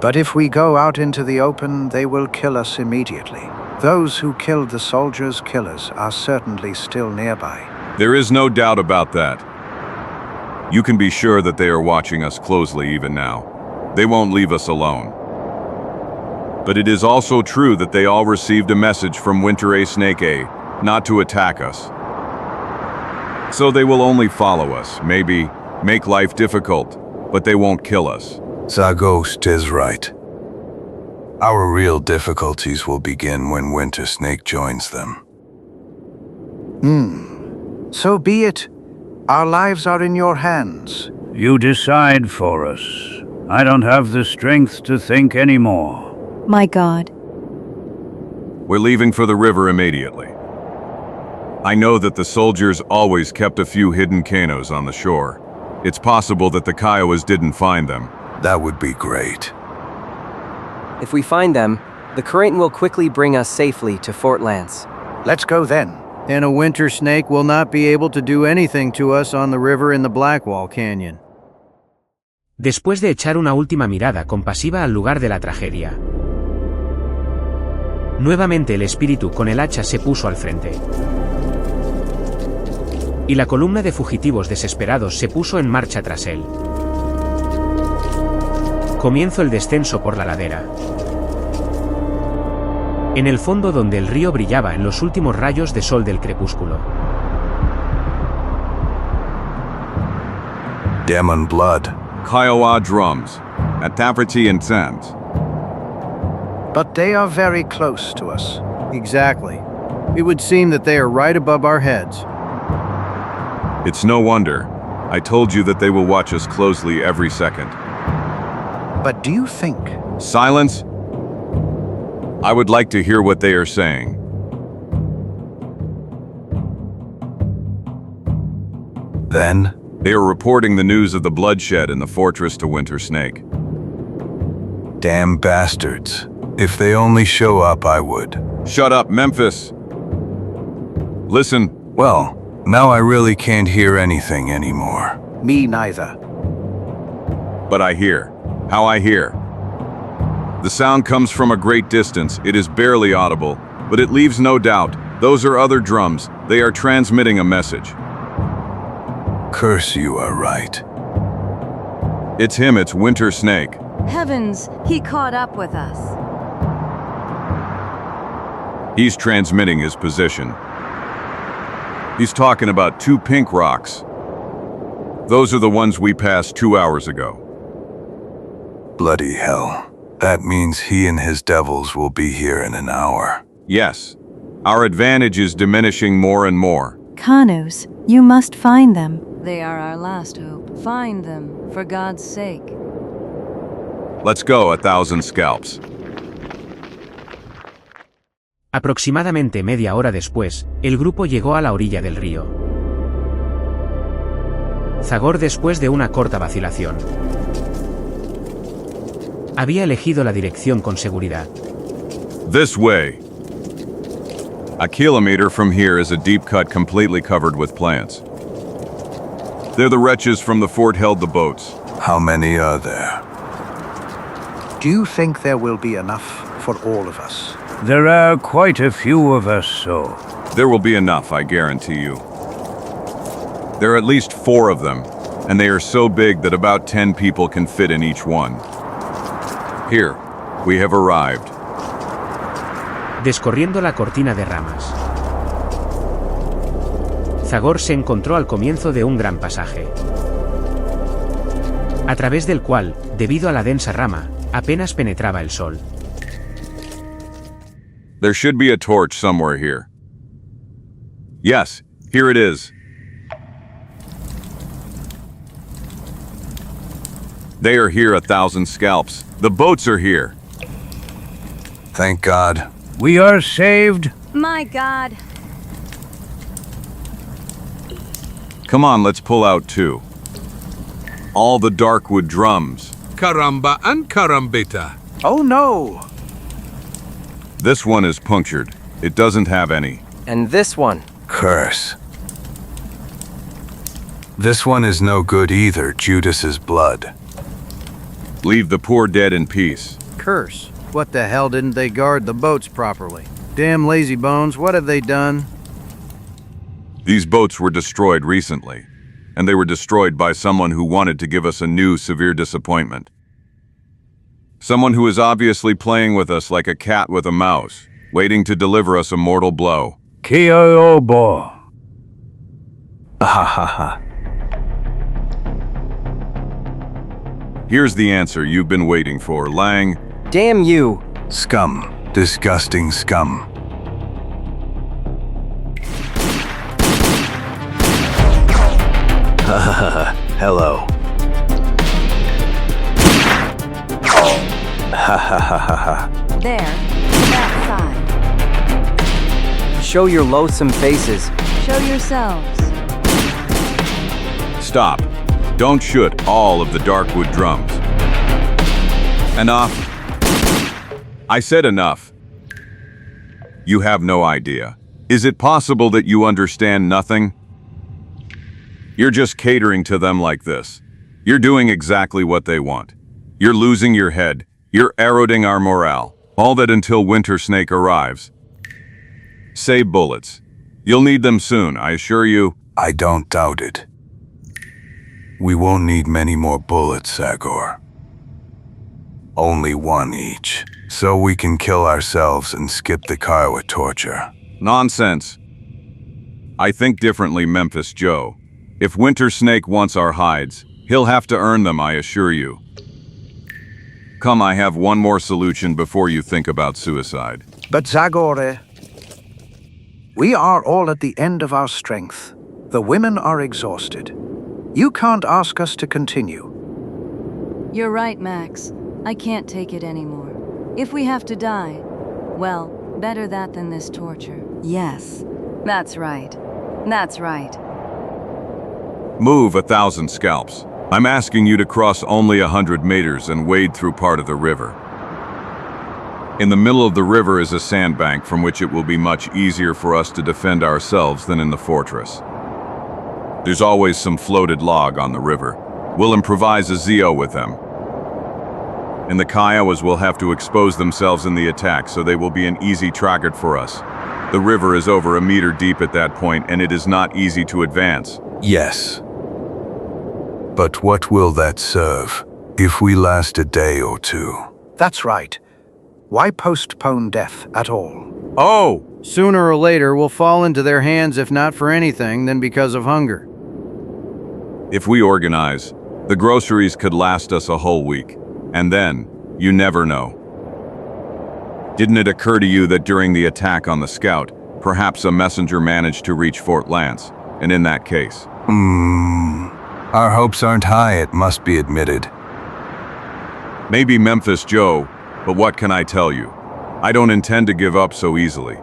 But if we go out into the open, they will kill us immediately. Those who killed the soldiers' killers are certainly still nearby. There is no doubt about that. You can be sure that they are watching us closely even now. They won't leave us alone. But it is also true that they all received a message from Winter A Snake A, not to attack us. So they will only follow us, maybe make life difficult, but they won't kill us. Zagost is right. Our real difficulties will begin when Winter Snake joins them. So be it. Our lives are in your hands. You decide for us. I don't have the strength to think anymore. My God. We're leaving for the river immediately. I know that the soldiers always kept a few hidden canoes on the shore. It's possible that the Kiowas didn't find them. That would be great. If we find them, the current will quickly bring us safely to Fort Lance. Let's go then. And a winter snake will not be able to do anything to us on the river in the Blackwall Canyon. Después de echar una última mirada compasiva al lugar de la tragedia, nuevamente el espíritu con el hacha se puso al frente. Y la columna de fugitivos desesperados se puso en marcha tras él. Comienzo el descenso por la ladera. En el fondo donde el río brillaba en los últimos rayos de sol del crepúsculo. Demon blood. Kiowa drums. Atafriti and sands. But they are very close to us. Exactly. It would seem that they are right above our heads. It's no wonder. I told you that they will watch us closely every second. But do you think... Silence. I would like to hear what they are saying. Then? They are reporting the news of the bloodshed in the fortress to Winter Snake. Damn bastards. If they only show up, I would. Shut up, Memphis. Listen. Well, now I really can't hear anything anymore. Me neither. But I hear. How I hear. The sound comes from a great distance. It is barely audible, but it leaves no doubt. Those are other drums. They are transmitting a message. Curse, you are right. It's him, it's Winter Snake. Heavens, he caught up with us. He's transmitting his position. He's talking about 2 pink rocks. Those are the ones we passed 2 hours ago. Bloody hell. That means he and his devils will be here in an hour. Yes. Our advantage is diminishing more and more. Kanus, you must find them. They are our last hope. Find them, for God's sake. Let's go, 1,000 scalps. Aproximadamente media hora después, el grupo llegó a la orilla del río. Zagor, después de una corta vacilación, había elegido la dirección con seguridad. This way. A kilometer from here is a deep cut completely covered with plants. They're the wretches from the fort held the boats. How many are there? Do you think there will be enough for all of us? There are quite a few of us, so... There will be enough, I guarantee you. There are at least 4 of them, and they are so big that about 10 people can fit in each one. Here, we have arrived. Descorriendo la cortina de ramas, Zagor se encontró al comienzo de un gran pasaje, a través del cual, debido a la densa rama, apenas penetraba el sol. There should be a torch somewhere here. Yes, here it is. They are here, 1,000 scalps. The boats are here. Thank God. We are saved. My God. Come on, let's pull out 2. All the Darkwood drums. Caramba and carambita. Oh no! This one is punctured. It doesn't have any. And this one. Curse. This one is no good either, Judas's blood. Leave the poor dead in peace. Curse. What the hell didn't they guard the boats properly? Damn lazy bones, what have they done? These boats were destroyed recently, and they were destroyed by someone who wanted to give us a new severe disappointment. Someone who is obviously playing with us like a cat with a mouse, waiting to deliver us a mortal blow. Kiobo. Ha ha ha. Here's the answer you've been waiting for, Lang. Damn you. Scum. Disgusting scum. Ha ha ha. Hello. Ha ha ha ha ha. There, that side. Show your loathsome faces. Show yourselves. Stop. Don't shoot all of the Darkwood drums. Enough. I said enough. You have no idea. Is it possible that you understand nothing? You're just catering to them like this. You're doing exactly what they want. You're losing your head. You're eroding our morale. All that until Winter Snake arrives. Save bullets. You'll need them soon, I assure you. I don't doubt it. We won't need many more bullets, Zagor. Only 1 each. So we can kill ourselves and skip the Kiowa torture. Nonsense. I think differently, Memphis Joe. If Winter Snake wants our hides, he'll have to earn them, I assure you. Come, I have one more solution before you think about suicide. But Zagor, we are all at the end of our strength. The women are exhausted. You can't ask us to continue. You're right, Max. I can't take it anymore. If we have to die, well, better that than this torture. Yes, that's right. That's right. Move 1,000 scalps. I'm asking you to cross only 100 meters and wade through part of the river. In the middle of the river is a sandbank from which it will be much easier for us to defend ourselves than in the fortress. There's always some floated log on the river. We'll improvise a Zio with them. And the Kiowas will have to expose themselves in the attack, so they will be an easy target for us. The river is over 1 meter deep at that point, and it is not easy to advance. Yes. But what will that serve if we last a day or two? That's right. Why postpone death at all? Oh! Sooner or later, we'll fall into their hands if not for anything, then because of hunger. If we organize, the groceries could last us a whole week. And then, you never know. Didn't it occur to you that during the attack on the scout, perhaps a messenger managed to reach Fort Lance, and in that case? Our hopes aren't high, it must be admitted. Maybe Memphis Joe, but what can I tell you? I don't intend to give up so easily.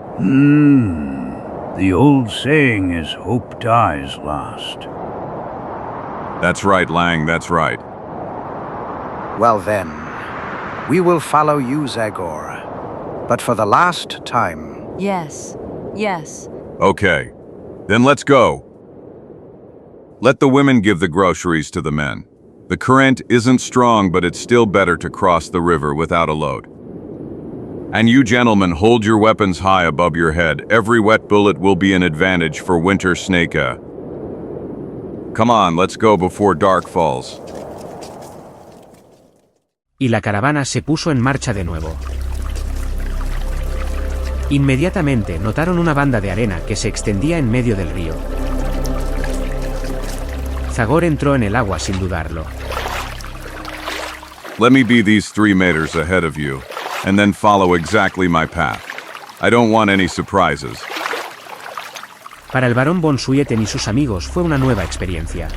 The old saying is hope dies last. That's right, Lang, that's right. Well then, we will follow you, Zagor. But for the last time. Yes. Yes. Okay. Then let's go. Let the women give the groceries to the men. The current isn't strong, but it's still better to cross the river without a load. And you gentlemen, hold your weapons high above your head. Every wet bullet will be an advantage for Winter Snake. Come on, let's go before dark falls. Y la caravana se puso en marcha de nuevo. Inmediatamente notaron una banda de arena que se extendía en medio del río. Zagor entró en el agua sin dudarlo. Let me be these 3 meters ahead of you, and then follow exactly my path. I don't want any surprises. Para el barón von Sueten y sus amigos fue una nueva experiencia.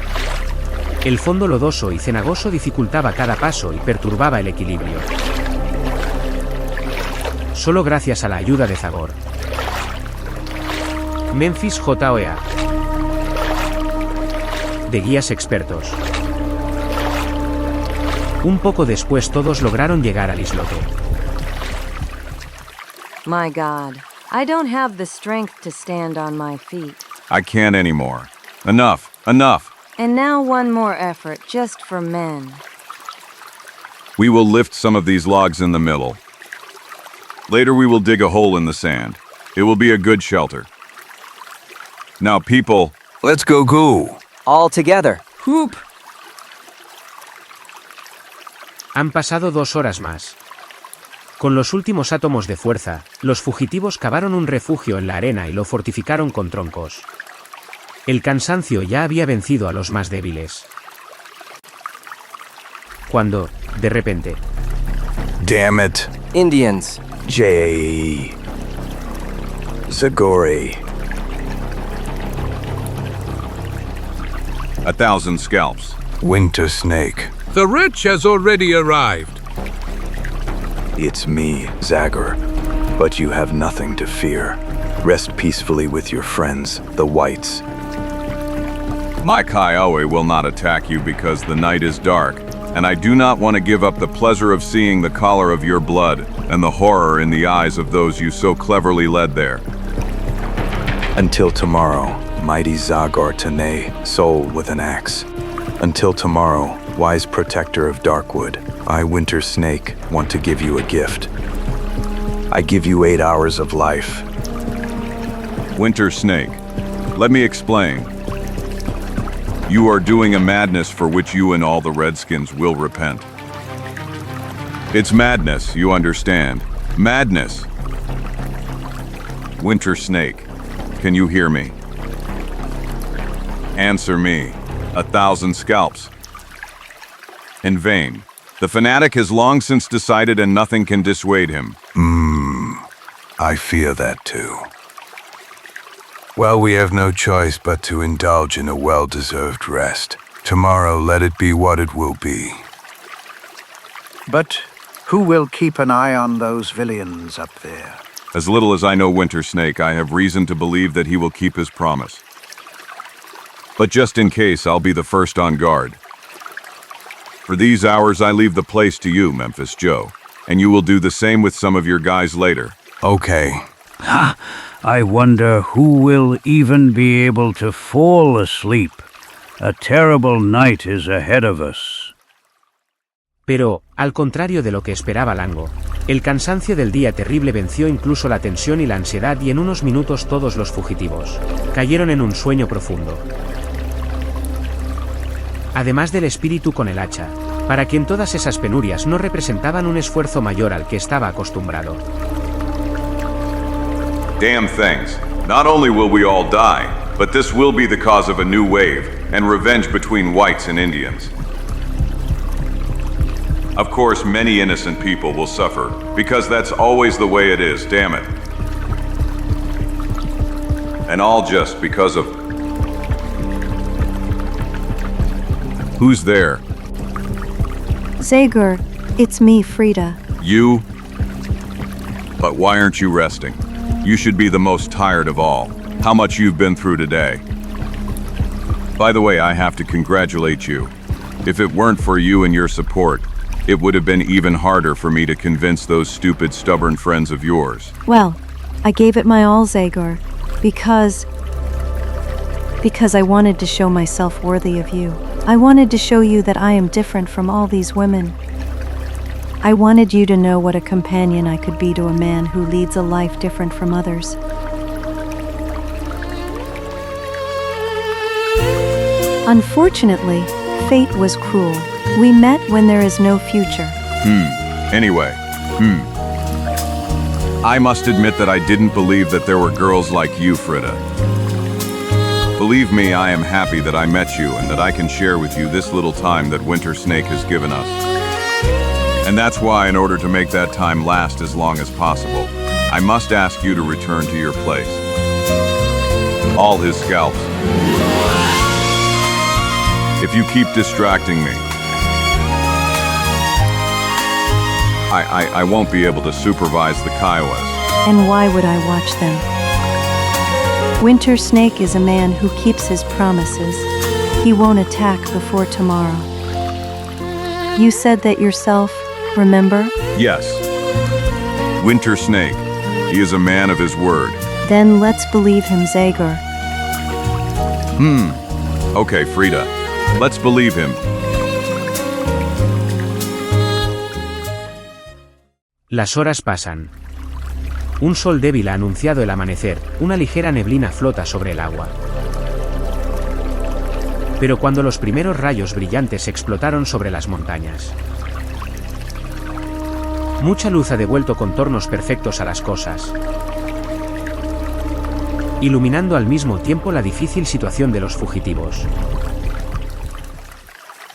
El fondo lodoso y cenagoso dificultaba cada paso y perturbaba el equilibrio. Solo gracias a la ayuda de Zagor. Memphis JOA. De guías expertos. Un poco después todos lograron llegar al islote. My God, I don't have the strength to stand on my feet. I can't anymore. Enough, enough. And now one more effort, just for men. We will lift some of these logs in the middle. Later we will dig a hole in the sand. It will be a good shelter. Now people, let's go. All together. Hoop. Han pasado 2 horas más. Con los últimos átomos de fuerza, los fugitivos cavaron un refugio en la arena y lo fortificaron con troncos. El cansancio ya había vencido a los más débiles. Cuando, de repente... Damn it. Indians. Zagor. 1,000 scalps. Winter Snake. The rich has already arrived. It's me, Zagor. But you have nothing to fear. Rest peacefully with your friends, the whites. My Kiowa will not attack you because the night is dark, and I do not want to give up the pleasure of seeing the color of your blood and the horror in the eyes of those you so cleverly led there. Until tomorrow, mighty Zagor Tene, soul with an axe. Until tomorrow, wise protector of Darkwood, I, Winter Snake, want to give you a gift. I give you 8 hours of life. Winter Snake, let me explain. You are doing a madness for which you and all the Redskins will repent. It's madness, you understand. Madness. Winter Snake, can you hear me? Answer me. 1,000 scalps. In vain. The fanatic has long since decided and nothing can dissuade him. I fear that too. Well, we have no choice but to indulge in a well-deserved rest. Tomorrow, let it be what it will be. But Who will keep an eye on those villains up there? As little as I know Winter Snake, I have reason to believe that he will keep his promise. But just in case, I'll be the first on guard. For these hours, I leave the place to you, Memphis Joe, and you will do the same with some of your guys later. Okay. I wonder who will even be able to fall asleep. A terrible night is ahead of us. Pero, al contrario de lo que esperaba Lango, el cansancio del día terrible venció incluso la tensión y la ansiedad y en unos minutos todos los fugitivos cayeron en un sueño profundo. Además del espíritu con el hacha, para quien todas esas penurias no representaban un esfuerzo mayor al que estaba acostumbrado. Damn things. Not only will we all die, but this will be the cause of a new wave and revenge between whites and Indians. Of course, many innocent people will suffer, because that's always the way it is, damn it. And all just because of... Who's there? Zagor, it's me, Frida. You? But why aren't you resting? You should be the most tired of all. How much you've been through today. By the way, I have to congratulate you. If it weren't for you and your support, it would have been even harder for me to convince those stupid, stubborn friends of yours. Well, I gave it my all, Zagor, because I wanted to show myself worthy of you. I wanted to show you that I am different from all these women. I wanted you to know what a companion I could be to a man who leads a life different from others. Unfortunately, fate was cruel. We met when there is no future. Anyway, I must admit that I didn't believe that there were girls like you, Frida. Believe me, I am happy that I met you and that I can share with you this little time that Winter Snake has given us. And that's why, in order to make that time last as long as possible, I must ask you to return to your place. All his scalps. If you keep distracting me, I won't be able to supervise the Kiowas. And why would I watch them? Winter Snake is a man who keeps his promises. He won't attack before tomorrow. You said that yourself, remember? Yes. Winter Snake. He is a man of his word. Then let's believe him, Zagor. Okay, Frida. Let's believe him. Las horas pasan. Un sol débil ha anunciado el amanecer, una ligera neblina flota sobre el agua. Pero cuando los primeros rayos brillantes explotaron sobre las montañas, mucha luz ha devuelto contornos perfectos a las cosas, iluminando al mismo tiempo la difícil situación de los fugitivos.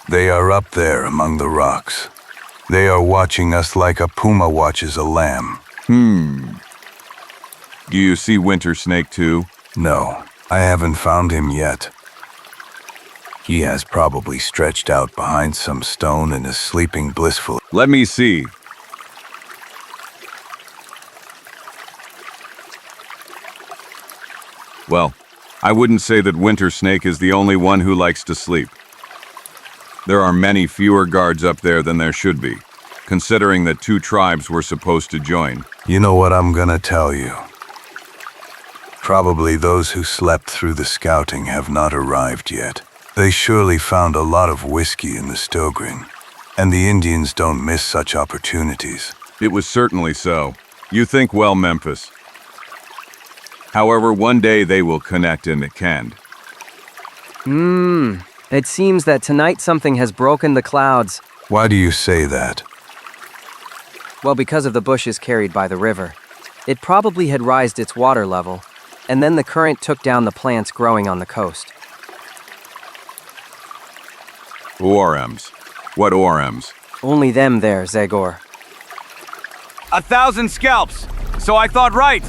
They are up there among the rocks. They are watching us like a puma watches a lamb. Do you see Winter Snake too? No, I haven't found him yet. He has probably stretched out behind some stone and is sleeping blissfully. Let me see. Well, I wouldn't say that Winter Snake is the only one who likes to sleep. There are many fewer guards up there than there should be, considering that 2 tribes were supposed to join. You know what I'm gonna tell you? Probably those who slept through the scouting have not arrived yet. They surely found a lot of whiskey in the Stogrin, and the Indians don't miss such opportunities. It was certainly so. You think well, Memphis. However, one day they will connect in the Kend. It seems that tonight something has broken the clouds. Why do you say that? Well, because of the bushes carried by the river. It probably had raised its water level, and then the current took down the plants growing on the coast. ORMs. What ORMs? Only them there, Zagor. 1,000 scalps! So I thought right!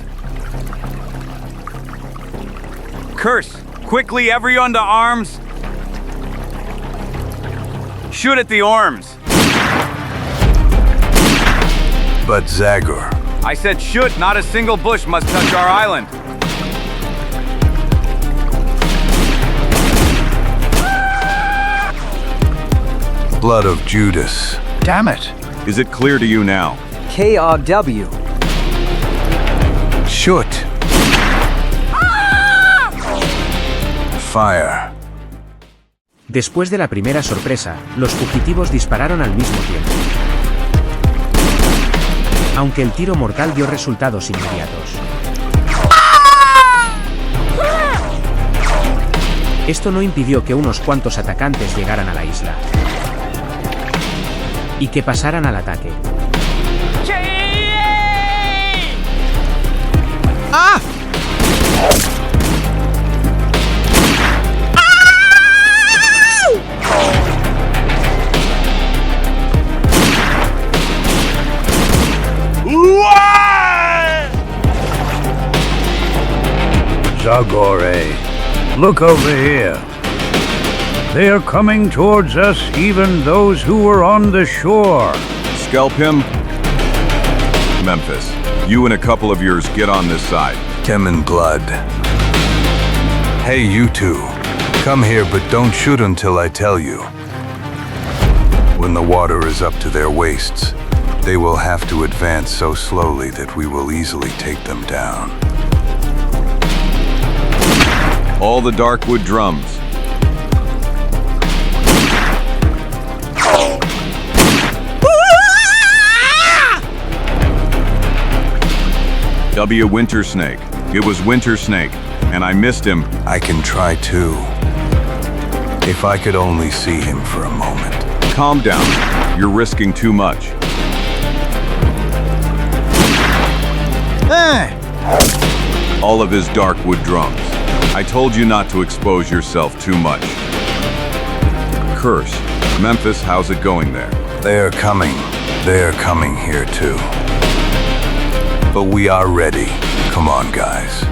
Curse! Quickly, everyone to arms! Shoot at the orms! But Zagor. I said should, not a single bush must touch our island. Blood of Judas. Damn it. Is it clear to you now? KRW. Shoot. Fire. Después de la primera sorpresa, los fugitivos dispararon al mismo tiempo. Aunque el tiro mortal dio resultados inmediatos. Esto no impidió que unos cuantos atacantes llegaran a la isla y que pasaran al ataque. ¡Ah! Zagor EN, look over here. They are coming towards us, even those who were on the shore. Scalp him. Memphis, you and a couple of yours get on this side. Them in blood. Hey, you two. Come here, but don't shoot until I tell you. When the water is up to their waists, they will have to advance so slowly that we will easily take them down. All the Darkwood drums. W. Winter Snake. It was Winter Snake, and I missed him. I can try too. If I could only see him for a moment. Calm down. You're risking too much. All of his Darkwood drums. I told you not to expose yourself too much. Curse. Memphis, how's it going there? They are coming. They are coming here too. But we are ready. Come on, guys.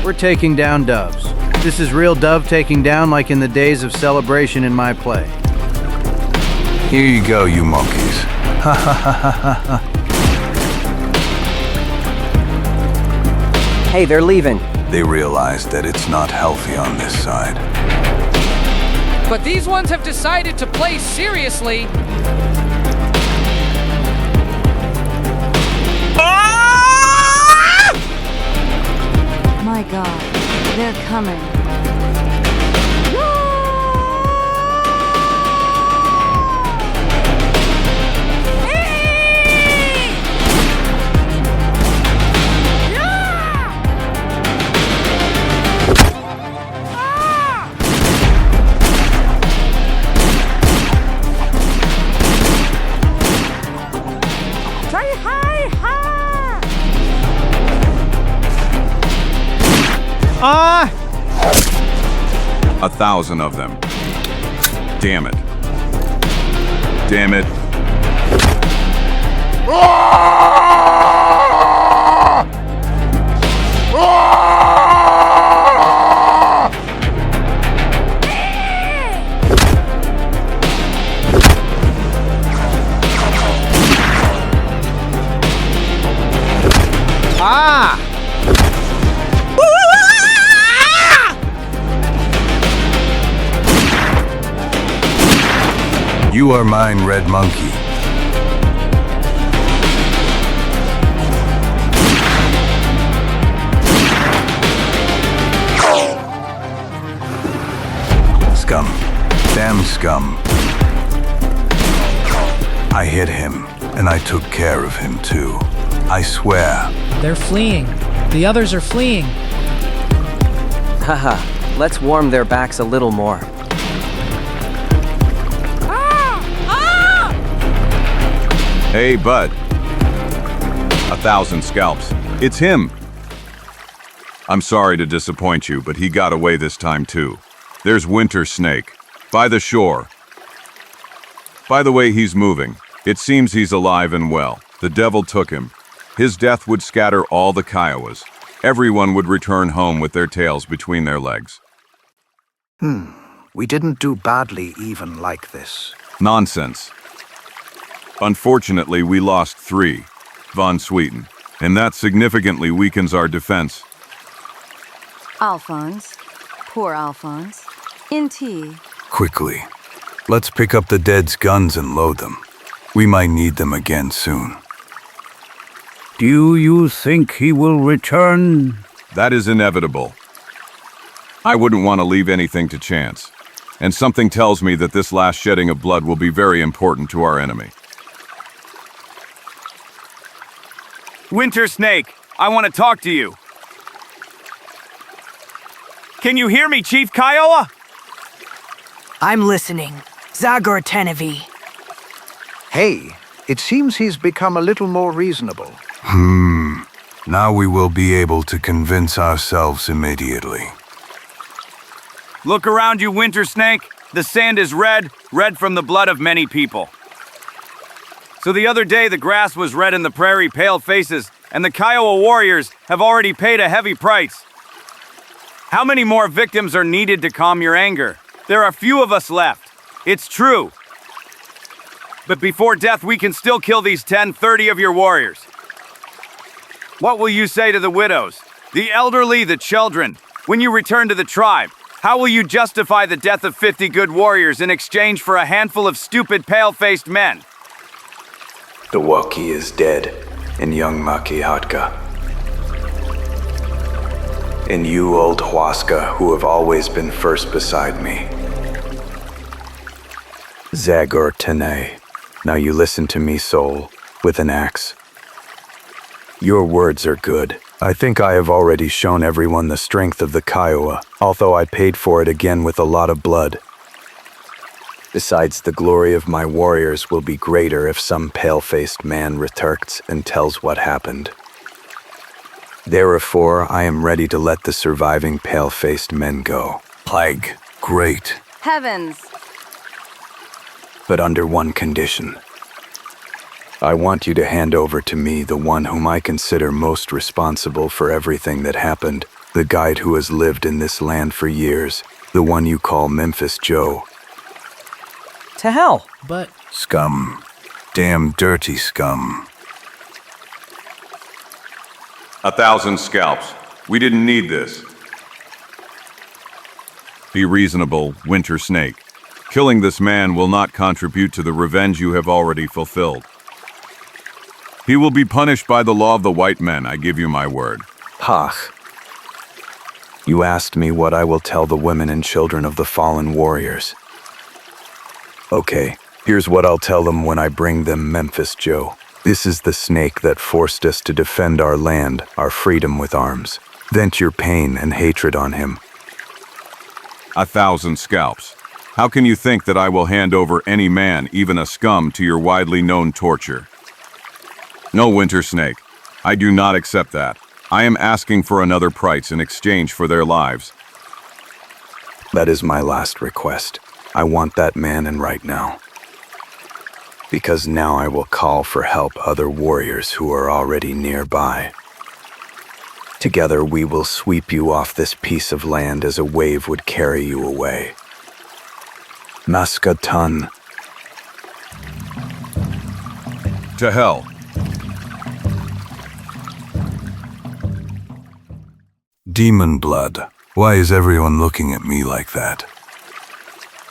We're taking down doves. This is real dove taking down like in the days of celebration in my play. Here you go, you monkeys. Ha ha ha ha ha. Hey, they're leaving. They realize that it's not healthy on this side. But these ones have decided to play seriously. My God, they're coming. Ah! 1,000 of them. Damn it. Damn it. Ah! You are mine, red monkey. Scum. Damn scum. I hit him, and I took care of him too. I swear. They're fleeing. The others are fleeing. Haha, let's warm their backs a little more. Hey, bud. 1,000 scalps. It's him. I'm sorry to disappoint you, but he got away this time too. There's Winter Snake. By the shore. By the way, he's moving. It seems he's alive and well. The devil took him. His death would scatter all the Kiowas. Everyone would return home with their tails between their legs. We didn't do badly even like this. Nonsense. Unfortunately, we lost 3, von Sweeten, and that significantly weakens our defense. Alphonse. Poor Alphonse. In tea. Quickly. Let's pick up the dead's guns and load them. We might need them again soon. Do you think he will return? That is inevitable. I wouldn't want to leave anything to chance. And something tells me that this last shedding of blood will be very important to our enemy. Winter Snake, I want to talk to you. Can you hear me, Chief Kiowa? I'm listening. Zagor Tenevi. Hey, it seems he's become a little more reasonable. Now we will be able to convince ourselves immediately. Look around you, Winter Snake. The sand is red, red from the blood of many people. So the other day the grass was red in the prairie pale faces, and the Kiowa warriors have already paid a heavy price. How many more victims are needed to calm your anger? There are few of us left. It's true. But before death, we can still kill these 10-30 of your warriors. What will you say to the widows, the elderly, the children, when you return to the tribe? How will you justify the death of 50 good warriors in exchange for a handful of stupid, pale-faced men? The Waki is dead, and young Makihatka. And you, old Huasca, who have always been first beside me. Zagor Tene. Now you listen to me, soul, with an axe. Your words are good. I think I have already shown everyone the strength of the Kiowa, although I paid for it again with a lot of blood. Besides, the glory of my warriors will be greater if some pale-faced man returns and tells what happened. Therefore, I am ready to let the surviving pale-faced men go. Plague, great, Heavens! but under one condition. I want you to hand over to me the one whom I consider most responsible for everything that happened, the guide who has lived in this land for years, the one you call Memphis Joe. To hell! But... Scum. Damn dirty scum. 1,000 scalps. We didn't need this. Be reasonable, Winter Snake. Killing this man will not contribute to the revenge you have already fulfilled. He will be punished by the law of the white men, I give you my word. Hach. You asked me what I will tell the women and children of the fallen warriors. Okay, here's what I'll tell them when I bring them Memphis Joe. This is the snake that forced us to defend our land, our freedom with arms. Vent your pain and hatred on him. 1,000 scalps. How can you think that I will hand over any man, even a scum, to your widely known torture? No, Winter Snake. I do not accept that. I am asking for another price in exchange for their lives. That is my last request. I want that man and right now. Because now I will call for help other warriors who are already nearby. Together we will sweep you off this piece of land as a wave would carry you away. Maskatan. To hell. Demon blood. Why is everyone looking at me like that?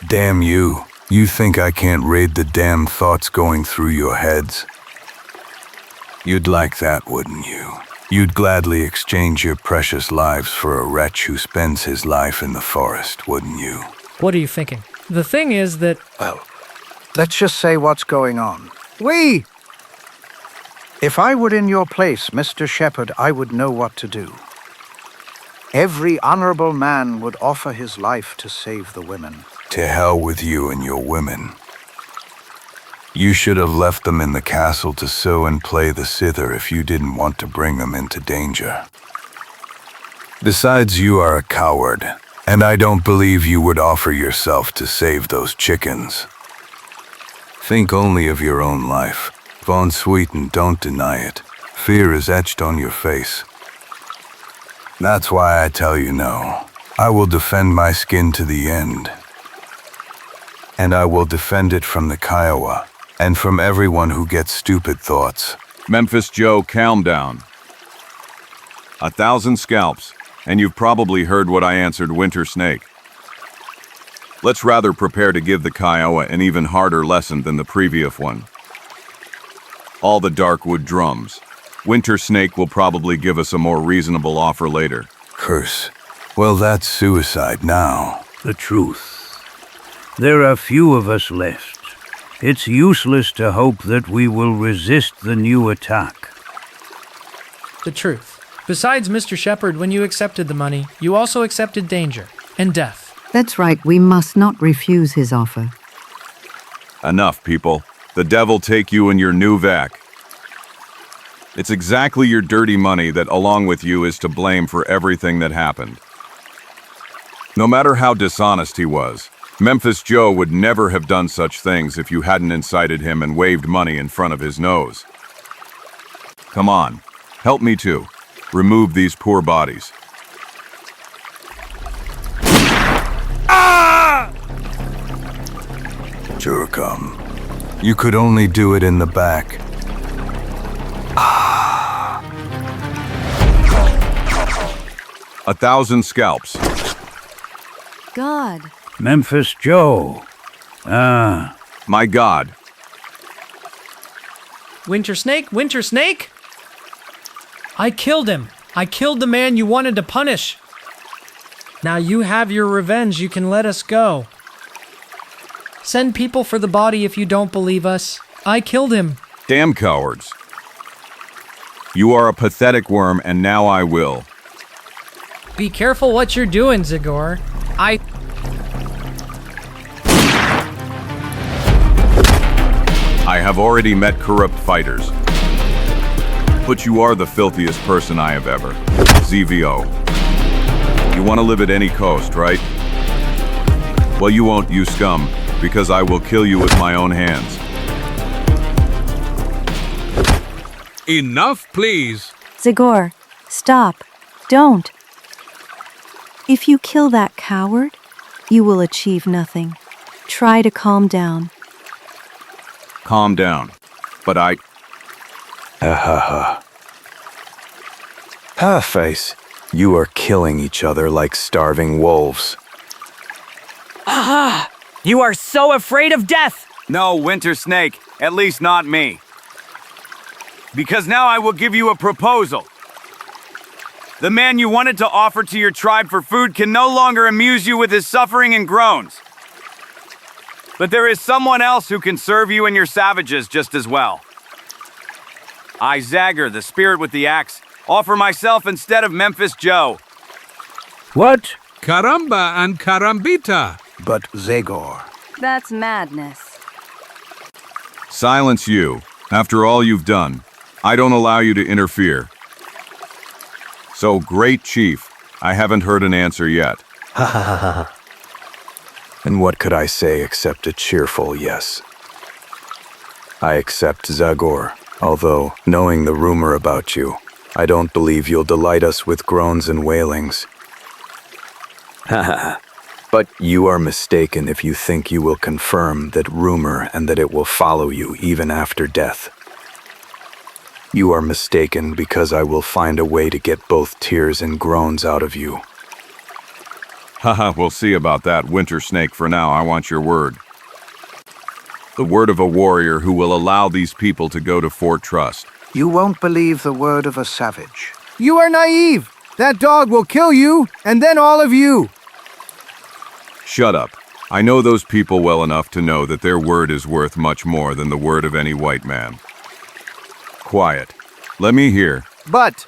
Damn you. You think I can't read the damn thoughts going through your heads? You'd like that, wouldn't you? You'd gladly exchange your precious lives for a wretch who spends his life in the forest, wouldn't you? What are you thinking? The thing is that... Well, let's just say what's going on. If I were in your place, Mr. Shepherd, I would know what to do. Every honorable man would offer his life to save the women. To hell with you and your women. You should have left them in the castle to sew and play the zither if you didn't want to bring them into danger. Besides, you are a coward, and I don't believe you would offer yourself to save those chickens. Think only of your own life. Von Sweeten, don't deny it. Fear is etched on your face. That's why I tell you no. I will defend my skin to the end. And I will defend it from the Kiowa, and from everyone who gets stupid thoughts. Memphis Joe, calm down. 1,000 scalps, and you've probably heard what I answered Winter Snake. Let's rather prepare to give the Kiowa an even harder lesson than the previous one. All the Darkwood drums. Winter Snake will probably give us a more reasonable offer later. Curse. Well, that's suicide now. The truth. There are few of us left. It's useless to hope that we will resist the new attack. The truth. Besides, Mr. Shepherd, when you accepted the money, you also accepted danger and death. That's right, we must not refuse his offer. Enough, people. The devil take you and your new vac. It's exactly your dirty money that, along with you, is to blame for everything that happened. No matter how dishonest he was, Memphis Joe would never have done such things if you hadn't incited him and waved money in front of his nose. Come on, help me too. Remove these poor bodies. Jurkam, you could only do it in the back. 1,000 scalps. God. Memphis Joe. My God. Winter Snake, Winter Snake! I killed him. I killed the man you wanted to punish. Now you have your revenge. You can let us go. Send people for the body if you don't believe us. I killed him. Damn cowards. You are a pathetic worm, and now I will. Be careful what you're doing, Zagor. I have already met corrupt fighters. But you are the filthiest person I have ever. ZVO. You want to live at any coast, right? Well, you won't, you scum, because I will kill you with my own hands. Enough, please. Zagor, stop. Don't. If you kill that coward, you will achieve nothing. Try to calm down. Calm down. But I... Face, you are killing each other like starving wolves. Aha! You are so afraid of death! No, Winter Snake, at least not me. Because now I will give you a proposal. The man you wanted to offer to your tribe for food can no longer amuse you with his suffering and groans. But there is someone else who can serve you and your savages just as well. I, Zagor, the spirit with the axe, offer myself instead of Memphis Joe. What? Caramba and Carambita. But Zagor. That's madness. Silence you. After all you've done, I don't allow you to interfere. So, great chief, I haven't heard an answer yet. And what could I say except a cheerful yes? I accept Zagor, although, knowing the rumor about you, I don't believe you'll delight us with groans and wailings. But you are mistaken if you think you will confirm that rumor and that it will follow you even after death. You are mistaken because I will find a way to get both tears and groans out of you. Haha, we'll see about that, Winter Snake. For now, I want your word. The word of a warrior who will allow these people to go to Fort Trust. You won't believe the word of a savage. You are naive. That dog will kill you, and then all of you. Shut up. I know those people well enough to know that their word is worth much more than the word of any white man. Quiet. Let me hear. But...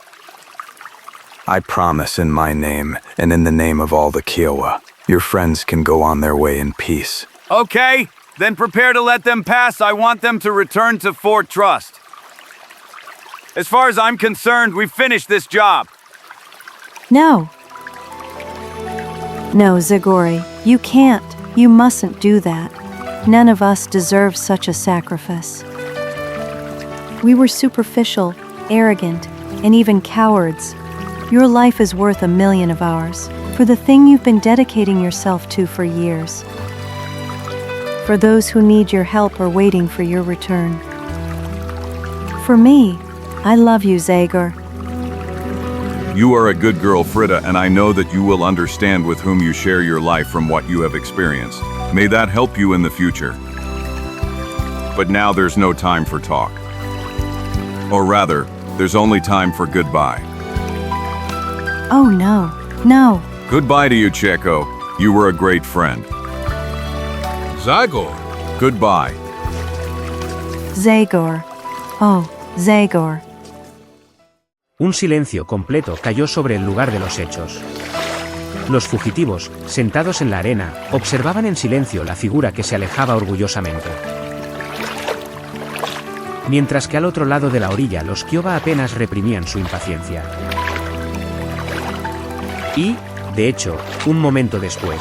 I promise in my name, and in the name of all the Kiowa, your friends can go on their way in peace. Okay, then prepare to let them pass. I want them to return to Fort Trust. As far as I'm concerned, we've finished this job. No. No, Zagori, you can't. You mustn't do that. None of us deserves such a sacrifice. We were superficial, arrogant, and even cowards. Your life is worth 1,000,000 of ours, for the thing you've been dedicating yourself to for years. For those who need your help or waiting for your return. For me, I love you, Zagor. You are a good girl, Frida, and I know that you will understand with whom you share your life from what you have experienced. May that help you in the future. But now there's no time for talk. Or rather, there's only time for goodbye. Oh no, no. Goodbye to you, Čiko. You were a great friend. Zagor. Goodbye. Zagor. Oh, Zagor. Un silencio completo cayó sobre el lugar de los hechos. Los fugitivos, sentados en la arena, observaban en silencio la figura que se alejaba orgullosamente. Mientras que al otro lado de la orilla los Kiowa apenas reprimían su impaciencia. Y, de hecho, un momento después,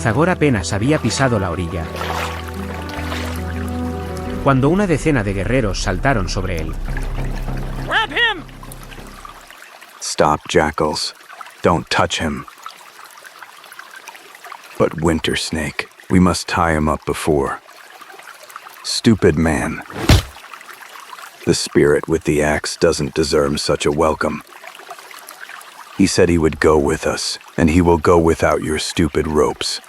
Zagor apenas había pisado la orilla, cuando una decena de guerreros saltaron sobre él. Grab him! Stop, jackals. Don't touch him. But Winter Snake, we must tie him up before. Stupid man. The spirit with the axe doesn't deserve such a welcome. He said he would go with us, and he will go without your stupid ropes.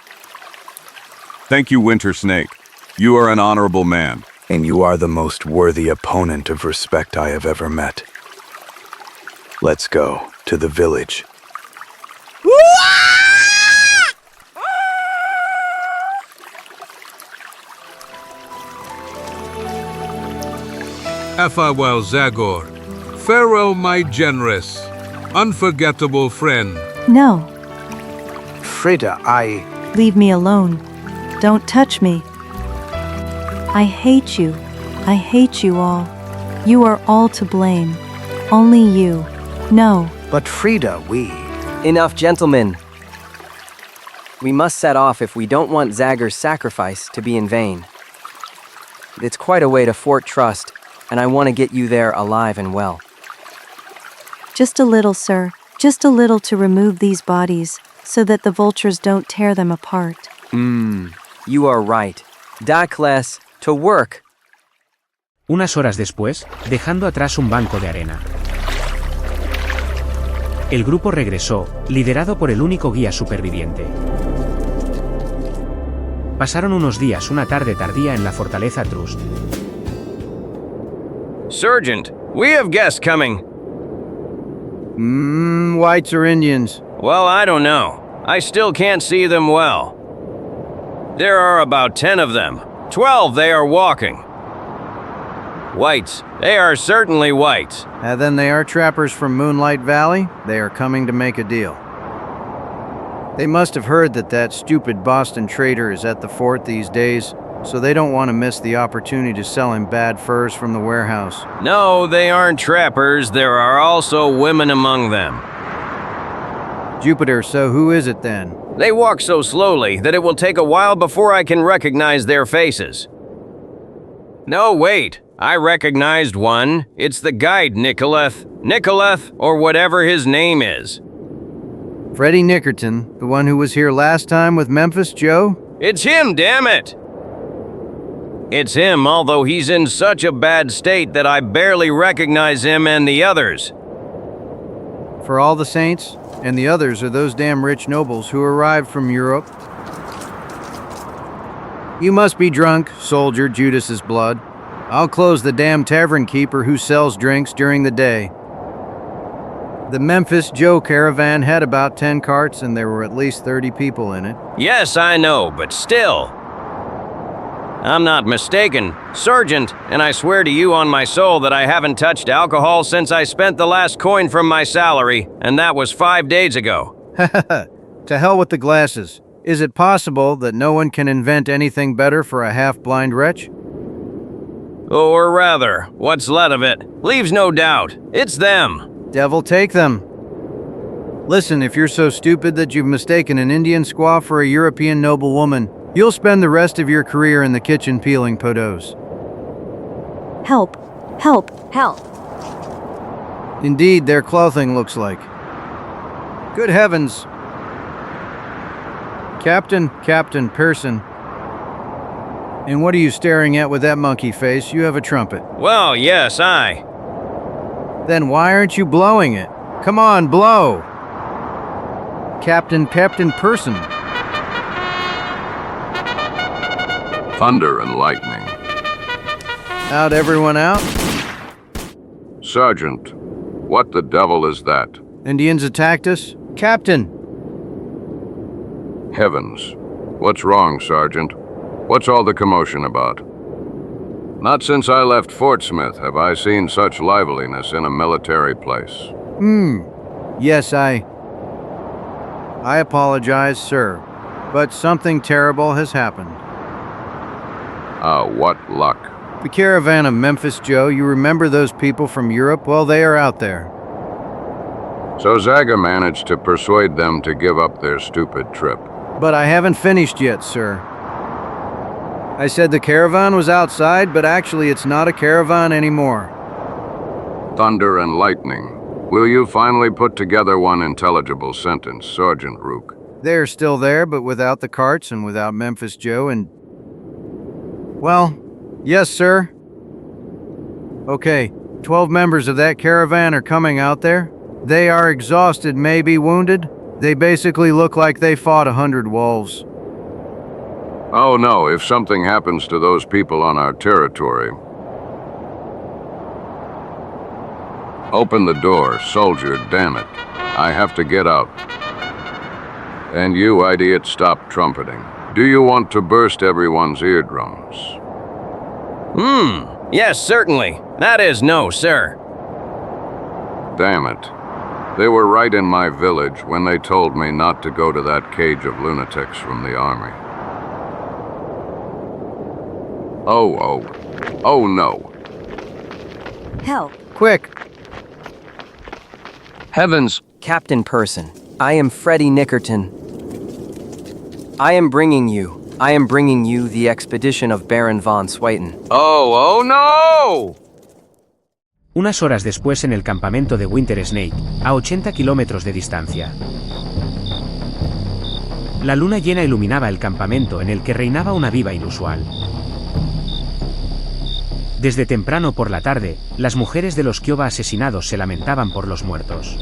Thank you, Winter Snake. You are an honorable man. And you are the most worthy opponent of respect I have ever met. Let's go to the village. Farewell, Zagor. Farewell, my generous, unforgettable friend. No. Frida, Leave me alone. Don't touch me. I hate you. I hate you all. You are all to blame. Only you. No. But Frida, Enough, gentlemen. We must set off if we don't want Zagor's sacrifice to be in vain. It's quite a way to Fort Trust, and I want to get you there alive and well. Just a little, sir. Just a little to remove these bodies, so that the vultures don't tear them apart. You are right. Dakles, to work. Unas horas después, dejando atrás un banco de arena. El grupo regresó, liderado por el único guía superviviente. Pasaron unos días una tarde tardía en la fortaleza Trust. Sergeant, we have guests coming. Whites or Indians? Well, I don't know. I still can't see them well. There are about 10 of them. 12 they are walking. Whites. They are certainly whites. Then they are trappers from Moonlight Valley. They are coming to make a deal. They must have heard that stupid Boston trader is at the fort these days, so they don't want to miss the opportunity to sell him bad furs from the warehouse. No, they aren't trappers. There are also women among them. Jupiter, so who is it then? They walk so slowly that it will take a while before I can recognize their faces. No, wait. I recognized one. It's the guide, Nicoleth, or whatever his name is. Freddie Nickerton, the one who was here last time with Memphis Joe? It's him, damn it! It's him, although he's in such a bad state that I barely recognize him and the others. For all the saints, and the others are those damn rich nobles who arrived from Europe. You must be drunk, soldier Judas's blood. I'll close the damn tavern keeper who sells drinks during the day. The Memphis Joe caravan had about 10 carts and there were at least 30 people in it. Yes, I know, but still. I'm not mistaken, Sergeant, and I swear to you on my soul that I haven't touched alcohol since I spent the last coin from my salary, and that was 5 days ago. To hell with the glasses. Is it possible that no one can invent anything better for a half-blind wretch? Or rather, what's left of it, leaves no doubt. It's them. Devil take them. Listen, if you're so stupid that you've mistaken an Indian squaw for a European noblewoman, you'll spend the rest of your career in the kitchen peeling podos. Help! Help! Help! Indeed, their clothing looks like. Good heavens! Captain Pearson. And what are you staring at with that monkey face? You have a trumpet. Well, yes, I. Then why aren't you blowing it? Come on, blow! Captain Pearson. Thunder and lightning. Out, everyone out? Sergeant, what the devil is that? Indians attacked us? Captain! Heavens. What's wrong, Sergeant? What's all the commotion about? Not since I left Fort Smith have I seen such liveliness in a military place. Yes, I apologize, sir, but something terrible has happened. What luck. The caravan of Memphis Joe, you remember those people from Europe? Well, they are out there. So Zagor managed to persuade them to give up their stupid trip. But I haven't finished yet, sir. I said the caravan was outside, but actually it's not a caravan anymore. Thunder and lightning. Will you finally put together one intelligible sentence, Sergeant Rook? They're still there, but without the carts and without Memphis Joe and... Well, yes, sir. Okay, 12 members of that caravan are coming out there. They are exhausted, maybe wounded. They basically look like they fought 100 wolves. Oh no, if something happens to those people on our territory... Open the door, soldier, damn it. I have to get out. And you, idiot, stop trumpeting. Do you want to burst everyone's eardrums? Yes, certainly. That is no, sir. Damn it. They were right in my village when they told me not to go to that cage of lunatics from the army. Oh no. Help! Quick! Heavens! Captain Pearson, I am Freddie Nickerton. I am bringing you the expedition of Baron von Swieten. Oh no! Unas horas después en el campamento de Winter Snake, a 80 kilómetros de distancia. La luna llena iluminaba el campamento en el que reinaba una viva inusual. Desde temprano por la tarde, las mujeres de los Kiowa asesinados se lamentaban por los muertos.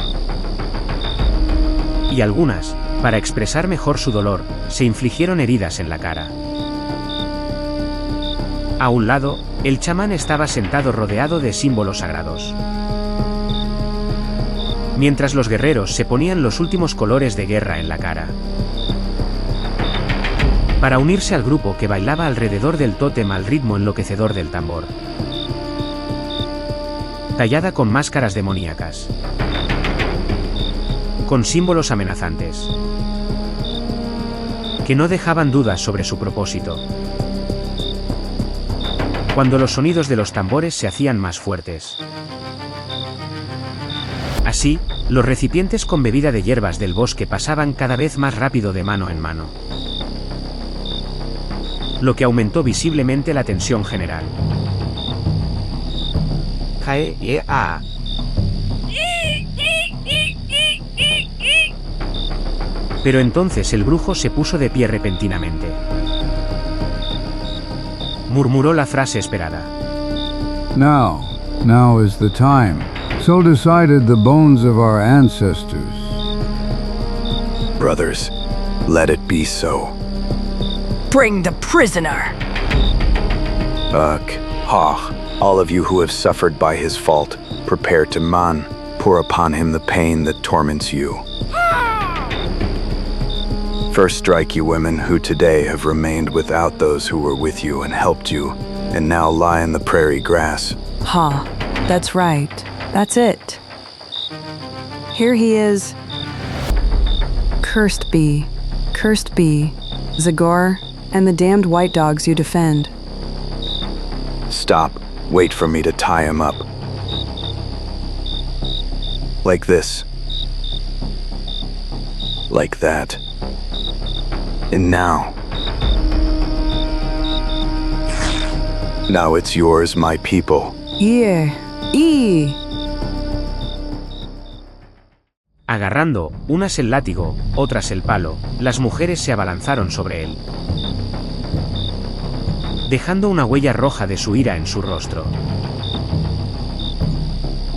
Y algunas, para expresar mejor su dolor, se infligieron heridas en la cara. A un lado, el chamán estaba sentado rodeado de símbolos sagrados. Mientras los guerreros se ponían los últimos colores de guerra en la cara. Para unirse al grupo que bailaba alrededor del tótem al ritmo enloquecedor del tambor. Tallada con máscaras demoníacas. Con símbolos amenazantes. Que no dejaban dudas sobre su propósito. Cuando los sonidos de los tambores se hacían más fuertes. Así, los recipientes con bebida de hierbas del bosque pasaban cada vez más rápido de mano en mano. Lo que aumentó visiblemente la tensión general. Pero entonces el brujo se puso de pie repentinamente. Murmuró la frase esperada. Now is the time. So decided the bones of our ancestors. Brothers, let it be so. Bring the prisoner. All of you who have suffered by his fault, prepare to pour upon him the pain that torments you. First strike, you women who today have remained without those who were with you and helped you, and now lie in the prairie grass. That's right. That's it. Here he is. Cursed be, Zagor, and the damned white dogs you defend. Stop. Wait for me to tie him up. Like this. Like that. And now it's yours, my people. Agarrando, unas el látigo, otras el palo, las mujeres se abalanzaron sobre él, dejando una huella roja de su ira en su rostro,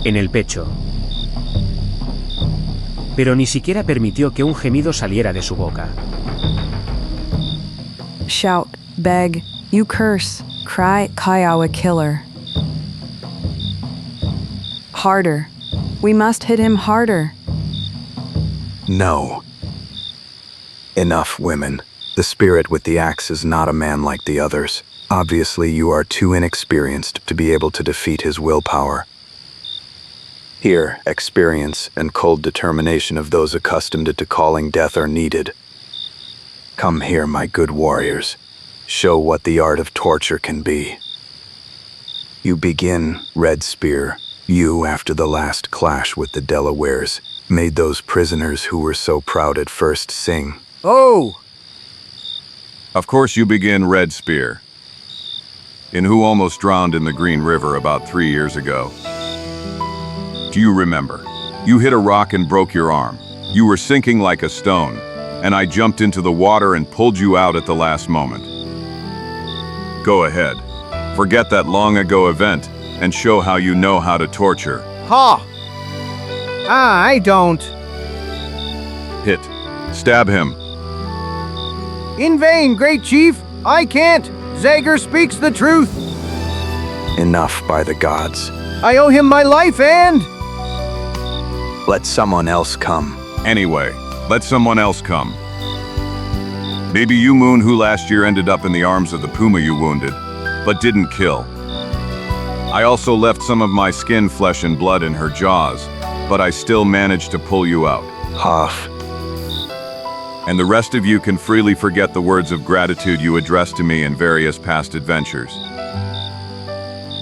en el pecho. Pero ni siquiera permitió que un gemido saliera de su boca. Shout, beg, you curse, cry, Kaiawa killer. Harder. We must hit him harder. No. Enough, women. The spirit with the axe is not a man like the others. Obviously, you are too inexperienced to be able to defeat his willpower. Here, experience and cold determination of those accustomed to calling death are needed. Come here, my good warriors. Show what the art of torture can be. You begin, Red Spear. You, after the last clash with the Delawares, made those prisoners who were so proud at first sing. Oh! Of course you begin, Red Spear. In who almost drowned in the Green River about 3 years ago. Do you remember? You hit a rock and broke your arm. You were sinking like a stone, and I jumped into the water and pulled you out at the last moment. Go ahead. Forget that long ago event and show how you know how to torture. Ha! I don't. Hit. Stab him. In vain, great chief. I can't. Zagor speaks the truth. Enough, by the gods. I owe him my life and... Let someone else come. Anyway, let someone else come. Maybe you, Moon, who last year ended up in the arms of the puma you wounded, but didn't kill. I also left some of my skin, flesh, and blood in her jaws, but I still managed to pull you out. Huff. And the rest of you can freely forget the words of gratitude you addressed to me in various past adventures.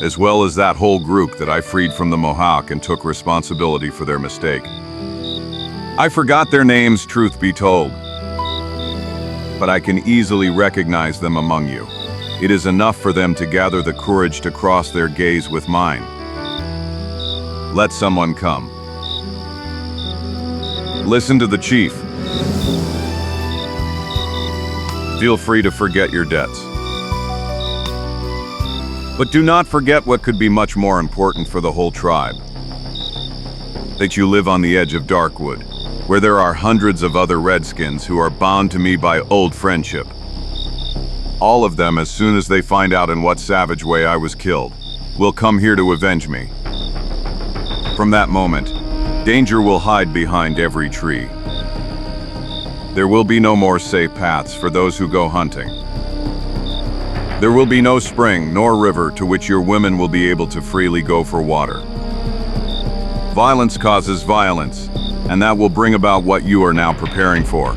As well as that whole group that I freed from the Mohawk and took responsibility for their mistake. I forgot their names, truth be told, but I can easily recognize them among you. It is enough for them to gather the courage to cross their gaze with mine. Let someone come. Listen to the chief. Feel free to forget your debts. But do not forget what could be much more important for the whole tribe. That you live on the edge of Darkwood, where there are hundreds of other redskins who are bound to me by old friendship. All of them, as soon as they find out in what savage way I was killed, will come here to avenge me. From that moment, danger will hide behind every tree. There will be no more safe paths for those who go hunting. There will be no spring nor river to which your women will be able to freely go for water. Violence causes violence, and that will bring about what you are now preparing for.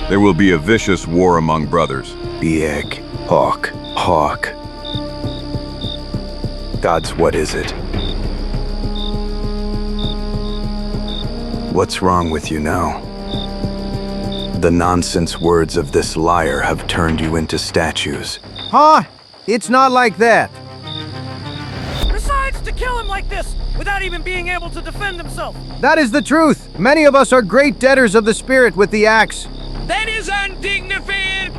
There will be a vicious war among brothers. Bieg, hawk. Gods, what is it? What's wrong with you now? The nonsense words of this liar have turned you into statues. Huh? It's not like that. Besides, to kill him like this, without even being able to defend himself. That is the truth. Many of us are great debtors of the spirit with the axe. That is undignified!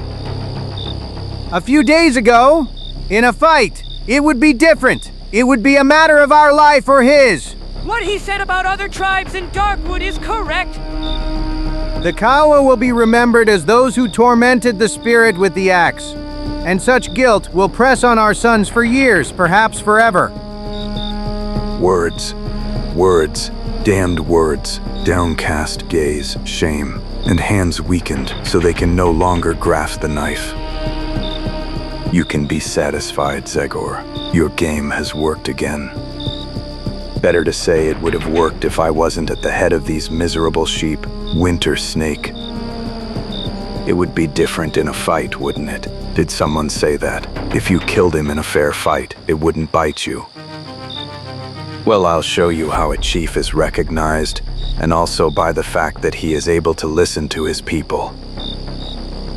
A few days ago, in a fight, it would be different. It would be a matter of our life or his. What he said about other tribes in Darkwood is correct. The Kawa will be remembered as those who tormented the spirit with the axe, and such guilt will press on our sons for years, perhaps forever. Words, damned words, downcast gaze, shame, and hands weakened so they can no longer grasp the knife. You can be satisfied, Zagor. Your game has worked again. Better to say it would have worked if I wasn't at the head of these miserable sheep, Winter Snake. It would be different in a fight, wouldn't it? Did someone say that? If you killed him in a fair fight, it wouldn't bite you. Well, I'll show you how a chief is recognized, and also by the fact that he is able to listen to his people.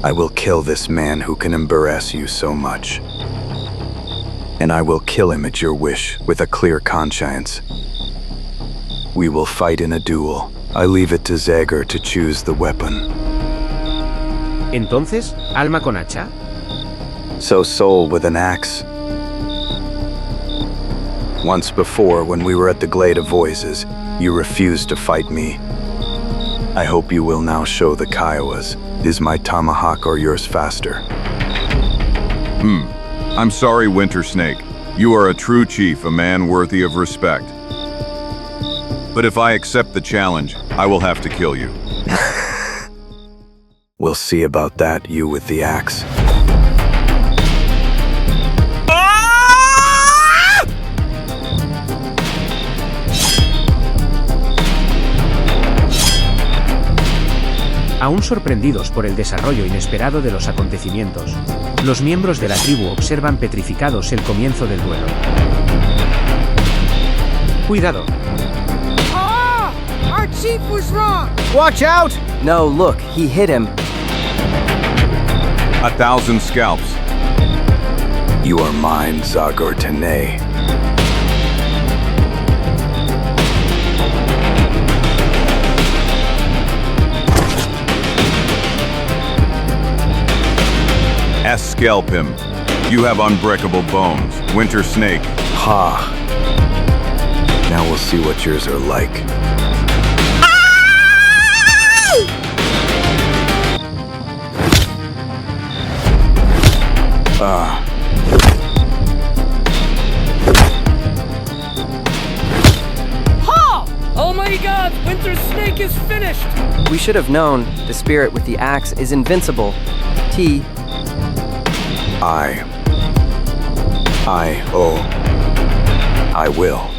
I will kill this man who can embarrass you so much. And I will kill him at your wish, with a clear conscience. We will fight in a duel. I leave it to Zagor to choose the weapon. Entonces, alma con hacha. So soul with an axe. Once before, when we were at the Glade of Voices, you refused to fight me. I hope you will now show the Kiowas. Is my tomahawk or yours faster? I'm sorry, Winter Snake. You are a true chief, a man worthy of respect. But if I accept the challenge, I will have to kill you. We'll see about that, you with the axe. Aún sorprendidos por el desarrollo inesperado de los acontecimientos, los miembros de la tribu observan petrificados el comienzo del duelo. ¡Cuidado! Our chief was wrong! Watch out! No, look, he hit him. 1,000 scalps. You are mine, Zagor EN. Scalp him. You have unbreakable bones, Winter Snake. Ha! Now we'll see what yours are like. Oh my god, Winter Snake is finished! We should have known the spirit with the axe is invincible. I will.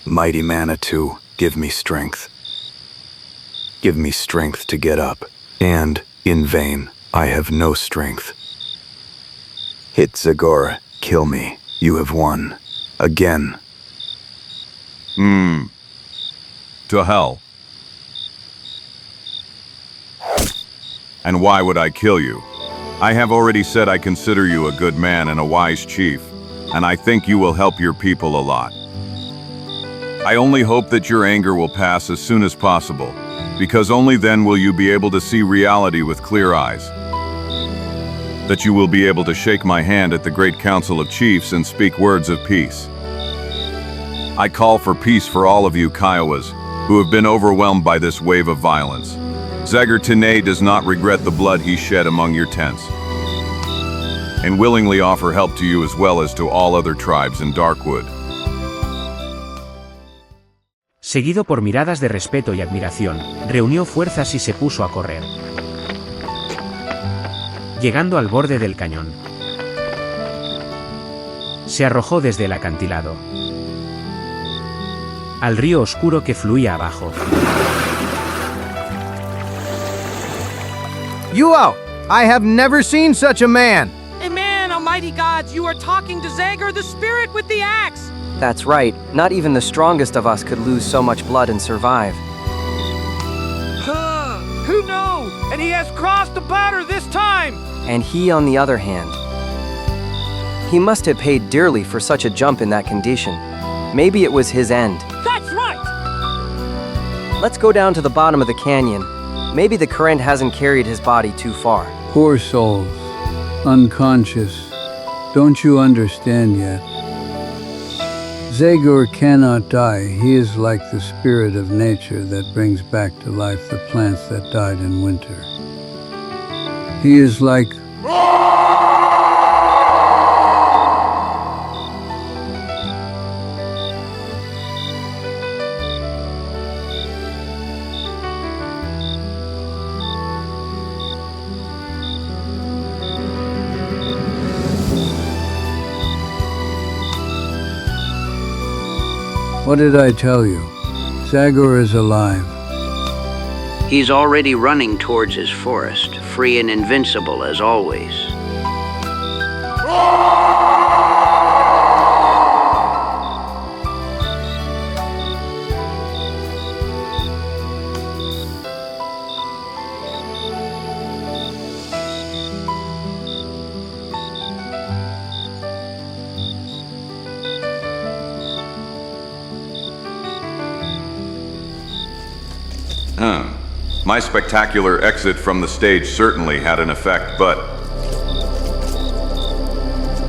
Mighty Manitou, give me strength. Give me strength to get up. And, in vain, I have no strength. Hit Zagor, kill me. You have won. Again. To hell. And why would I kill you? I have already said I consider you a good man and a wise chief, and I think you will help your people a lot. I only hope that your anger will pass as soon as possible, because only then will you be able to see reality with clear eyes. That you will be able to shake my hand at the Great Council of Chiefs and speak words of peace. I call for peace for all of you Kiowas, who have been overwhelmed by this wave of violence. Zagor EN does not regret the blood he shed among your tents, and willingly offer help to you as well as to all other tribes in Darkwood. Seguido por miradas de respeto y admiración, reunió fuerzas y se puso a correr. Llegando al borde del cañón, se arrojó desde el acantilado al río oscuro que fluía abajo. Yuo! I have never seen such a man! Hey man, almighty gods, you are talking to Zagor, the spirit with the axe! That's right, not even the strongest of us could lose so much blood and survive. Who knows? And he has crossed the border this time! And he, on the other hand, he must have paid dearly for such a jump in that condition. Maybe it was his end. That's right! Let's go down to the bottom of the canyon. Maybe the current hasn't carried his body too far. Poor souls, unconscious. Don't you understand yet? Zagor cannot die. He is like the spirit of nature that brings back to life the plants that died in winter. He is like... What did I tell you? Zagor is alive. He's already running towards his forest, free and invincible as always. My spectacular exit from the stage certainly had an effect, but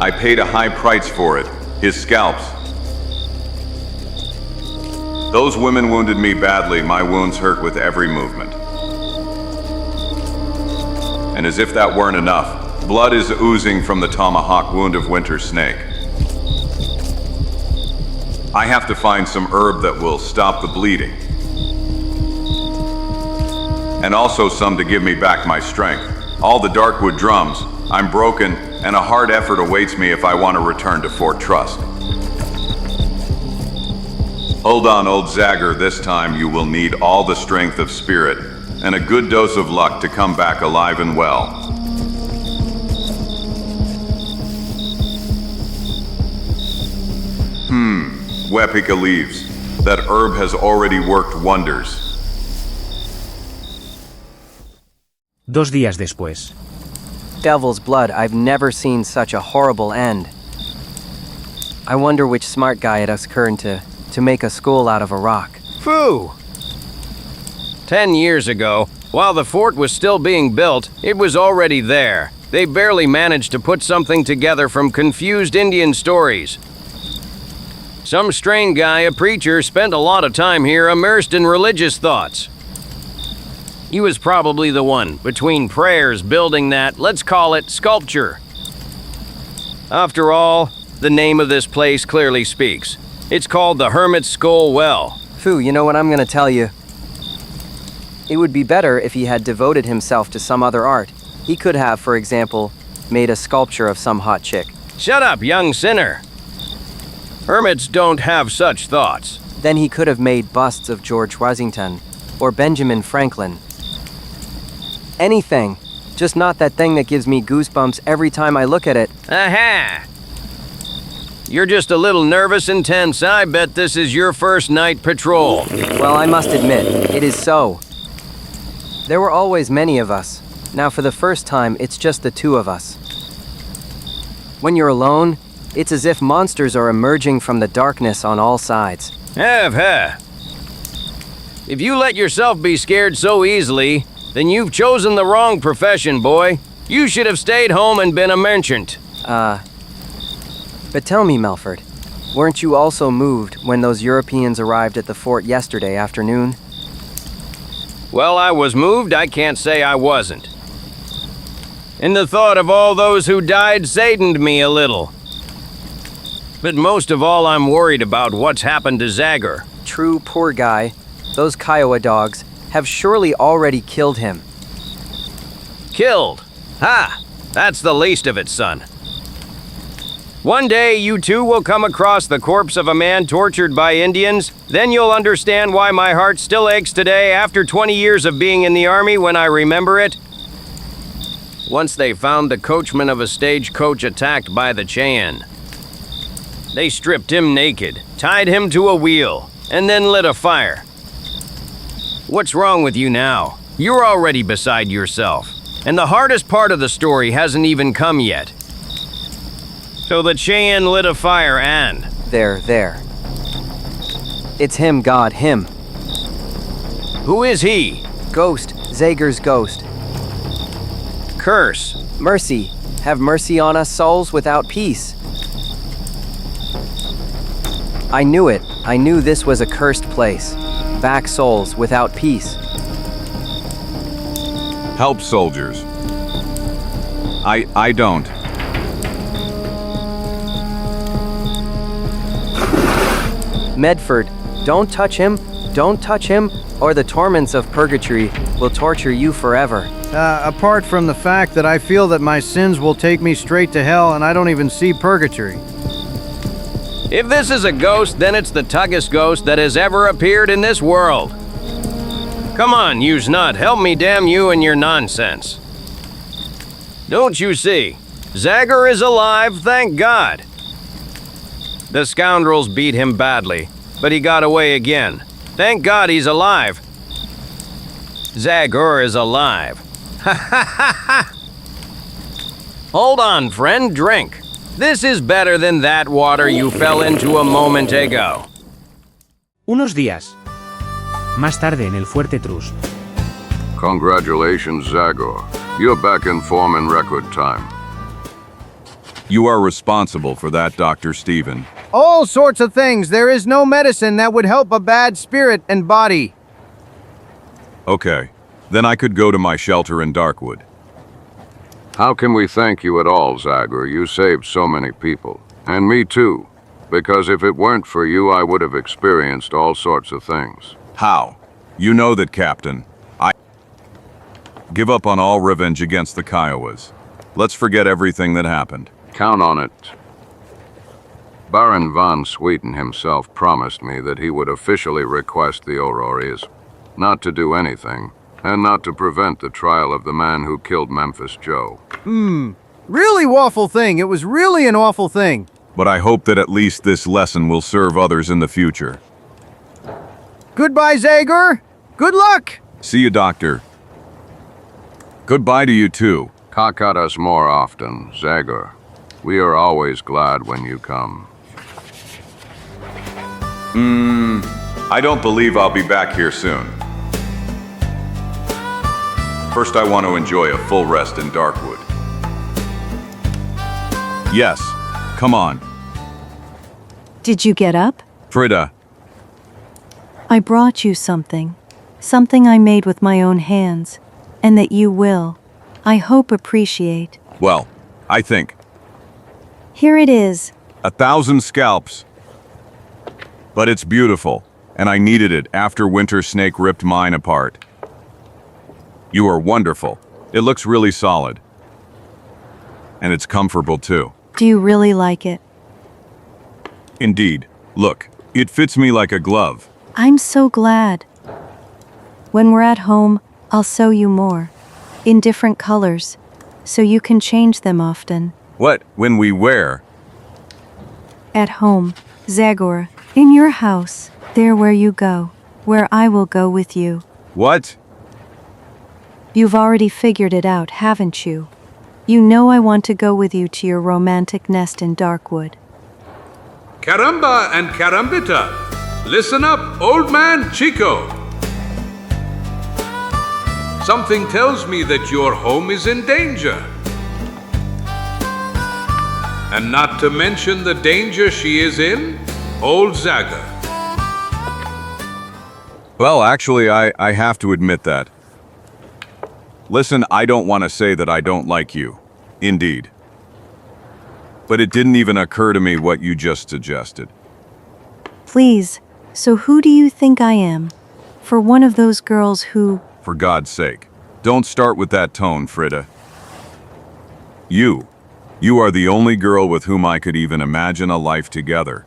I paid a high price for it, his scalps. Those women wounded me badly, my wounds hurt with every movement. And as if that weren't enough, blood is oozing from the tomahawk wound of Winter Snake. I have to find some herb that will stop the bleeding. And also some to give me back my strength. All the Darkwood drums, I'm broken, and a hard effort awaits me if I want to return to Fort Trust. Hold on, old Zagor, this time you will need all the strength of spirit and a good dose of luck to come back alive and well. Wepika leaves. That herb has already worked wonders. 2 días después. Devil's blood, I've never seen such a horrible end. I wonder which smart guy at Uskern to make a school out of a rock. Phew! 10 years ago, while the fort was still being built, it was already there. They barely managed to put something together from confused Indian stories. Some strange guy, a preacher, spent a lot of time here immersed in religious thoughts. He was probably the one, between prayers, building that, let's call it, sculpture. After all, the name of this place clearly speaks. It's called the Hermit's Skull Well. Fu, you know what I'm gonna tell you? It would be better if he had devoted himself to some other art. He could have, for example, made a sculpture of some hot chick. Shut up, young sinner! Hermits don't have such thoughts. Then he could have made busts of George Washington or Benjamin Franklin. Anything, just not that thing that gives me goosebumps every time I look at it. Aha! You're just a little nervous and tense. I bet this is your first night patrol. Well, I must admit, it is so. There were always many of us. Now for the first time, it's just the two of us. When you're alone, it's as if monsters are emerging from the darkness on all sides. If you let yourself be scared so easily, then you've chosen the wrong profession, boy. You should have stayed home and been a merchant. But tell me, Melford, weren't you also moved when those Europeans arrived at the fort yesterday afternoon? Well, I was moved, I can't say I wasn't. And the thought of all those who died saddened me a little. But most of all, I'm worried about what's happened to Zagor. True, poor guy. Those Kiowa dogs have surely already killed him. Killed? Ha! That's the least of it, son. One day, you too will come across the corpse of a man tortured by Indians. Then you'll understand why my heart still aches today after 20 years of being in the army when I remember it. Once they found the coachman of a stagecoach attacked by the Cheyenne. They stripped him naked, tied him to a wheel, and then lit a fire. What's wrong with you now? You're already beside yourself. And the hardest part of the story hasn't even come yet. So the Cheyenne lit a fire and... There. It's him, God, him. Who is he? Ghost, Zagor's ghost. Curse. Mercy. Have mercy on us souls without peace. I knew it. I knew this was a cursed place. Back souls without peace. Help, soldiers. I don't. Medford, don't touch him, or the torments of purgatory will torture you forever. Apart from the fact that I feel that my sins will take me straight to hell and I don't even see purgatory. If this is a ghost, then it's the tuggest ghost that has ever appeared in this world. Come on, you snot, help me damn you and your nonsense. Don't you see? Zagor is alive, thank God. The scoundrels beat him badly, but he got away again. Thank God he's alive. Zagor is alive. Ha ha ha ha! Hold on, friend, drink. This is better than that water you fell into a moment ago. Unos días más tarde en el Fuerte Trust. Congratulations, Zagor. You're back in form in record time. You are responsible for that, Dr. Stephen. All sorts of things. There is no medicine that would help a bad spirit and body. Okay, then I could go to my shelter in Darkwood. How can we thank you at all, Zagor? You saved so many people. And me too. Because if it weren't for you, I would have experienced all sorts of things. How? You know that, Captain. I give up on all revenge against the Kiowas. Let's forget everything that happened. Count on it. Baron von Sweeten himself promised me that he would officially request the Aurories not to do anything, and not to prevent the trial of the man who killed Memphis Joe. Really awful thing. It was really an awful thing. But I hope that at least this lesson will serve others in the future. Goodbye, Zagor. Good luck. See you, Doctor. Goodbye to you, too. Cock at us more often, Zagor. We are always glad when you come. I don't believe I'll be back here soon. First, I want to enjoy a full rest in Darkwood. Yes, come on. Did you get up? Frida, I brought you something. Something I made with my own hands. And that you will, I hope, appreciate. well, I think. Here it is. 1,000 scalps. But it's beautiful, and I needed it after Winter Snake ripped mine apart. You are wonderful. It looks really solid. And it's comfortable too. Do you really like it? Indeed. Look, it fits me like a glove. I'm so glad. When we're at home, I'll sew you more. In different colors. So you can change them often. What, when we wear? At home, Zagor. In your house. There where you go. Where I will go with you. What? You've already figured it out, haven't you? You know I want to go with you to your romantic nest in Darkwood. Caramba and Carambita, listen up, old man Čiko. Something tells me that your home is in danger. And not to mention the danger she is in, old Zagor. Well, actually, I have to admit that. Listen, I don't want to say that I don't like you. Indeed. But it didn't even occur to me what you just suggested. Please, so who do you think I am? For one of those girls who... For God's sake, don't start with that tone, Frida. You are the only girl with whom I could even imagine a life together.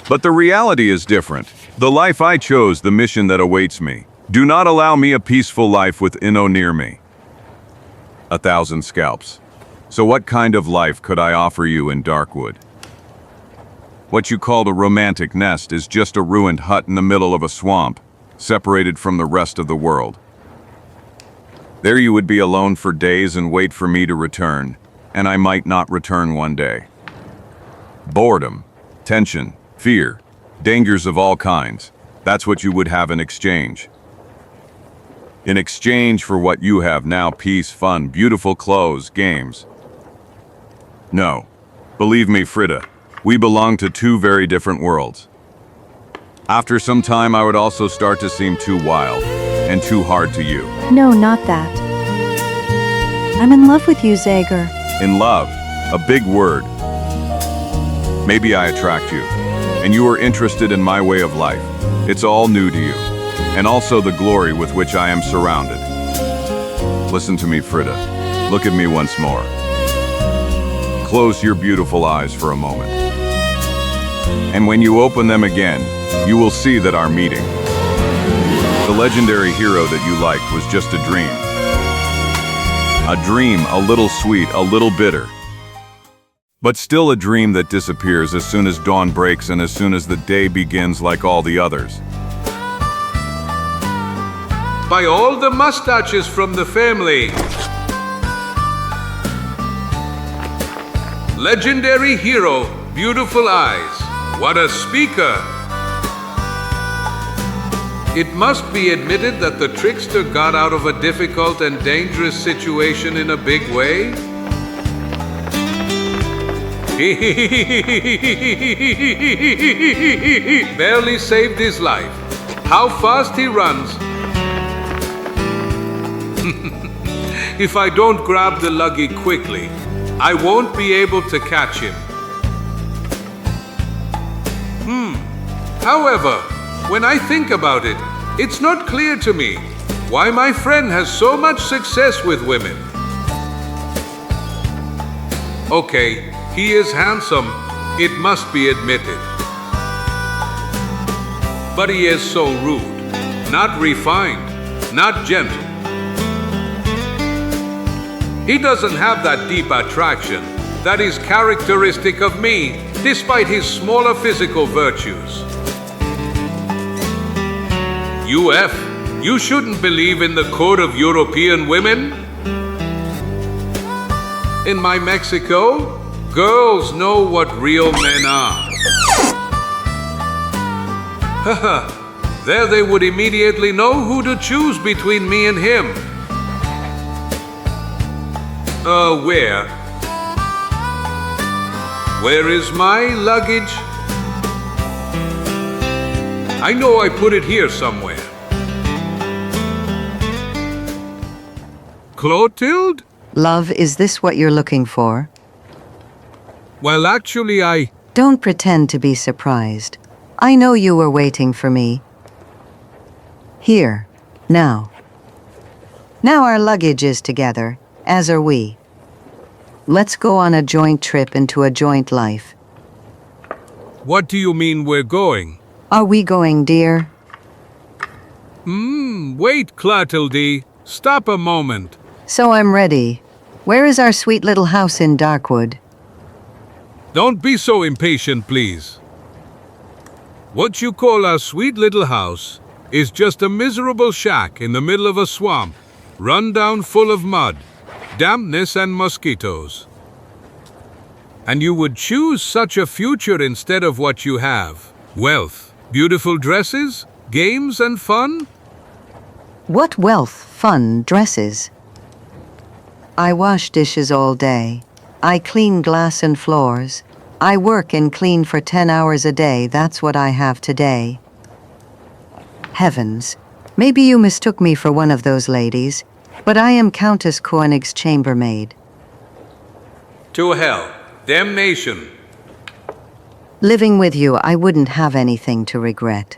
But the reality is different. The life I chose, the mission that awaits me. Do not allow me a peaceful life with Inno near me. 1,000 scalps. So what kind of life could I offer you in Darkwood? What you called a romantic nest is just a ruined hut in the middle of a swamp, separated from the rest of the world. There you would be alone for days and wait for me to return, and I might not return one day. Boredom, tension, fear, dangers of all kinds. That's what you would have in exchange. In exchange for what you have now, peace, fun, beautiful clothes, games. No. Believe me, Frida, we belong to two very different worlds. After some time, I would also start to seem too wild and too hard to you. No, not that. I'm in love with you, Zagor. In love, a big word. Maybe I attract you, and you are interested in my way of life. It's all new to you, and also the glory with which I am surrounded. Listen to me, Frida. Look at me once more. Close your beautiful eyes for a moment. And when you open them again, you will see that our meeting, the legendary hero that you liked, was just a dream. A dream, a little sweet, a little bitter. But still a dream that disappears as soon as dawn breaks and as soon as the day begins like all the others. By all the mustaches from the family. Legendary hero, beautiful eyes. What a speaker. It must be admitted that the trickster got out of a difficult and dangerous situation in a big way. Barely saved his life. How fast he runs. If I don't grab the luggy quickly, I won't be able to catch him. However, when I think about it, it's not clear to me why my friend has so much success with women. Okay, he is handsome, it must be admitted. But he is so rude, not refined, not gentle. He doesn't have that deep attraction that is characteristic of me, despite his smaller physical virtues. You shouldn't believe in the code of European women. In my Mexico, girls know what real men are. There they would immediately know who to choose between me and him. Where? Where is my luggage? I know I put it here somewhere. Clotilde? Love, is this what you're looking for? Well, actually, Don't pretend to be surprised. I know you were waiting for me. Here. Now. Now our luggage is together, as are we. Let's go on a joint trip into a joint life. What do you mean we're going? Are we going, dear? Wait, Clotilde. Stop a moment. So I'm ready. Where is our sweet little house in Darkwood? Don't be so impatient, please. What you call our sweet little house is just a miserable shack in the middle of a swamp, run down full of mud, dampness and mosquitoes. And you would choose such a future instead of what you have. Wealth, beautiful dresses, games and fun? What wealth, fun, dresses? I wash dishes all day. I clean glass and floors. I work and clean for 10 hours a day. That's what I have today. Heavens, maybe you mistook me for one of those ladies, but I am Countess Koenig's chambermaid. To hell. Damnation. Living with you, I wouldn't have anything to regret.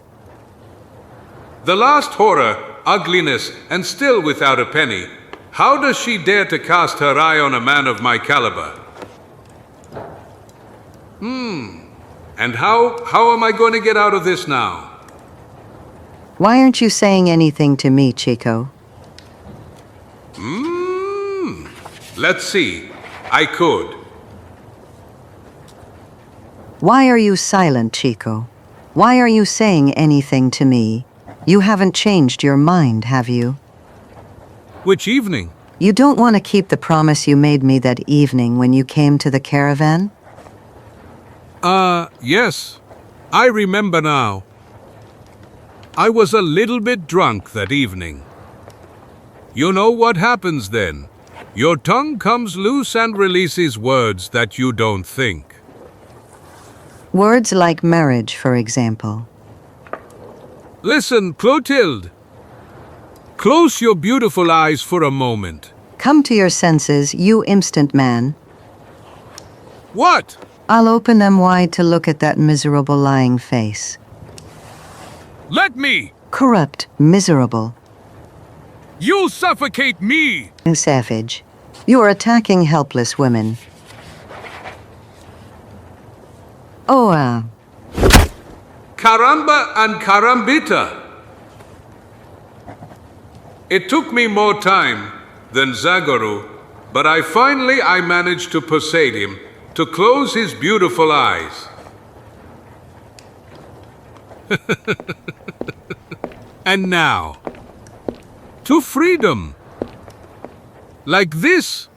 The last horror, ugliness, and still without a penny. How does she dare to cast her eye on a man of my caliber? And how am I going to get out of this now? Why aren't you saying anything to me, Čiko? Let's see. I could. Why are you silent, Čiko? Why are you saying anything to me? You haven't changed your mind, have you? Which evening? You don't want to keep the promise you made me that evening when you came to the caravan? Yes. I remember now. I was a little bit drunk that evening. You know what happens then? Your tongue comes loose and releases words that you don't think. Words like marriage, for example. Listen, Clotilde. Close your beautiful eyes for a moment. Come to your senses, you instant man. What? I'll open them wide to look at that miserable lying face. Let me! Corrupt, miserable. You'll suffocate me! Savage. You're attacking helpless women. Caramba and carambita. It took me more time than Zagor, but I managed to persuade him to close his beautiful eyes. And now, to freedom. Like this.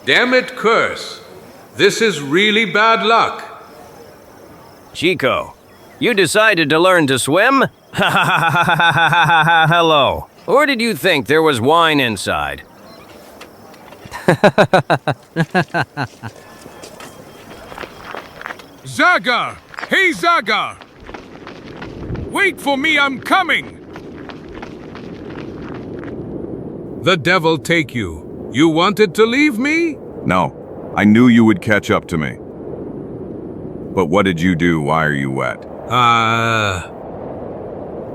Damn it, curse. This is really bad luck. Čiko, you decided to learn to swim? Hello. Or did you think there was wine inside? Zagor! Hey, Zagor! Wait for me, I'm coming! The devil take you. You wanted to leave me? No, I knew you would catch up to me. But what did you do? Why are you wet?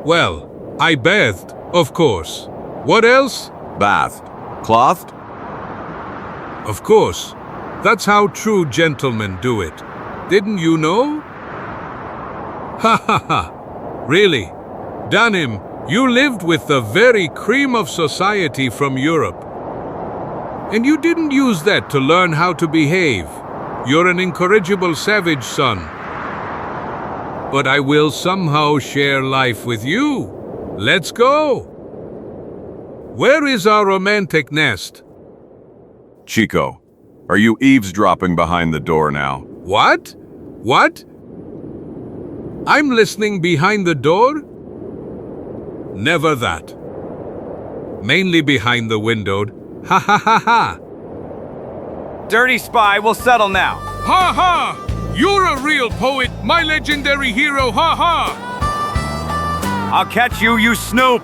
Well, I bathed, of course. What else? Bathed. Clothed? Of course. That's how true gentlemen do it. Didn't you know? Ha ha ha. Really? Danim, you lived with the very cream of society from Europe. And you didn't use that to learn how to behave. You're an incorrigible savage, son. But I will somehow share life with you. Let's go. Where is our romantic nest? Čiko, are you eavesdropping behind the door now? What? What? I'm listening behind the door? Never that. Mainly behind the window. Ha ha ha ha. Dirty spy, we'll settle now. Ha ha! You're a real poet, my legendary hero, ha ha! I'll catch you, you snoop!